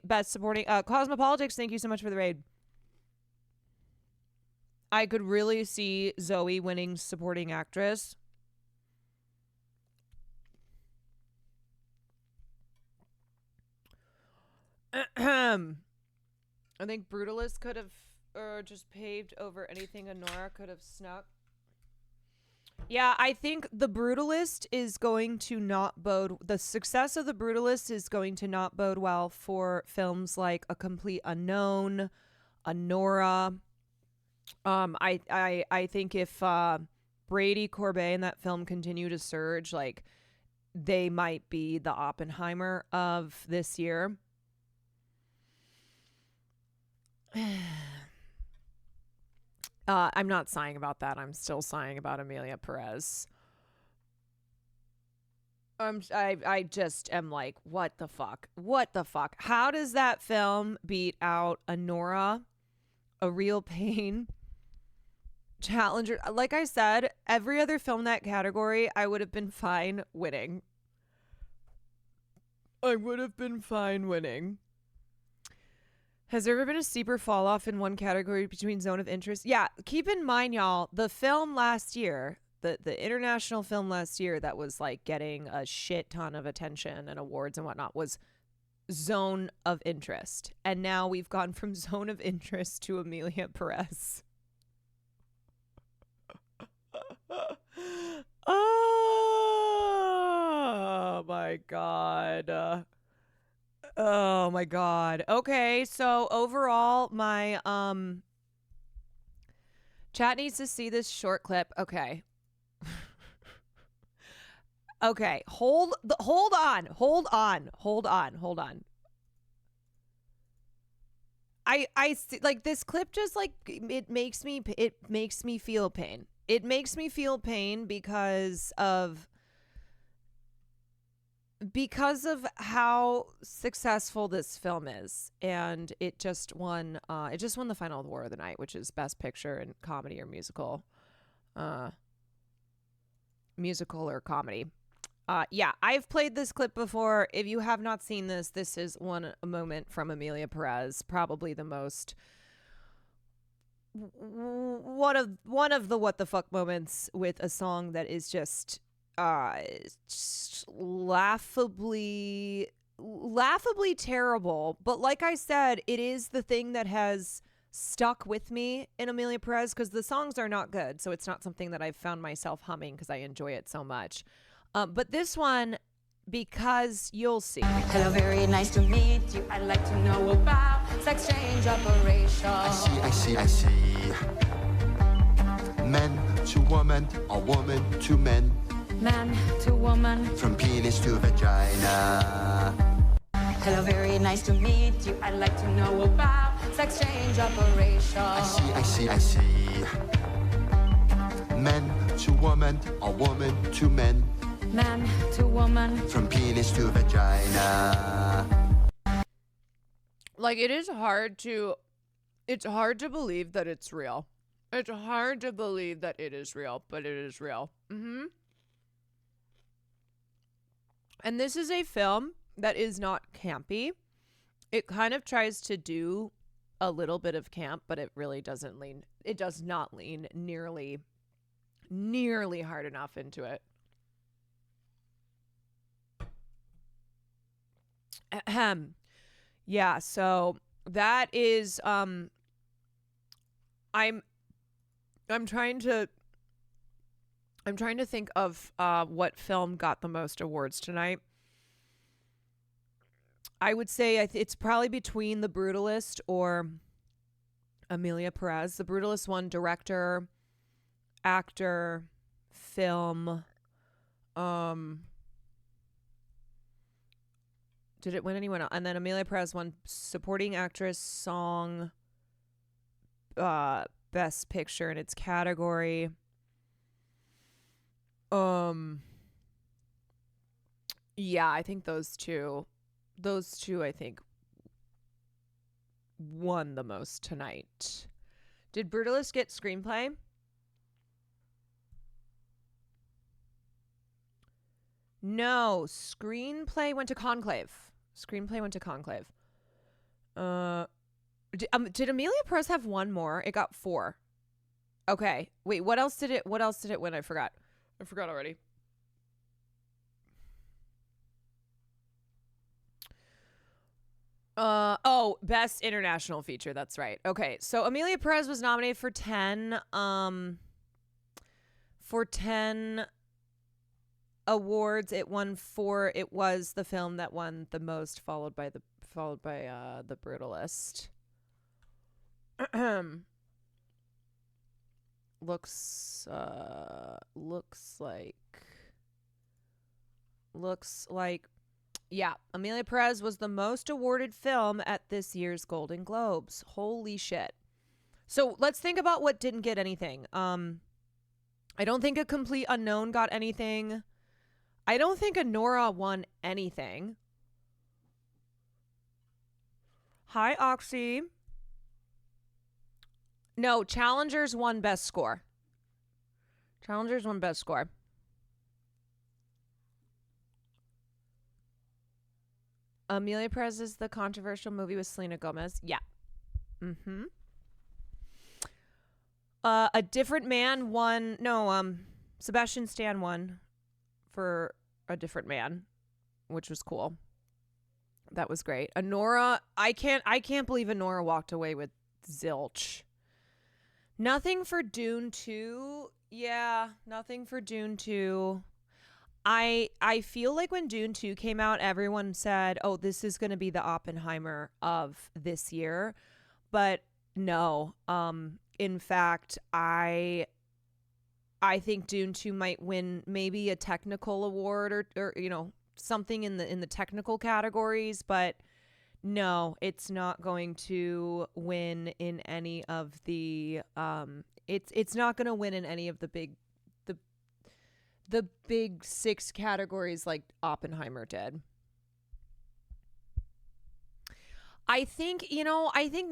Speaker 1: Best Supporting Cosmopolitics, thank you so much for the raid. I could really see Zoe winning Supporting Actress. I think Brutalist could have just paved over anything Honora could have snuck. Yeah, I think the Brutalist is going to not bode. The success of the Brutalist is going to not bode well for films like A Complete Unknown, Honora. I think if Brady Corbet and that film continue to surge, like they might be the Oppenheimer of this year. I'm not sighing about that. I'm still sighing about Emilia Perez. I just am like, what the fuck? What the fuck? How does that film beat out Honora, A Real Pain, Challenger? Like I said, every other film in that category, I would have been fine winning. I would have been fine winning. Has there ever been a steeper fall off in one category between Zone of Interest? Yeah, keep in mind, y'all, the film last year, the international film last year that was like getting a shit ton of attention and awards and whatnot was Zone of Interest. And now we've gone from Zone of Interest to Emilia Perez. Oh my God. Oh my God. Okay, so overall, my chat needs to see this short clip. Okay. Okay, hold on. I see, like, this clip just like it makes me feel pain. It makes me feel pain because of how successful this film is, and it just won the final award of the night, which is Best Picture in Comedy or Musical or Comedy. Yeah, I've played this clip before. If you have not seen this is one moment from Emilia Perez, probably the most one of the what the fuck moments with a song that is just laughably terrible. But like I said, it is the thing that has stuck with me in Emilia Perez, because the songs are not good, so it's not something that I've found myself humming because I enjoy it so much. But this one, because you'll see.
Speaker 5: Hello, very nice to meet you. I'd like to know about sex change operation.
Speaker 2: I see. Men to woman, or woman to men.
Speaker 5: Man to woman.
Speaker 2: From penis to vagina.
Speaker 5: Hello, very nice to meet you. I'd like to know about sex change operation.
Speaker 2: I see. Men to woman, or woman to men.
Speaker 5: Man to woman.
Speaker 2: From penis to vagina.
Speaker 1: Like, it's hard to believe that it's real. It's hard to believe that it is real, but it is real. And this is a film that is not campy. It kind of tries to do a little bit of camp, but it really does not lean nearly hard enough into it. Yeah, so that is I'm trying to think of what film got the most awards tonight. I would say it's probably between The Brutalist or Emilia Perez. The Brutalist won director, actor, film. Did it win anyone else? And then Emilia Perez won supporting actress, song, best picture in its category. Yeah, I think those two I think won the most tonight. Did Brutalist get screenplay? No, screenplay went to Conclave. Did Emilia Perez have one more? It got 4. Okay. Wait, what else did it win? I forgot already. Oh, best international feature. That's right. Okay, so Emilia Perez was nominated for 10 awards. It won 4. It was the film that won the most, followed by The Brutalist. looks like yeah, Emilia Perez was the most awarded film at this year's Golden Globes. Holy shit. So let's think about what didn't get anything. I don't think A Complete Unknown got anything. I don't think Anora won anything. Hi, Oxy. No, Challengers won Best Score. Challengers won Best Score. Emilia Perez is the controversial movie with Selena Gomez. Yeah. Mm-hmm. A Different Man won. No, Sebastian Stan won for A Different Man, which was cool. That was great. Anora, I can't believe Anora walked away with zilch. Nothing for Dune 2. Yeah, nothing for Dune 2. I feel like when Dune 2 came out, everyone said, "Oh, this is going to be the Oppenheimer of this year." But no. In fact, I think Dune 2 might win maybe a technical award or you know, something in the technical categories, but no, it's not going to win in any of the it's not going to win in any of the big 6 categories like Oppenheimer did. I think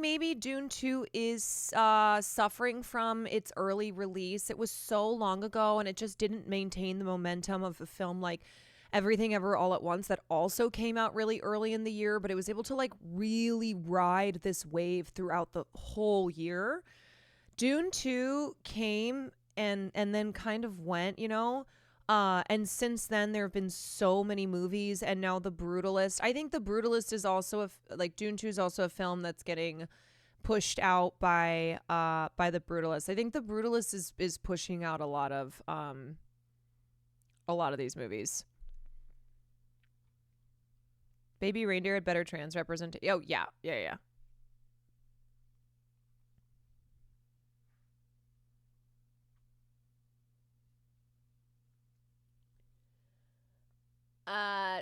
Speaker 1: maybe Dune 2 is suffering from its early release. It was so long ago and it just didn't maintain the momentum of a film like Everything Ever All at Once that also came out really early in the year, but it was able to like really ride this wave throughout the whole year. Dune 2 came and then kind of went, you know. And since then, there have been so many movies, and now The Brutalist. I think The Brutalist is also Dune 2 is also a film that's getting pushed out by The Brutalist. I think The Brutalist is pushing out a lot of these movies. Baby Reindeer had better trans representation. Oh yeah.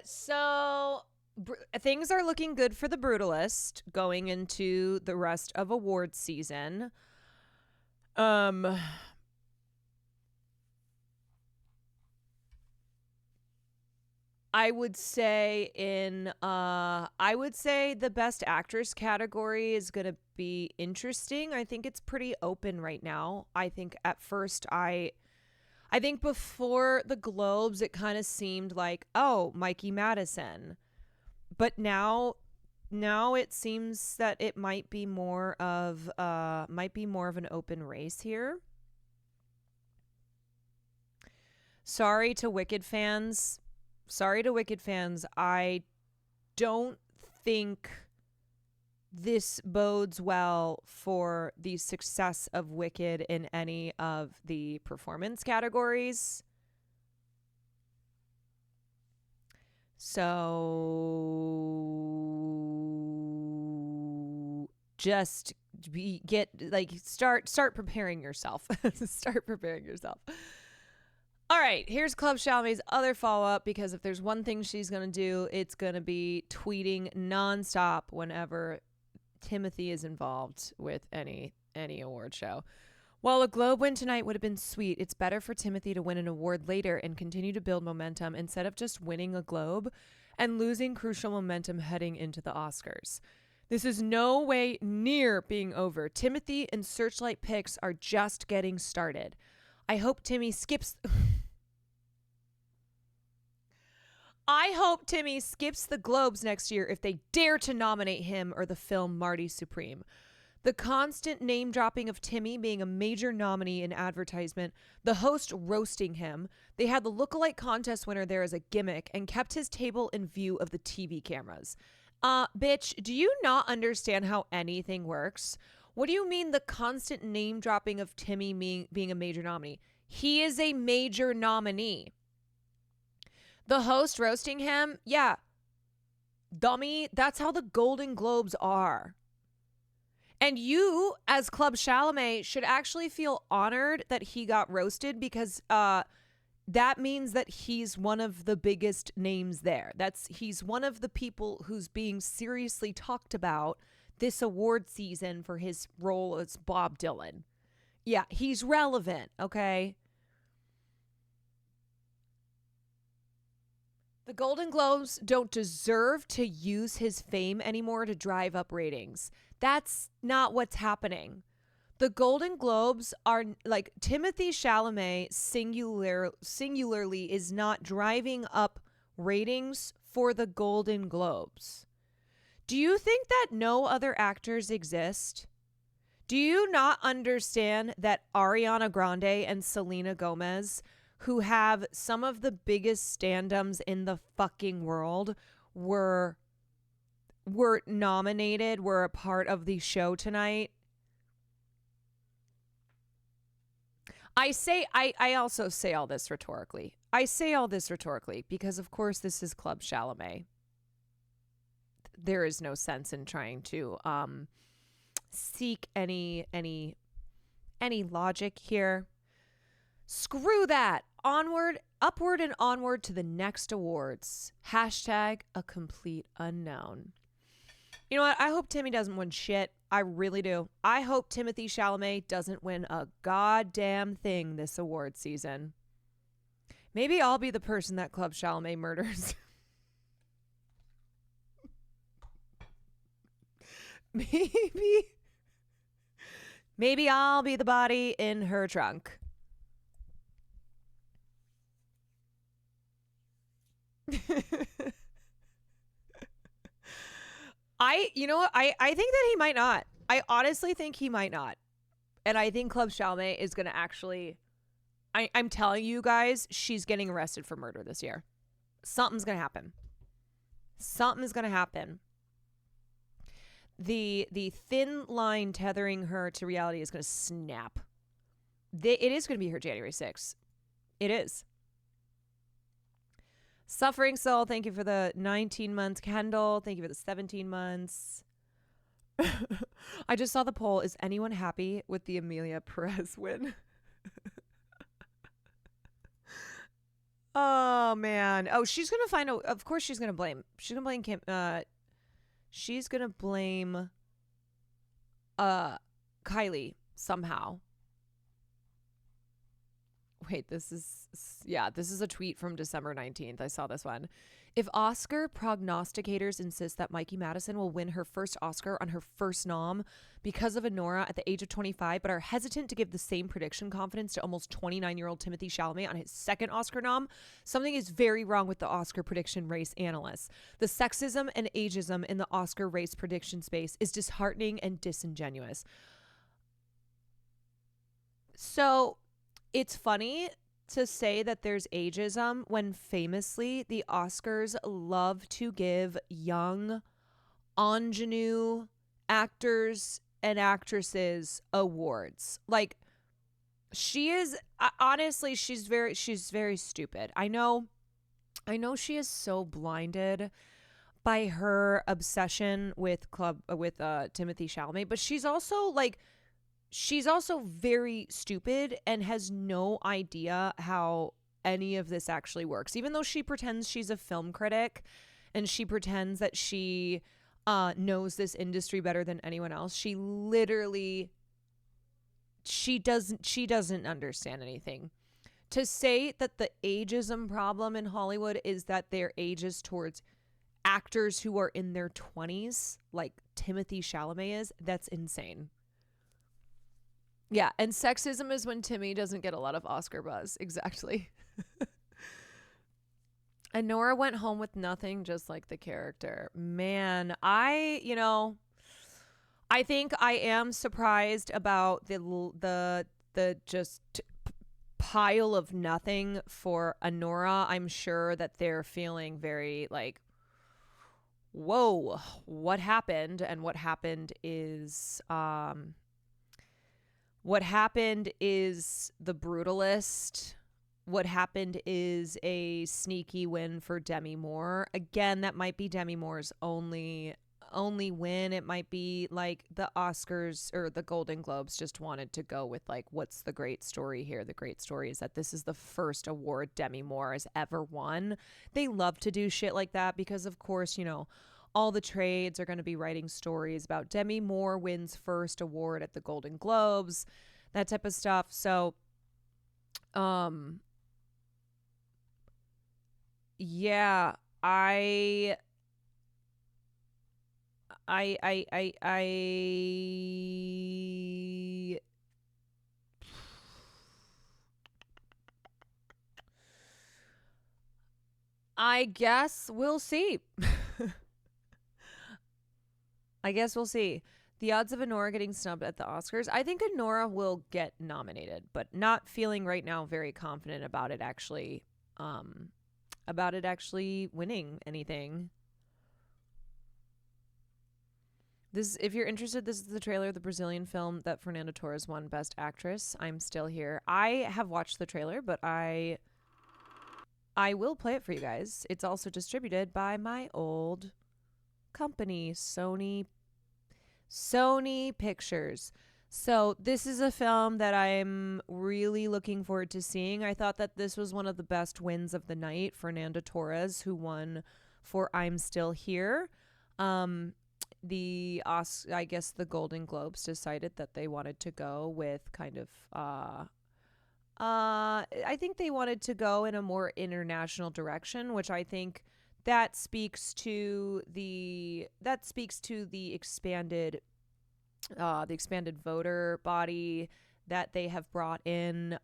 Speaker 1: So things are looking good for The Brutalist going into the rest of awards season. I would say the best actress category is going to be interesting. I think it's pretty open right now. I think at first I think before the Globes, it kind of seemed like, oh, Mikey Madison. But now it seems that it might be more of an open race here. Sorry to Wicked fans. I don't think this bodes well for the success of Wicked in any of the performance categories. So just start preparing yourself. Start preparing yourself. All right, here's Club Chalamet's other follow-up, because if there's one thing she's going to do, it's going to be tweeting nonstop whenever Timothy is involved with any award show. While a Globe win tonight would have been sweet, it's better for Timothy to win an award later and continue to build momentum instead of just winning a Globe and losing crucial momentum heading into the Oscars. This is no way near being over. Timothy and Searchlight picks are just getting started. I hope Timmy skips the Globes next year if they dare to nominate him or the film Marty Supreme. The constant name-dropping of Timmy being a major nominee in advertisement, the host roasting him, they had the lookalike contest winner there as a gimmick and kept his table in view of the TV cameras. Bitch, do you not understand how anything works? What do you mean the constant name dropping of Timmy being a major nominee? He is a major nominee. The host roasting him? Yeah. Dummy, that's how the Golden Globes are. And you, as Club Chalamet, should actually feel honored that he got roasted because that means that he's one of the biggest names there. He's one of the people who's being seriously talked about this award season for his role as Bob Dylan. Yeah, he's relevant, okay? The Golden Globes don't deserve to use his fame anymore to drive up ratings. That's not what's happening. The Golden Globes are like Timothée Chalamet singularly is not driving up ratings for the Golden Globes. Do you think that no other actors exist? Do you not understand that Ariana Grande and Selena Gomez, who have some of the biggest stand-ums in the fucking world, were nominated, were a part of the show tonight? I also say all this rhetorically. I say all this rhetorically because, of course, this is Club Chalamet. There is no sense in trying to seek any logic here. Screw that. Onward, upward and onward to the next awards. Hashtag a complete unknown. You know what? I hope Timmy doesn't win shit. I really do. I hope Timothée Chalamet doesn't win a goddamn thing this award season. Maybe I'll be the person that Club Chalamet murders. Maybe I'll be the body in her trunk. You know what? I think that he might not. I honestly think he might not. And I think Club Chalamet is going to actually, I'm telling you guys, she's getting arrested for murder this year. Something's going to happen. Something's going to happen. The thin line tethering her to reality is going to snap. It is going to be her January 6th. It is. Suffering Soul, thank you for the 19 months. Kendall, thank you for the 17 months. I just saw the poll. Is anyone happy with the EMILIA PEREZ win? Oh, man. Oh, she's going to find out. Of course she's going to blame. She's going to blame Kim. She's going to blame Kylie somehow. Wait, this is a tweet from December 19th. I saw this one. If Oscar prognosticators insist that Mikey Madison will win her first Oscar on her first nom because of Anora at the age of 25, but are hesitant to give the same prediction confidence to almost 29-year-old Timothée Chalamet on his second Oscar nom, something is very wrong with the Oscar prediction race analysts. The sexism and ageism in the Oscar race prediction space is disheartening and disingenuous. So it's funny to say that there's ageism when famously the Oscars love to give young ingenue actors and actresses awards. Like, she is honestly, she's very stupid. I know she is so blinded by her obsession with Timothée Chalamet, but she's also very stupid and has no idea how any of this actually works. Even though she pretends she's a film critic and she pretends that she knows this industry better than anyone else, she doesn't understand anything. To say that the ageism problem in Hollywood is that they're ageist towards actors who are in their 20s, like Timothée Chalamet is, that's insane. Yeah, and sexism is when Timmy doesn't get a lot of Oscar buzz. Exactly. And Nora went home with nothing, just like the character. Man, I think I am surprised about the just pile of nothing for Anora. I'm sure that they're feeling very like, whoa, what happened? And what happened is the Brutalist. What happened is a sneaky win for Demi Moore. Again, that might be Demi Moore's only win. It might be like the Oscars or the Golden Globes just wanted to go with like, what's the great story here? The great story is that this is the first award Demi Moore has ever won. They love to do shit like that because, of course, you know, all the trades are going to be writing stories about Demi Moore wins first award at the Golden Globes, that type of stuff. So, yeah, I guess we'll see. I guess we'll see. The odds of Honora getting snubbed at the Oscars. I think Honora will get nominated, but not feeling right now very confident about it actually winning anything. This, if you're interested, this is the trailer of the Brazilian film that Fernanda Torres won Best Actress. I'm Still Here. I have watched the trailer, but I will play it for you guys. It's also distributed by my old company, Sony Pictures. So this is a film that I'm really looking forward to seeing. I thought that this was one of the best wins of the night. Fernanda Torres, who won for I'm Still Here. I guess the Golden Globes decided that they wanted to go with kind of I think they wanted to go in a more international direction, which I think that speaks to the expanded voter body, that they have brought in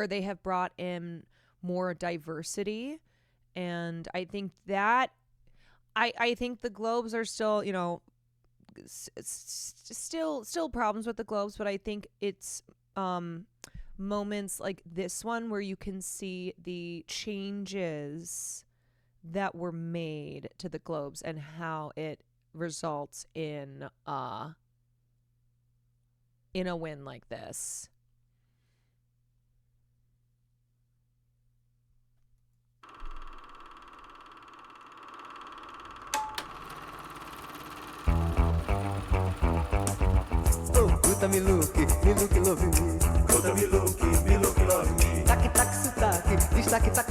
Speaker 1: they have brought in more diversity. And I think that I think the Globes are still, you know, still problems with the Globes, but I think it's moments like this one where you can see the changes that were made to the Globes and how it results in a win like this.
Speaker 6: Me look, love me. Conta me look, love me. Tac, tac, sotaque, destaque, tac,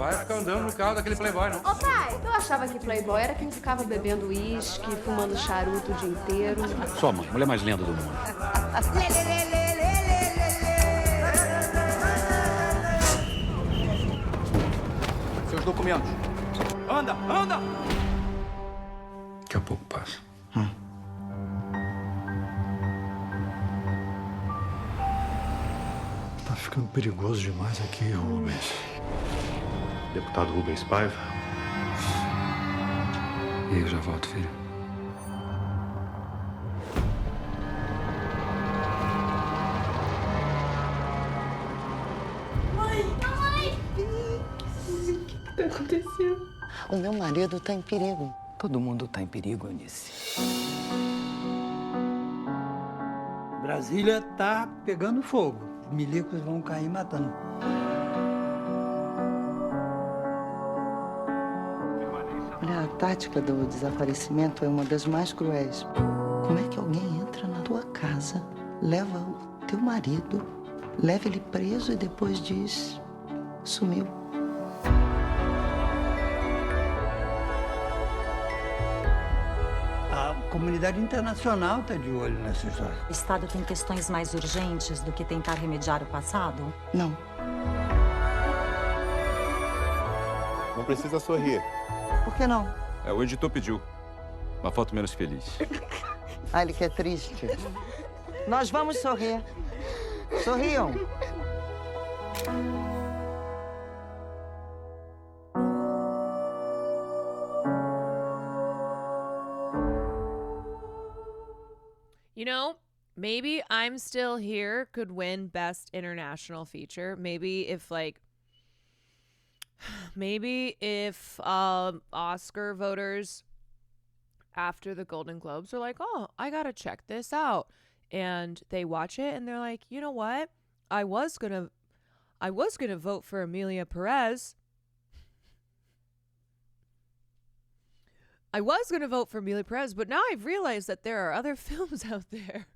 Speaker 7: Vai ficar andando no carro daquele playboy, não?
Speaker 8: Ô pai, eu achava que playboy era quem ficava bebendo uísque, fumando charuto o dia inteiro.
Speaker 7: Sua mãe, mulher mais linda do mundo.
Speaker 6: Seus documentos. Anda, anda!
Speaker 7: Daqui a pouco passa.
Speaker 9: Tá ficando perigoso demais aqui, Rubens.
Speaker 7: Deputado Rubens Paiva.
Speaker 9: E eu já volto, filho.
Speaker 8: O que tá acontecendo?
Speaker 10: O meu marido tá em perigo. Todo mundo tá em perigo, Eunice.
Speaker 11: Brasília tá pegando fogo. Os milicos vão cair matando.
Speaker 10: Olha, a tática do desaparecimento é uma das mais cruéis. Como é que alguém entra na tua casa, leva o teu marido, leva ele preso e depois diz... sumiu?
Speaker 11: A comunidade internacional tá de olho nessa história.
Speaker 12: O Estado tem questões mais urgentes do que tentar remediar o passado?
Speaker 10: Não.
Speaker 13: Não precisa sorrir.
Speaker 10: Por que não?
Speaker 13: O editor pediu. Uma foto menos feliz.
Speaker 10: Ah, ele quer triste. Nós vamos sorrir. Sorriam.
Speaker 1: You know, maybe I'm Still Here could win Best International Feature. Maybe if, like, maybe if Oscar voters after the Golden Globes are like, oh, I gotta check this out, and they watch it and they're like, you know what? I was gonna vote for Emilia Perez. I was gonna vote for Emilia Perez, but now I've realized that there are other films out there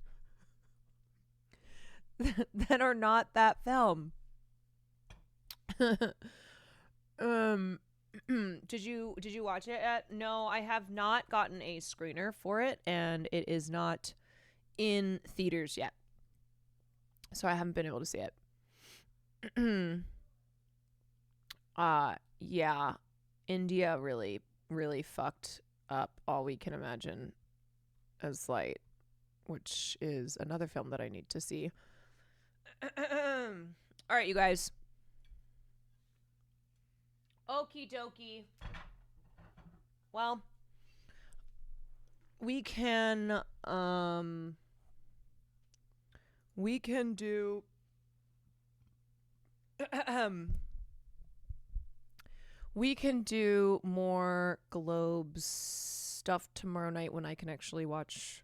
Speaker 1: that are not that film. Did you watch it yet? No, I have not gotten a screener for it, and it is not in theaters yet, so I haven't been able to see it. Yeah, India really fucked up All We Can Imagine as Light, which is another film that I need to see. All right, you guys. Okie dokie. Well, we can do we can do more Globes stuff tomorrow night when I can actually watch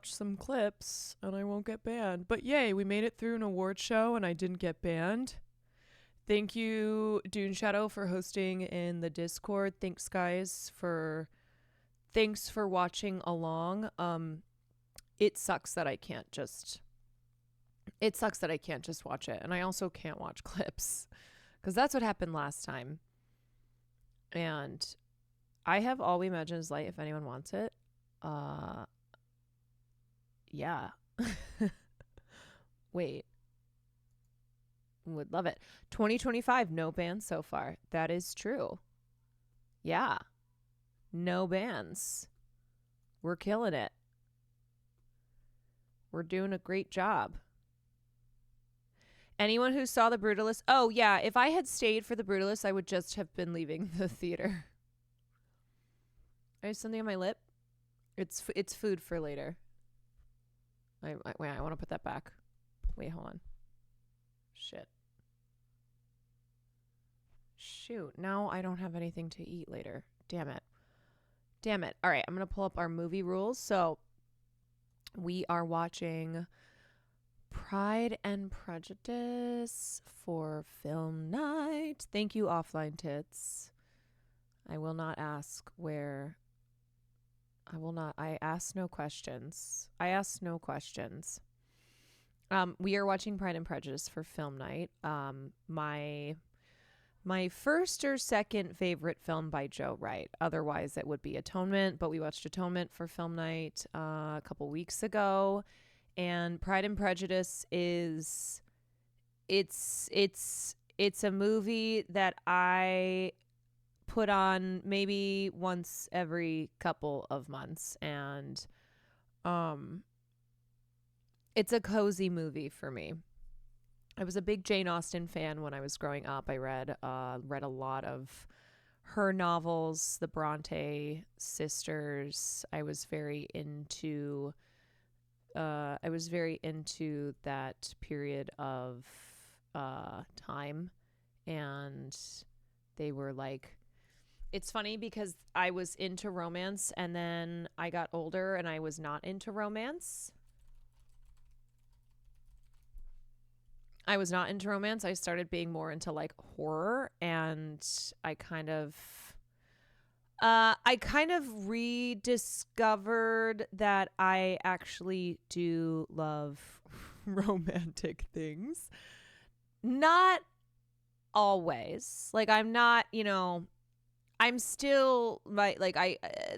Speaker 1: some clips and I won't get banned. But yay, we made it through an award show and I didn't get banned. Thank you, Dune Shadow, for hosting in the Discord. Thanks, guys, for watching along. It sucks that I can't just watch it, and I also can't watch clips because that's what happened last time. And I have All We Imagine Is Light if anyone wants it. Yeah. Wait. Would love it. 2025, no bans so far. That is true. Yeah. No bans. We're killing it. We're doing a great job. Anyone who saw The Brutalist? Oh, yeah. If I had stayed for The Brutalist, I would just have been leaving the theater. I have something on my lip. It's food for later. Wait, I want to put that back. Wait, hold on. Shit. Shoot. Now I don't have anything to eat later. Damn it. All right. I'm going to pull up our movie rules. So we are watching Pride and Prejudice for film night. Thank you, Offline Tits. I will not ask where. I ask no questions. We are watching Pride and Prejudice for film night. My first or second favorite film by Joe Wright. Otherwise, it would be Atonement, but we watched Atonement for film night a couple weeks ago. And Pride and Prejudice is it's a movie that I put on maybe once every couple of months, and it's a cozy movie for me. I was a big Jane Austen fan when I was growing up. I read a lot of her novels, the Bronte sisters. I was very into that period of time, and they were like, it's funny because I was into romance and then I got older and I was not into romance. I started being more into like horror, and I kind of rediscovered that I actually do love romantic things. Not always. Like, I'm not, I'm still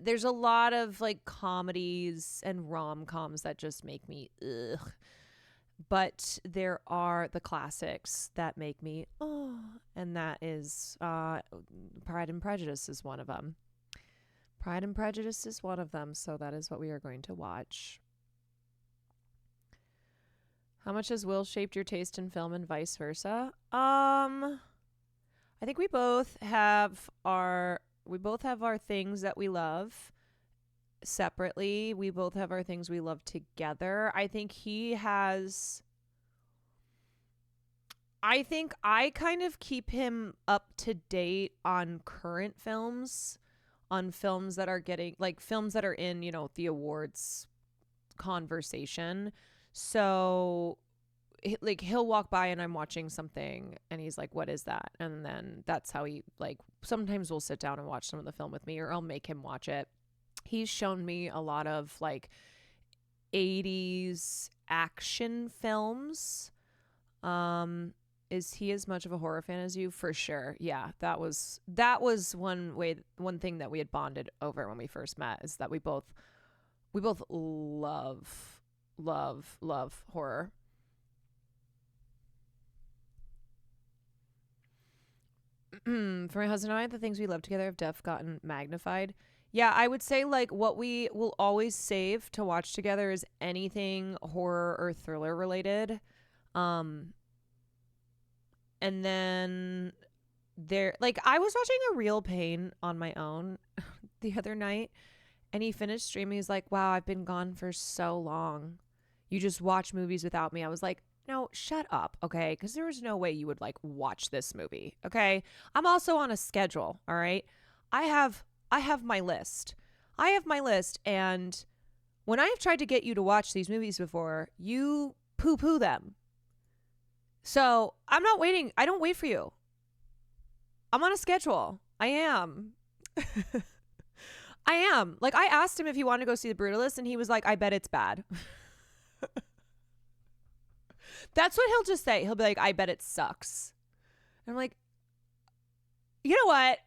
Speaker 1: there's a lot of like comedies and rom-coms that just make me ugh. But there are the classics that make me oh, and that is Pride and Prejudice is one of them. So that is what we are going to watch. How much has Will shaped your taste in film and vice versa? I think we both have our things that we love separately. We both have our things we love together. I think he has I think I kind of keep him up to date on current films, on films that are getting, like, films that are in, you know, the awards conversation. So like he'll walk by and I'm watching something and he's like, what is that? And then that's how he, like, sometimes we'll sit down and watch some of the film with me, or I'll make him watch it. He's shown me a lot of like 80s action films. Is he as much of a horror fan as you? For sure. Yeah, that was one thing that we had bonded over when we first met, is that we both love horror. For my husband and I, the things we love together have gotten magnified. Yeah, I would say like what we will always save to watch together is anything horror or thriller related. And then like I was watching A Real Pain on my own the other night, and he finished streaming. He's like, wow, I've been gone for so long. You just watch movies without me. I was like, no, shut up, okay? Because there was no way you would like watch this movie, okay? I'm also on a schedule, all right? I have my list. And when I've tried to get you to watch these movies before, you poo-poo them. So I'm not waiting. I don't wait for you. I'm on a schedule. I am. I am. Like, I asked him if he wanted to go see The Brutalist, and he was like, I bet it's bad. That's what he'll just say. He'll be like, I bet it sucks. And I'm like, you know what?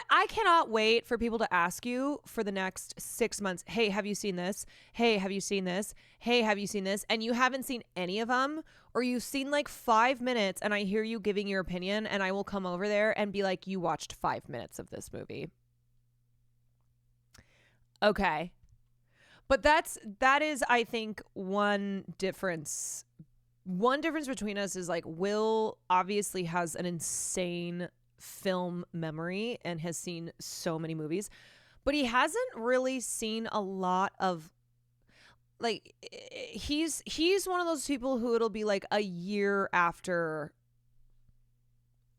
Speaker 1: I cannot wait for people to ask you for the next 6 months, hey, have you seen this? Hey, have you seen this? Hey, have you seen this? And you haven't seen any of them, or you've seen like 5 minutes and I hear you giving your opinion, and I will come over there and be like, you watched 5 minutes of this movie. Okay. But that is, I think, one difference. One difference between us is like Will obviously has an insane film memory and has seen so many movies, but he hasn't really seen a lot of, like, he's one of those people who it'll be like a year after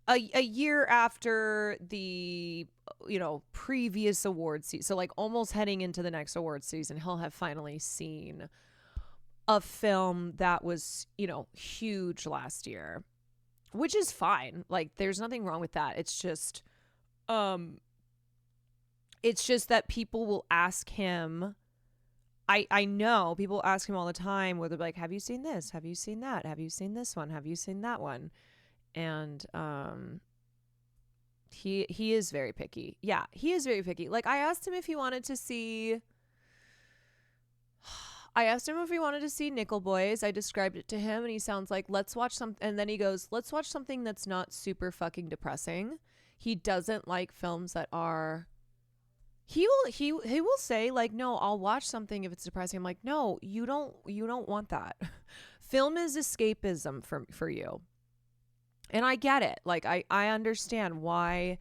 Speaker 1: the, you know, previous award season, so like almost heading into the next award season, he'll have finally seen a film that was, you know, huge last year, which is fine. Like, there's nothing wrong with that. It's just that people will ask him. I know people ask him all the time where they're like, have you seen this? Have you seen that? Have you seen this one? Have you seen that one? And he is very picky. Yeah, he is very picky. Like, I asked him if he wanted to see Nickel Boys. I described it to him and he sounds like, let's watch some, and then he goes, let's watch something that's not super fucking depressing. He doesn't like films that are, he will say like, no, I'll watch something if it's depressing. I'm like, no, you don't want that. Film is escapism for you. And I get it. Like, I understand why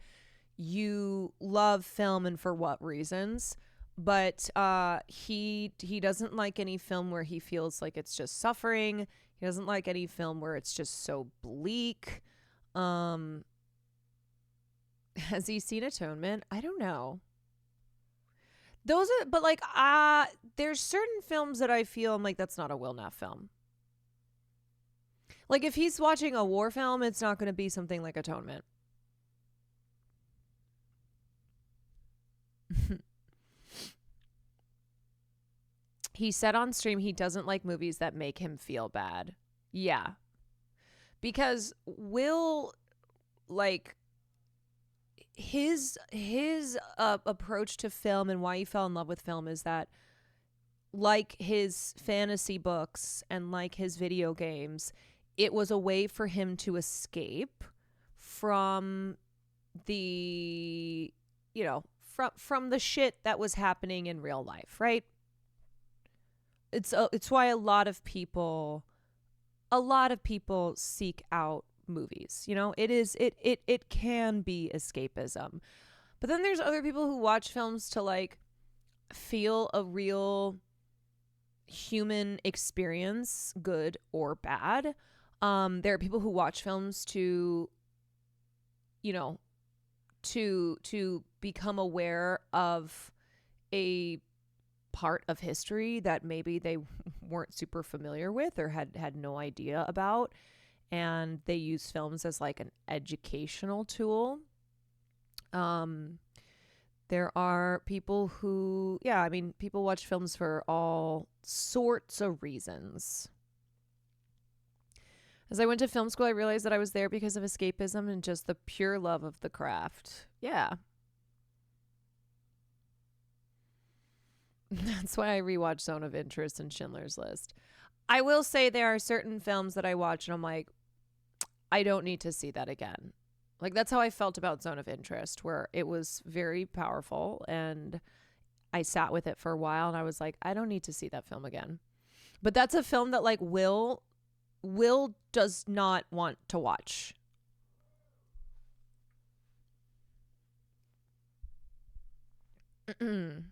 Speaker 1: you love film and for what reasons. But he doesn't like any film where he feels like it's just suffering. He doesn't like any film where it's just so bleak. Has he seen Atonement? I don't know. But like, there's certain films that I feel I'm like, that's not a Will Neff film. Like, if he's watching a war film, it's not going to be something like Atonement. He said on stream he doesn't like movies that make him feel bad. Yeah. Because Will, like, his approach to film and why he fell in love with film is that, like his fantasy books and like his video games, it was a way for him to escape from the, you know, from the shit that was happening in real life, right? It's why a lot of people seek out movies. You know, it can be escapism. But then there's other people who watch films to like feel a real human experience, good or bad. There are people who watch films to, you know, to become aware of a part of history that maybe they weren't super familiar with or had no idea about, and they use films as like an educational tool. There are people who, people watch films for all sorts of reasons. As I went to film school, I realized that I was there because of escapism and just the pure love of the craft. Yeah. That's why I rewatch Zone of Interest and Schindler's List. I will say there are certain films that I watch and I'm like, I don't need to see that again. Like, that's how I felt about Zone of Interest, where it was very powerful and I sat with it for a while and I was like, I don't need to see that film again. But that's a film that like Will does not want to watch. I'm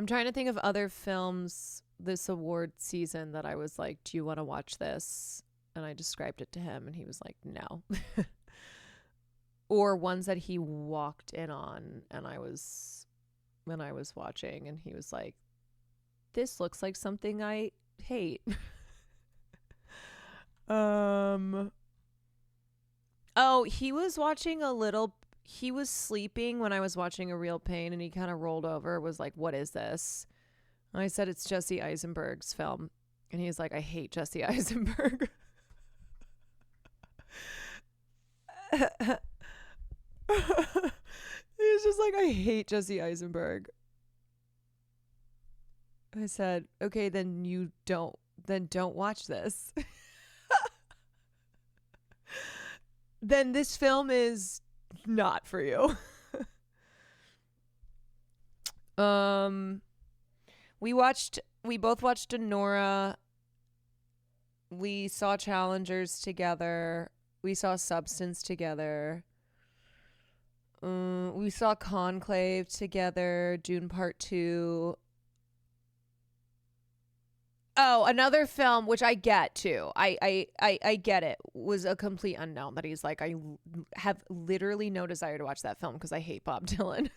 Speaker 1: trying to think of other films this award season that I was like, do you want to watch this? And I described it to him and he was like, no. Or ones that he walked in on and when I was watching and he was like, this looks like something I hate. Oh, he was sleeping when I was watching A Real Pain and he kind of rolled over, was like, what is this? And I said, it's Jesse Eisenberg's film. And he's like, I hate Jesse Eisenberg. He was just like, I hate Jesse Eisenberg. I said, okay, then don't watch this. Then this film is not for you. We both watched Anora. We saw Challengers together. We saw Substance together. We saw Conclave together, Dune Part 2. Oh, another film, which I get too. I get it, was A Complete Unknown. That he's like, I have literally no desire to watch that film because I hate Bob Dylan.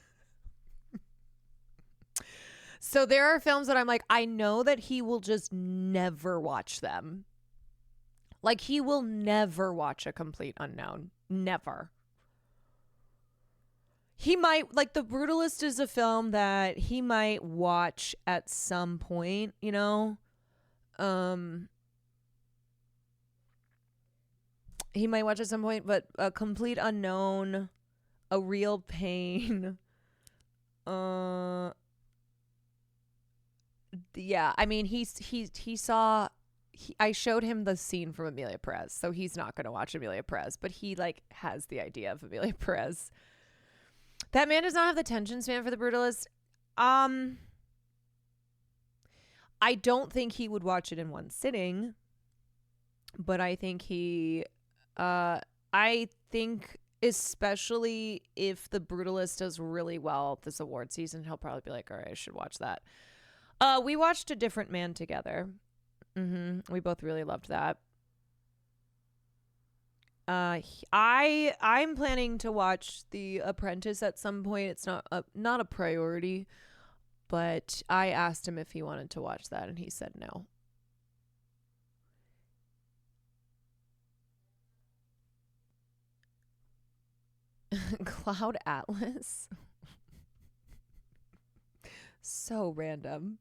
Speaker 1: So there are films that I'm like, I know that he will just never watch them. Like, he will never watch A Complete Unknown. Never. He might, like, The Brutalist is a film that he might watch at some point, you know? He might watch at some point, but A Complete Unknown, A Real Pain, yeah, I mean, he saw, I showed him the scene from Emilia Perez, so he's not going to watch Emilia Perez, but he, like, has the idea of Emilia Perez. That man does not have the attention span for The Brutalist. I don't think he would watch it in one sitting, but I think I think especially if The Brutalist does really well this award season, he'll probably be like, all right, I should watch that. We watched A Different Man together. We both really loved that. I'm planning to watch The Apprentice at some point. It's not a priority, but I asked him if he wanted to watch that and he said no. Cloud Atlas. So random.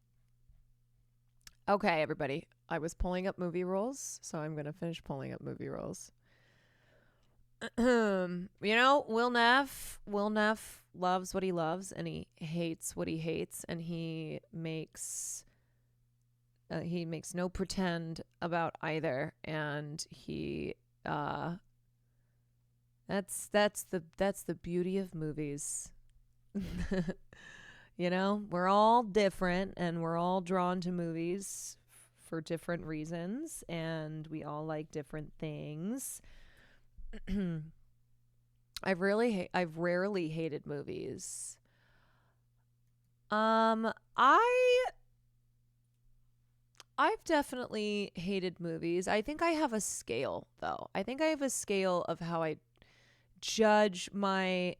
Speaker 1: Okay, everybody. I was pulling up movie rolls, so I'm going to finish pulling up movie rolls. You know, Will Neff loves what he loves and he hates what he hates, and he makes no pretend about either, and he that's the beauty of movies. You know, we're all different and we're all drawn to movies for different reasons, and we all like different things. I've rarely hated movies. I I've definitely hated movies. I think I have a scale, though. I think I have a scale of how I judge my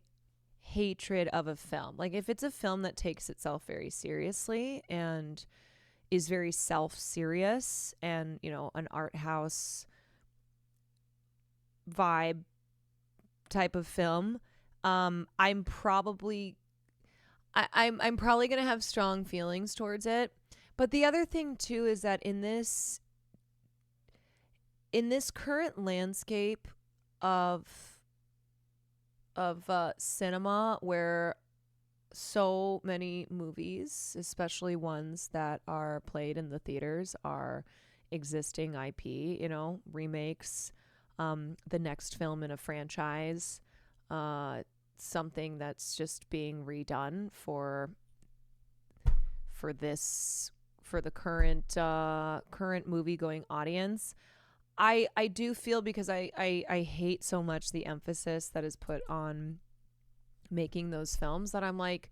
Speaker 1: hatred of a film. Like, if it's a film that takes itself very seriously and is very self-serious and, you know, an art house vibe type of film, I'm probably gonna have strong feelings towards it. But the other thing too is that in this current landscape of cinema, where so many movies, especially ones that are played in the theaters, are existing IP, you know, remakes, the next film in a franchise, something that's just being redone for the current movie going audience. I do feel, because I hate so much the emphasis that is put on making those films, that I'm like,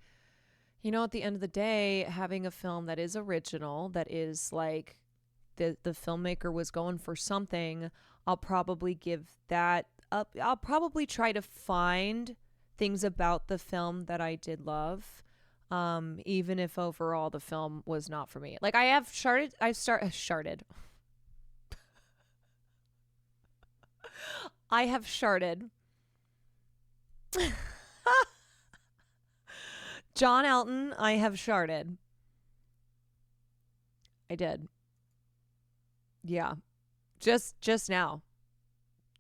Speaker 1: you know, at the end of the day, having a film that is original, that is like the filmmaker was going for something, I'll probably give that up. I'll probably try to find things about the film that I did love, even if overall the film was not for me. Like, I have sharded. I have sharded. John Elton, I have sharded. I did. Yeah. Just now.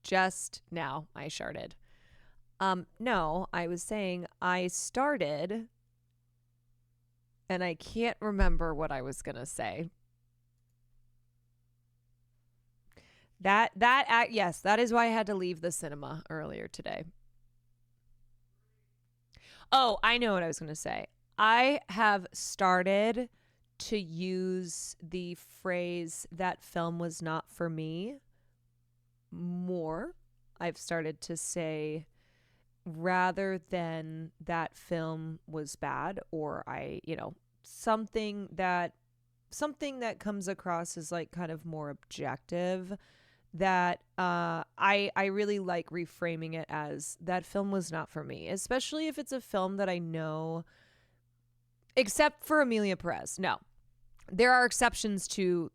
Speaker 1: Just now I sharded. No, I was saying I started, and I can't remember what I was going to say. Yes, that is why I had to leave the cinema earlier today. Oh, I know what I was going to say. I have started to use the phrase "that film was not for me" more. I've started to say, rather than "that film was bad," or something that comes across as like kind of more objective, that I really like reframing it as "that film was not for me," especially if it's a film that I know, except for EMILIA PEREZ. No, there are exceptions to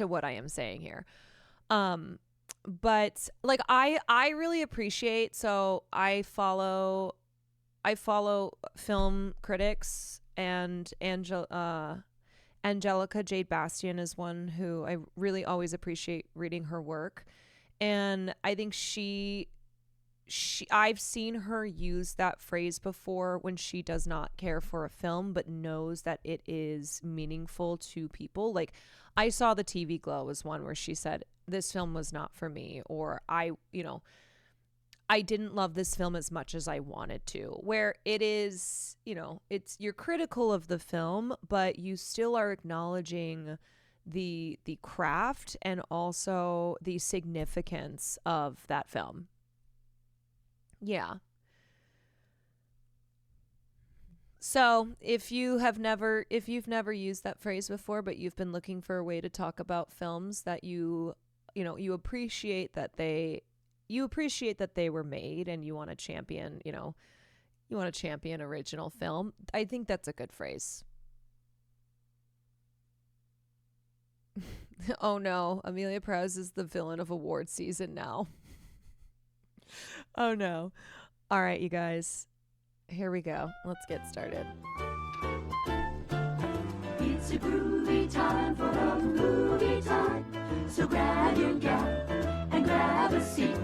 Speaker 1: what I am saying here. But like, I really appreciate, so I follow film critics, and Angelica Jade Bastian is one who I really always appreciate reading her work. And I think I've seen her use that phrase before when she does not care for a film but knows that it is meaningful to people. Like, I saw The TV Glow was one where she said, "This film was not for me," or I didn't love this film as much as I wanted to, where it is, you're critical of the film, but you still are acknowledging the craft and also the significance of that film. Yeah. So if you've never used that phrase before, but you've been looking for a way to talk about films that you appreciate that they were made, and you want to champion, original film, I think that's a good phrase. Oh no, EMILIA PEREZ is the villain of award season now. Oh no. All right, you guys. Here we go. Let's get started.
Speaker 14: It's a groovy time for a movie time. So grab your gap and grab a seat.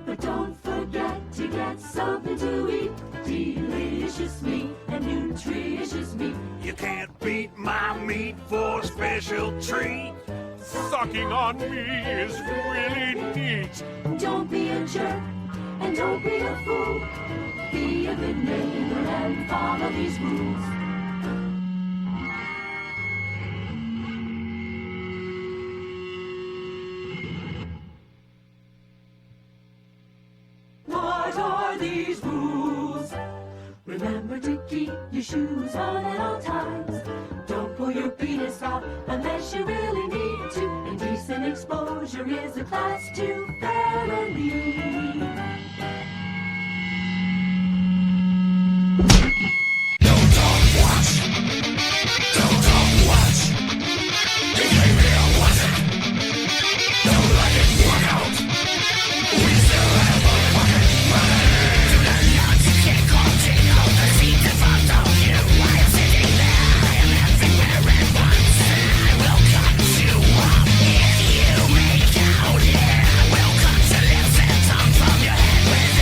Speaker 14: But don't forget to get something to eat. Delicious meat and nutritious meat.
Speaker 15: You can't beat my meat for a special treat. Sucking on me is really neat.
Speaker 14: Don't be a jerk and don't be a fool. Be a good neighbor and follow these rules. What are these rules? Remember to keep your shoes on at all times. Don't put pull your penis off unless you really need to. Indecent exposure is a class 2 felony. Don't talk, watch. Don't talk, watch. Behavior wasn't. Don't let it work out. We still have a fucking money. Do not kick off, take out the seat in front of you. I am sitting there, I am everywhere at once. I will cut you off if you make out here. I will cut your lips and tongue from your head with a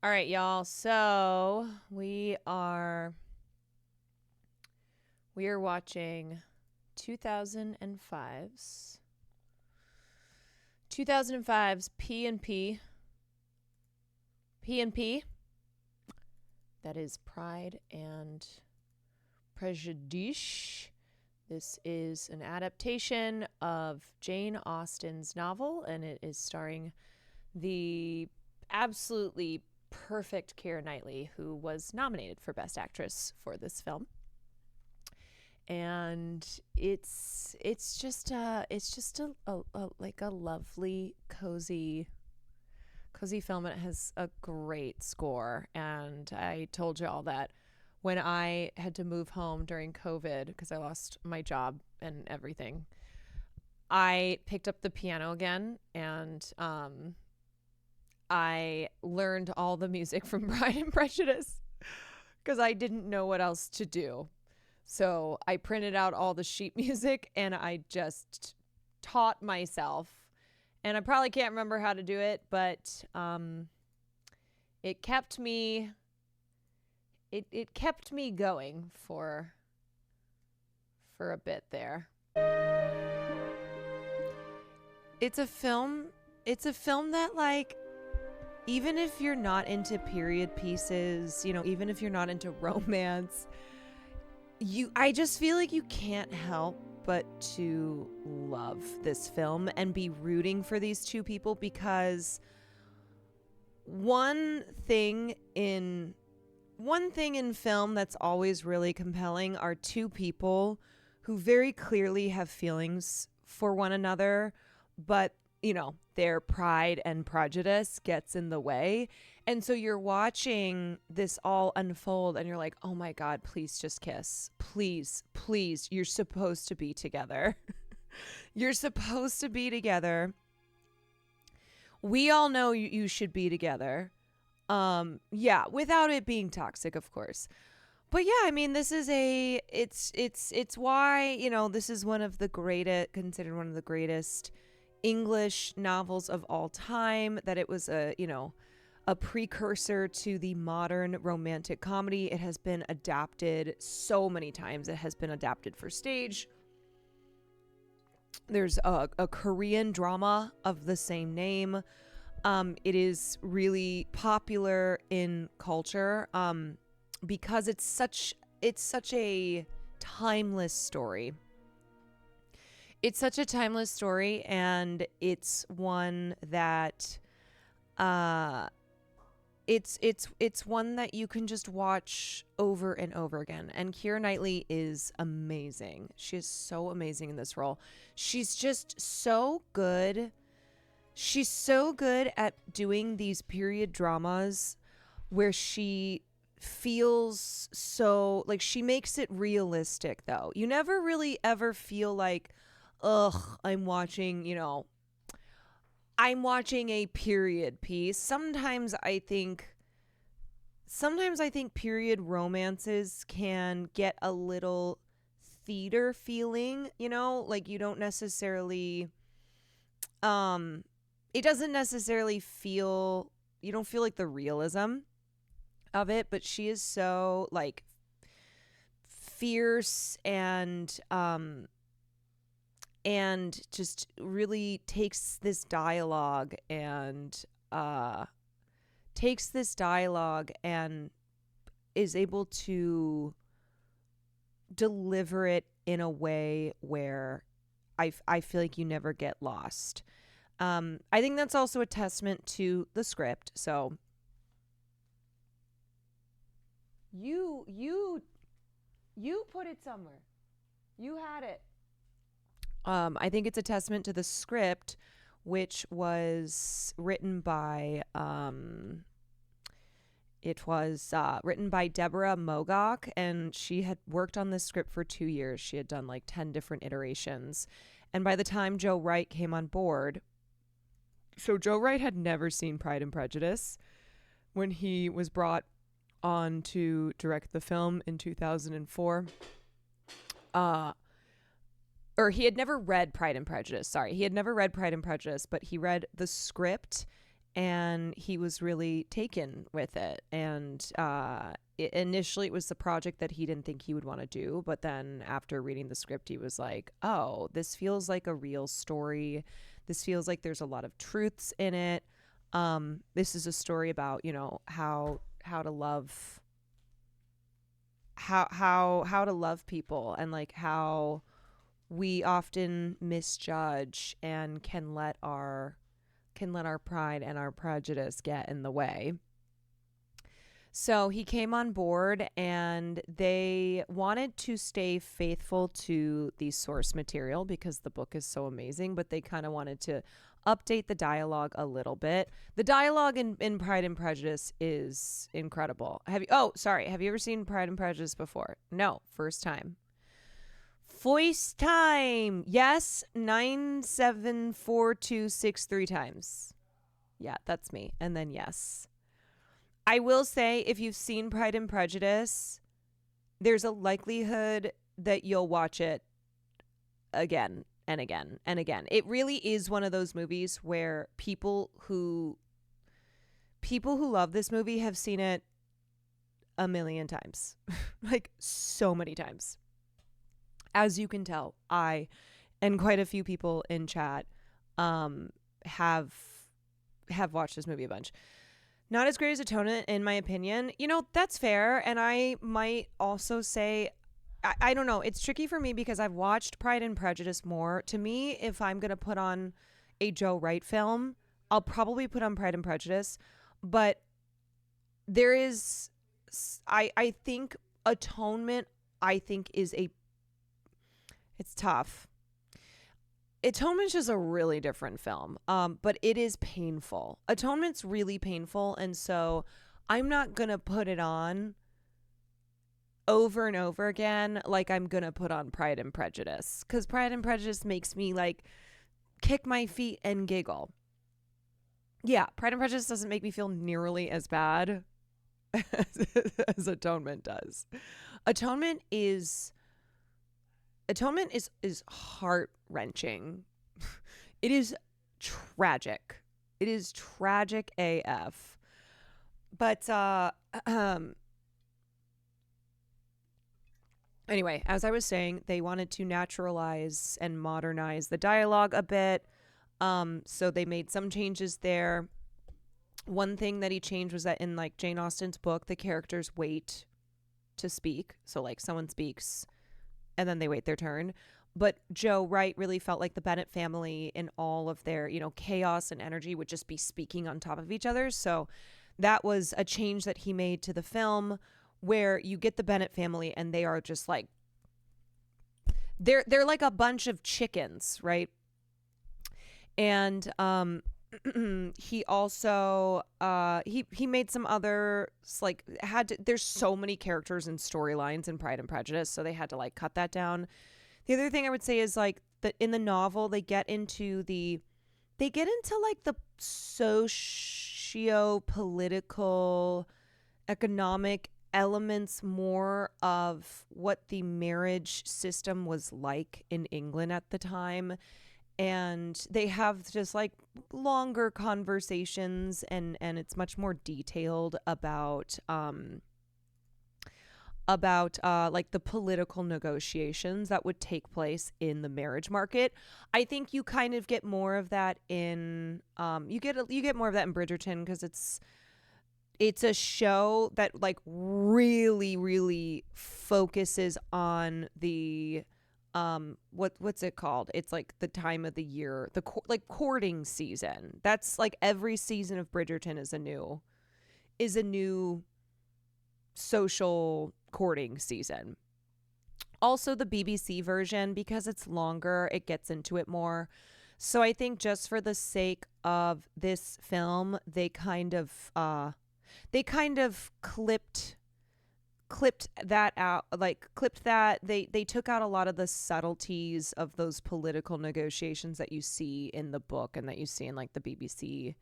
Speaker 1: All right, y'all. So we are watching 2005's P&P. That is Pride and Prejudice. This is an adaptation of Jane Austen's novel, and it is starring the absolutely perfect Keira Knightley, who was nominated for Best Actress for this film. And it's just a like a lovely, cozy film, and it has a great score. And I told you all that when I had to move home during COVID because I lost my job and everything, I picked up the piano again, and I learned all the music from Pride and Prejudice because I didn't know what else to do. So I printed out all the sheet music and I just taught myself. And I probably can't remember how to do it, but it kept me going for a bit there. It's a film that, like, even if you're not into period pieces, you know, even if you're not into romance, I just feel like you can't help but to love this film and be rooting for these two people, because one thing in film that's always really compelling are two people who very clearly have feelings for one another, but, you know, their pride and prejudice gets in the way. And so you're watching this all unfold and you're like, oh my God, please just kiss. Please, please. You're supposed to be together. You're supposed to be together. We all know you should be together. Yeah, without it being toxic, of course. But yeah, I mean, this is it's why, you know, this is considered one of the greatest English novels of all time, that it was a precursor to the modern romantic comedy. It has been adapted so many times. It has been adapted for stage. There's a Korean drama of the same name. It is really popular in culture because it's such a timeless story. It's such a timeless story, and it's one that it's one that you can just watch over and over again. And Keira Knightley is amazing. She is so amazing in this role. She's just so good. She's so good at doing these period dramas where she feels so like she makes it realistic, though. You never really ever feel like, ugh, I'm watching a period piece. Sometimes I think period romances can get a little theater feeling, like you don't feel like the realism of it, but she is so like fierce and just really takes this dialogue and is able to deliver it in a way where I feel like you never get lost. I think that's also a testament to the script. So you put it somewhere. You had it. I think it's a testament to the script, which was written by Deborah Mogok, and she had worked on this script for 2 years. She had done like 10 different iterations. And by the time Joe Wright came on board, so Joe Wright had never seen Pride and Prejudice when he was brought on to direct the film in 2004. Or he had never read Pride and Prejudice. Sorry, he had never read Pride and Prejudice, but he read the script and he was really taken with it. And initially it was the project that he didn't think he would want to do. But then after reading the script, he was like, oh, this feels like a real story. This feels like there's a lot of truths in it. This is a story about, how to love, how to love people, and like how we often misjudge and can let our pride and our prejudice get in the way. So he came on board, and they wanted to stay faithful to the source material because the book is so amazing, but they kind of wanted to update the dialogue a little bit. The dialogue in Pride and Prejudice is incredible. Have you ever seen Pride and Prejudice before? No, first time. First time. Yes, 974263 times. Yeah, that's me. And then yes. I will say, if you've seen Pride and Prejudice, there's a likelihood that you'll watch it again and again and again. It really is one of those movies where people who love this movie have seen it a million times. Like so many times. As you can tell, I and quite a few people in chat have watched this movie a bunch. Not as great as Atonement, in my opinion. That's fair. And I might also say, I don't know. It's tricky for me because I've watched Pride and Prejudice more. To me, if I'm going to put on a Joe Wright film, I'll probably put on Pride and Prejudice. But there is, I think Atonement, it's tough. Atonement's just a really different film, but it is painful. Atonement's really painful, and so I'm not going to put it on over and over again like I'm going to put on Pride and Prejudice, because Pride and Prejudice makes me, like, kick my feet and giggle. Yeah, Pride and Prejudice doesn't make me feel nearly as bad as Atonement does. Atonement is heart-wrenching. It is tragic. It is tragic AF. But anyway, as I was saying, they wanted to naturalize and modernize the dialogue a bit. So they made some changes there. one thing that he changed was that in like Jane Austen's book, the characters wait to speak. So like someone speaks and then they wait their turn. But Joe Wright really felt like the Bennett family in all of their, you know, chaos and energy would just be speaking on top of each other. So that was a change that he made to the film, where you get the Bennett family and they are just like, they're like a bunch of chickens, right? And he also he made some other, like, there's so many characters and storylines in Pride and Prejudice, so they had to like cut that down. The other thing I would say is like that in the novel they get into like the socio-political, economic elements more of what the marriage system was like in England at the time. And they have just like longer conversations, and it's much more detailed about like the political negotiations that would take place in the marriage market. I think you kind of get more of that in you get more of that in Bridgerton, because it's a show that like really focuses on the what's it called? It's like the time of the year, like courting season. That's like every season of Bridgerton is a new social courting season. Also the BBC version, because it's longer, it gets into it more. So I think just for the sake of this film, they kind of clipped that out, they took out a lot of the subtleties of those political negotiations that you see in the book and that you see in like the BBC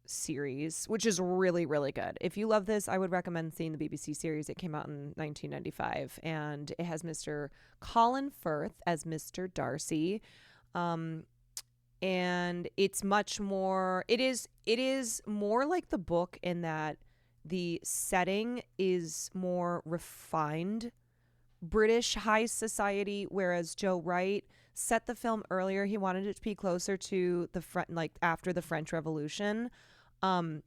Speaker 1: series, which is really good. If you love this, I would recommend seeing the BBC series. It came out in 1995, and it has Mr. Colin Firth as Mr. Darcy. And it's much more, it is more like the book in that the setting is more refined British high society, whereas Joe Wright set the film earlier. He wanted it to be closer to the front, like after the French Revolution. And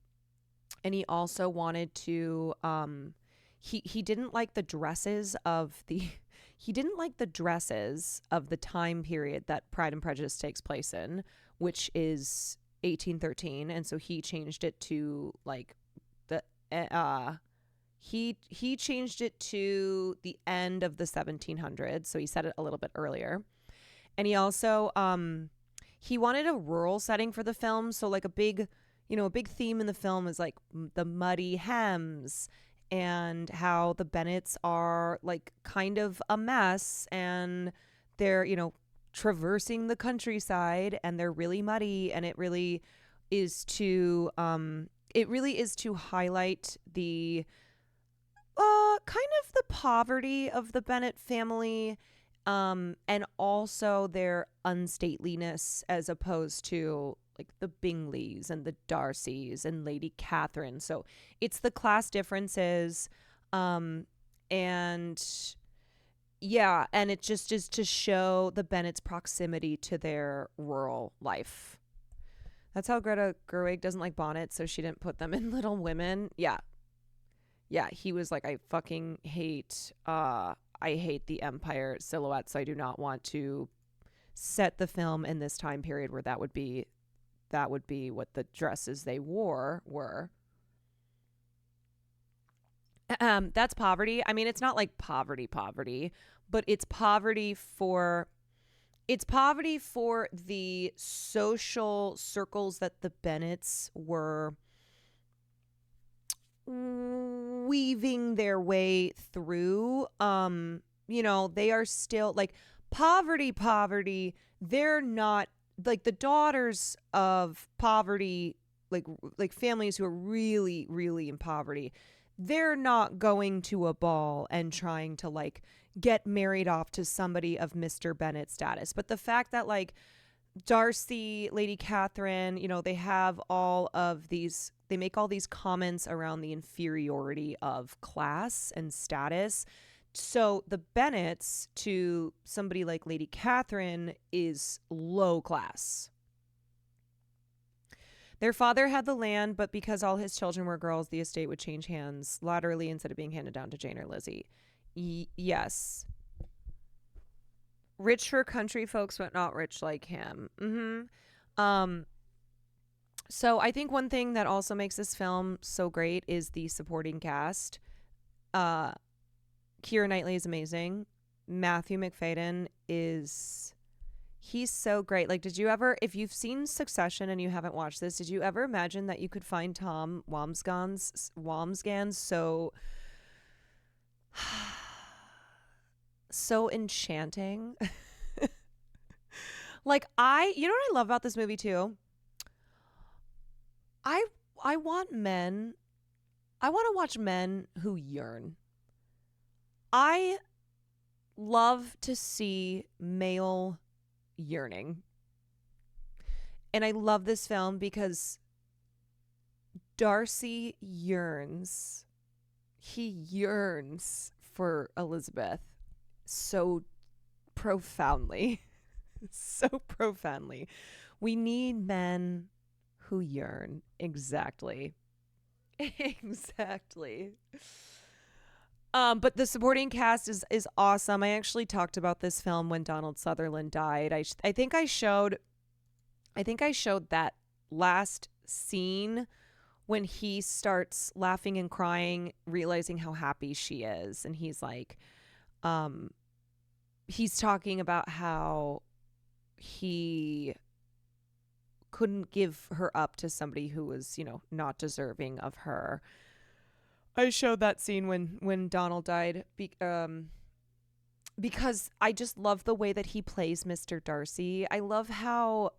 Speaker 1: he also wanted to he didn't like the dresses of the time period that Pride and Prejudice takes place in, which is 1813, and so he changed it to like the he changed it to the end of the 1700s, so he set it a little bit earlier. And he also he wanted a rural setting for the film, so like a big theme in the film is like the muddy hems and how the Bennets are like kind of a mess, and they're, traversing the countryside and they're really muddy, and it really is to highlight the kind of the poverty of the Bennet family, and also their unstateliness, as opposed to like the Bingleys and the Darcys and Lady Catherine. So it's the class differences, and yeah, and it just is to show the Bennets' proximity to their rural life. That's how Greta Gerwig doesn't like bonnets, so she didn't put them in Little Women. Yeah, he was like, I fucking hate the Empire silhouette, so I do not want to set the film in this time period where that would be what the dresses they wore were. That's poverty. I mean, it's not like poverty, but it's poverty for the social circles that the Bennets were weaving their way through. They are still like poverty. They're not like the daughters of poverty, like families who are really, really in poverty. They're not going to a ball and trying to like get married off to somebody of Mr. Bennet status. But the fact that like Darcy, Lady Catherine, they have all of these, they make all these comments around the inferiority of class and status. So the Bennets to somebody like Lady Catherine is low class. Their father had the land, but because all his children were girls, the estate would change hands laterally instead of being handed down to Jane or Lizzie. Yes. Rich for country folks, but not rich like him. So I think one thing that also makes this film so great is the supporting cast. Keira Knightley is amazing. Matthew McFadden he's so great. Like, did you ever, if you've seen Succession and you haven't watched this, did you ever imagine that you could find Tom Wamsgans so enchanting? Like, you know what I love about this movie too? I want to watch men who yearn. I love to see male yearning. And I love this film because Darcy yearns. He yearns for Elizabeth so profoundly. So profoundly. We need men who yearn. Exactly. Exactly. But the supporting cast is awesome. I actually talked about this film when Donald Sutherland died. I think I showed that last scene when he starts laughing and crying, realizing how happy she is, and he's like, he's talking about how he couldn't give her up to somebody who was, not deserving of her. I showed that scene when Donald died because I just love the way that he plays Mr. Darcy. I love how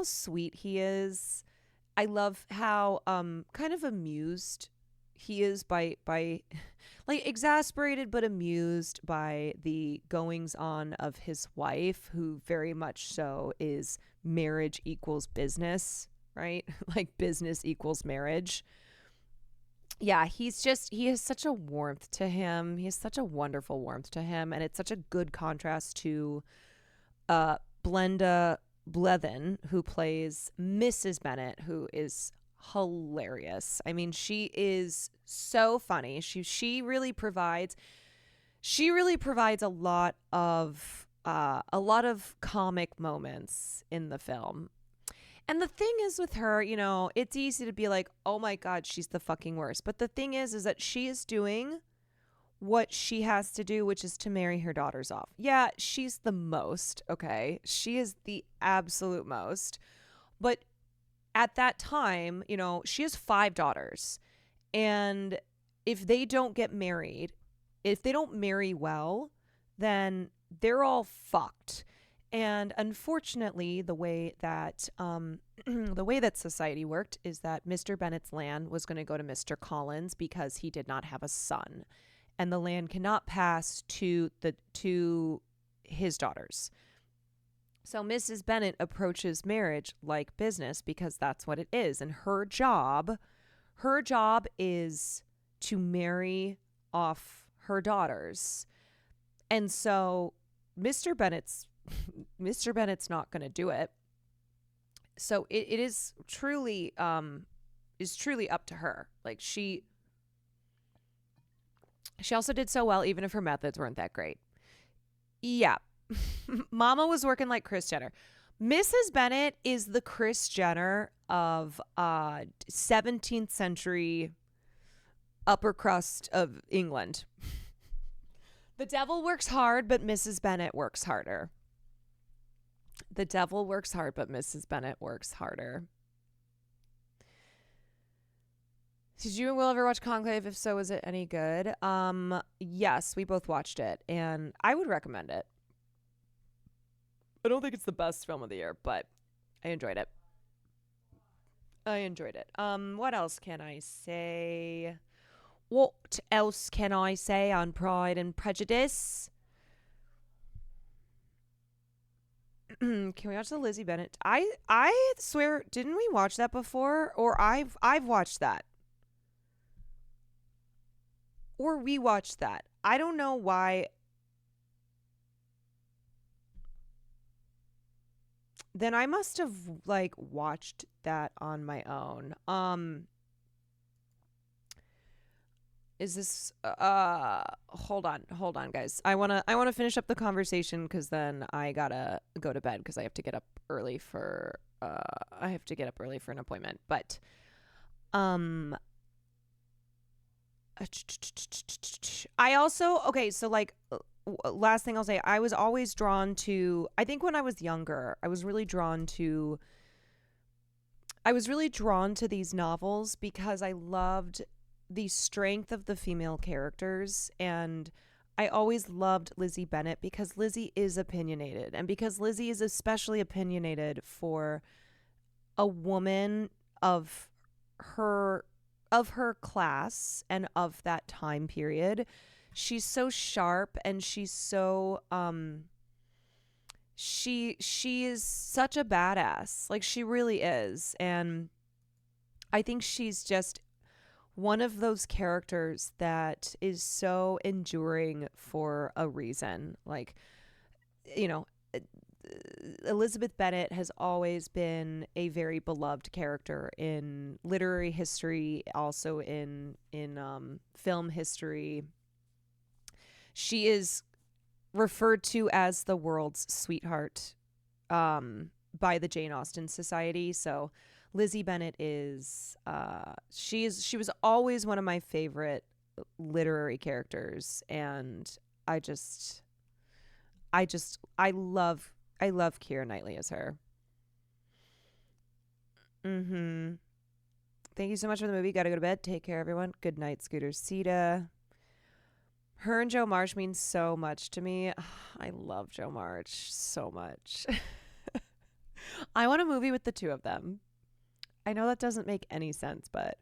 Speaker 1: sweet he is. I love how kind of amused he is by like exasperated but amused by the goings on of his wife, who very much so is marriage equals business, right? Like business equals marriage. Yeah, he has such a warmth to him. He has such a wonderful warmth to him, and it's such a good contrast to Blenda Blevin, who plays Mrs. Bennet, who is hilarious. I mean, she is so funny. She really provides a lot of comic moments in the film. And the thing is with her, it's easy to be like, oh my God, she's the fucking worst. But the thing is that she is doing what she has to do, which is to marry her daughters off. Yeah, she's the most, okay? She is the absolute most. But at that time, she has 5 daughters. And if they don't get married, if they don't marry well, then they're all fucked. And unfortunately, the way that society worked is that Mr. Bennet's land was going to go to Mr. Collins because he did not have a son, and the land cannot pass to his daughters. So Mrs. Bennet approaches marriage like business because that's what it is, and her job is to marry off her daughters, and so Mr. Bennet's not going to do it. So it is truly up to her. Like she also did so well, even if her methods weren't that great. Yeah. Mama was working like Kris Jenner. Mrs. Bennet is the Kris Jenner of 17th century upper crust of England. The devil works hard, but Mrs. Bennet works harder. The devil works hard, but Mrs. Bennet works harder. Did you and Will ever watch Conclave? If so, is it any good? Yes, we both watched it, and I would recommend it. I don't think it's the best film of the year, but I enjoyed it. What else can I say? What else can I say on Pride and Prejudice? Can we watch the Lizzie Bennet? I swear, didn't we watch that before? Or I've watched that. Or we watched that. I don't know why. then I must have like watched that on my own. Is this hold on guys. I want to finish up the conversation cuz then I got to go to bed cuz I have to get up early for an appointment. But I also so like last thing I'll say, I was always drawn to, I think when I was younger, I was really drawn to these novels because I loved the strength of the female characters, and I always loved Lizzie Bennet because Lizzie is opinionated, and because Lizzie is especially opinionated for a woman of her class and of that time period. She's so sharp, and she's so she is such a badass. Like, she really is. And I think she's just one of those characters that is so enduring for a reason. Like, you know, Elizabeth Bennet has always been a very beloved character in literary history, also in film history. She is referred to as the world's sweetheart by the Jane Austen Society. So Lizzie Bennet is she was always one of my favorite literary characters, and I love Keira Knightley as her. Thank you so much for the movie. Gotta go to bed. Take care, everyone. Good night, Scooter Sita. Her and Joe March means so much to me. I love Joe March so much. I want a movie with the two of them. I know that doesn't make any sense, but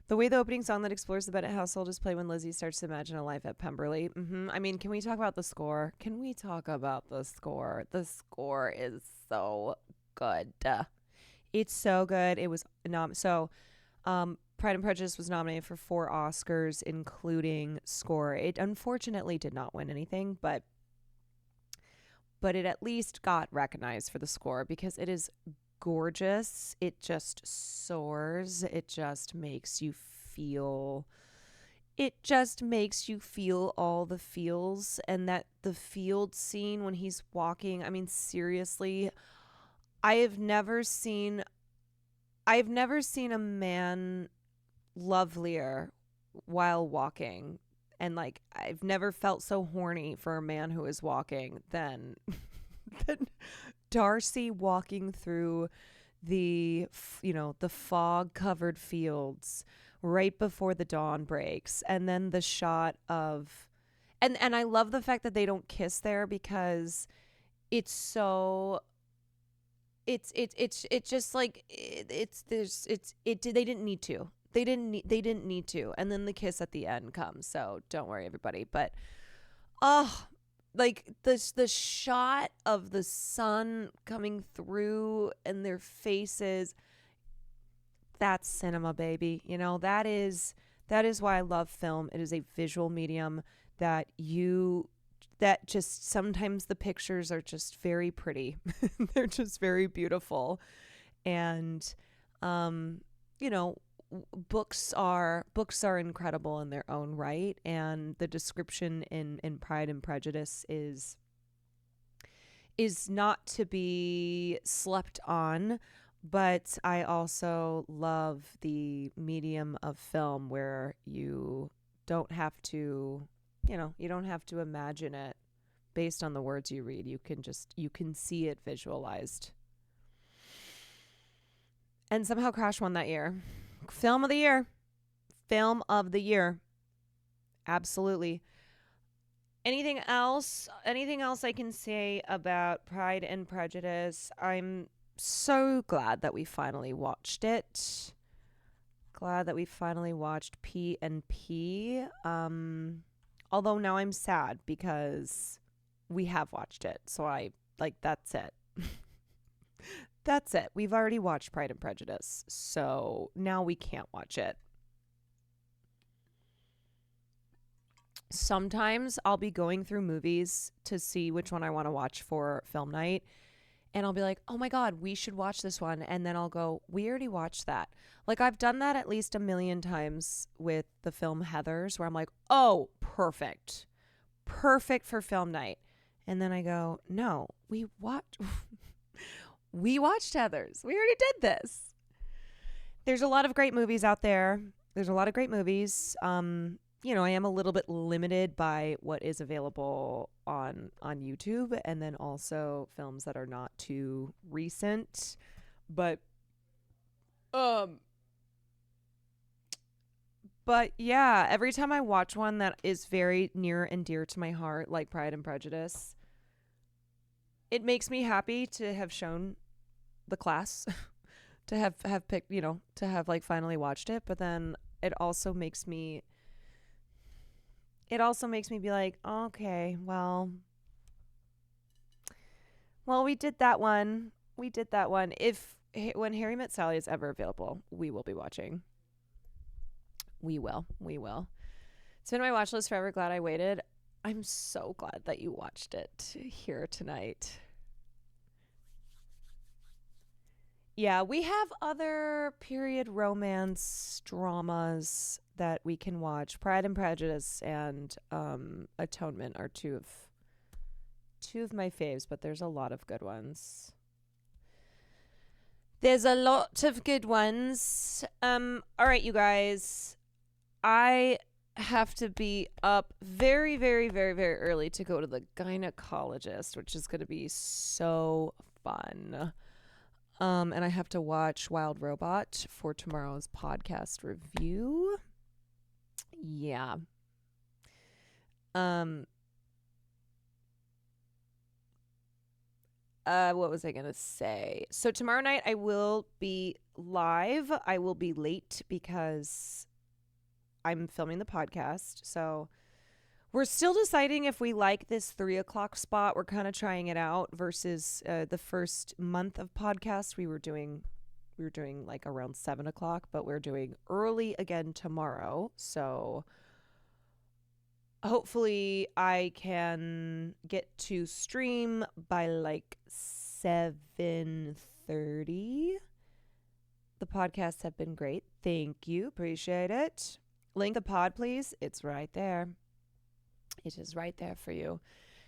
Speaker 1: the way the opening song that explores the Bennet household is played when Lizzie starts to imagine a life at Pemberley. I mean, can we talk about the score? Can we talk about the score? The score is so good. It's so good. It was Pride and Prejudice was nominated for 4 Oscars, including score. It unfortunately did not win anything, but it at least got recognized for the score because it is gorgeous. It just soars. It just makes you feel all the feels. And that the field scene when he's walking, I mean, seriously, I've never seen a man lovelier while walking, and like I've never felt so horny for a man who is walking than Darcy walking through the fog covered fields right before the dawn breaks, and then the shot of and I love the fact that they don't kiss there because it's so it's just like they didn't need to. They didn't need to. And then the kiss at the end comes. So don't worry, everybody. But like the shot of the sun coming through and their faces, that's cinema, baby. You know, that is why I love film. It is a visual medium that just sometimes the pictures are just very pretty. They're just very beautiful. And books are incredible in their own right, and the description in Pride and Prejudice is not to be slept on. But I also love the medium of film where you don't have to imagine it based on the words you read. You can see it visualized. And somehow Crash won that year. Film of the year. Absolutely. Anything else I can say about Pride and Prejudice? I'm so glad that we finally watched it. Glad that we finally watched P&P. Although now I'm sad because we have watched it. So that's it. That's it. We've already watched Pride and Prejudice. So now we can't watch it. Sometimes I'll be going through movies to see which one I want to watch for film night. and I'll be like, oh my God, we should watch this one. And then I'll go, we already watched that. Like, I've done that at least a million times with the film Heathers, where I'm like, oh, perfect. Perfect for film night. And then I go, no, we watched Heathers. We already did this. There's a lot of great movies out there. There's a lot of great movies. You know, I am a little bit limited by what is available on YouTube, and then also films that are not too recent. But yeah, every time I watch one that is very near and dear to my heart, like Pride and Prejudice, it makes me happy to have shown the class, to have picked, you know, to have like finally watched it. But then it also makes me be like, okay, well, we did that one. When Harry Met Sally is ever available, we will be watching. We will. It's been my watch list forever. Glad I waited. I'm so glad that you watched it here tonight. Yeah, we have other period romance dramas that we can watch. Pride and Prejudice and Atonement are two of my faves, but there's a lot of good ones. All right, you guys. I have to be up very, very, very, very early to go to the gynecologist, which is going to be so fun. And I have to watch Wild Robot for tomorrow's podcast review. Yeah. What was I going to say? So tomorrow night I will be live. I will be late because I'm filming the podcast. So we're still deciding if we like this 3:00 spot. We're kind of trying it out versus the first month of podcast. We were doing like around 7:00, but we're doing early again tomorrow. So hopefully I can get to stream by like 7:30. The podcasts have been great. Thank you. Appreciate it. Link the pod, please. It's right there. It is right there for you.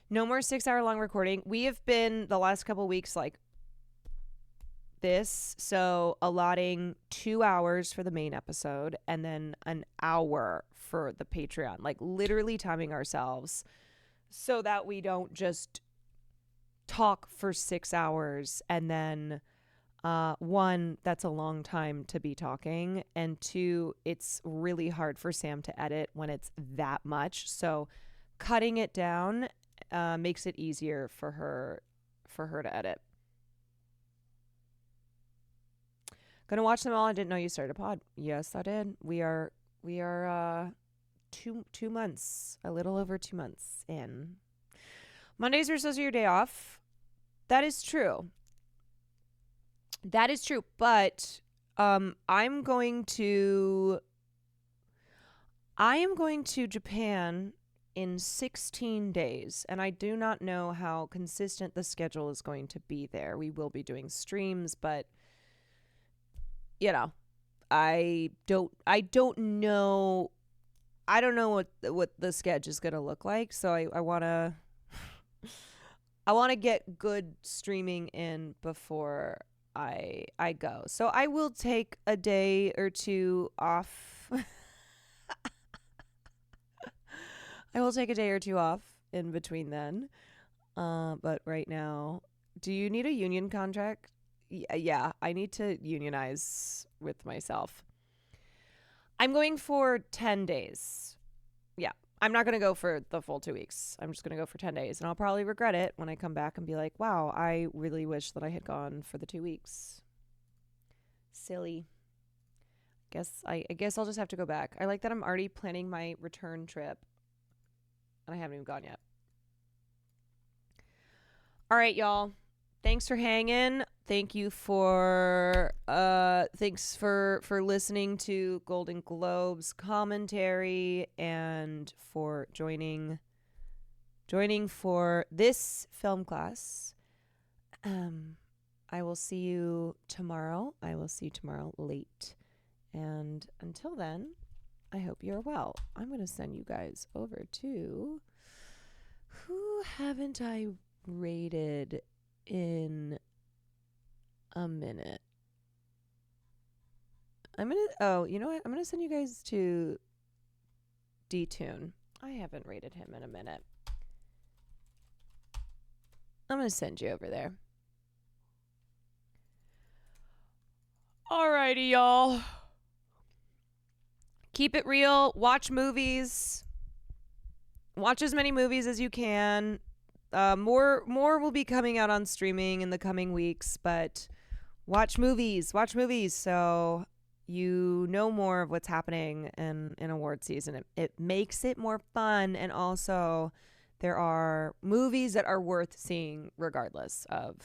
Speaker 1: No more 6-hour long recording. We have been the last couple weeks like this. So allotting 2 hours for the main episode and then an hour for the Patreon. Like literally timing ourselves so that we don't just talk for 6 hours and then one, that's a long time to be talking, and two, it's really hard for Sam to edit when it's that much. So cutting it down makes it easier for her to edit. Gonna watch them all. I didn't know you started a pod. Yes, I did. We are 2 months, a little over 2 months in. Mondays are supposed to be your day off. That is true. But I am going to Japan in 16 days, and I do not know how consistent the schedule is going to be there. We will be doing streams, but you know, I don't know what the schedule is going to look like, so I want to get good streaming in before I go. So I will take a day or two off. I will take a day or two off in between then. But right now, do you need a union contract? Yeah, I need to unionize with myself. I'm going for 10 days. Yeah, I'm not going to go for the full 2 weeks. I'm just going to go for 10 days. And I'll probably regret it when I come back and be like, wow, I really wish that I had gone for the 2 weeks. Silly. I guess I'll just have to go back. I like that I'm already planning my return trip. And I haven't even gone yet. All right, y'all. Thanks for hanging. Thank you for thanks for listening to Golden Globes commentary and for joining for this film class. I will see you tomorrow. I will see you tomorrow late. And until then, I hope you're well. I'm going to send you guys over to who haven't I rated in a minute. Oh, you know what? I'm going to send you guys to D-Tune. I haven't rated him in a minute. I'm going to send you over there. Alrighty, y'all. Keep it real. Watch movies. Watch as many movies as you can. More will be coming out on streaming in the coming weeks, but watch movies. Watch movies so you know more of what's happening in award season. It makes it more fun, and also there are movies that are worth seeing regardless of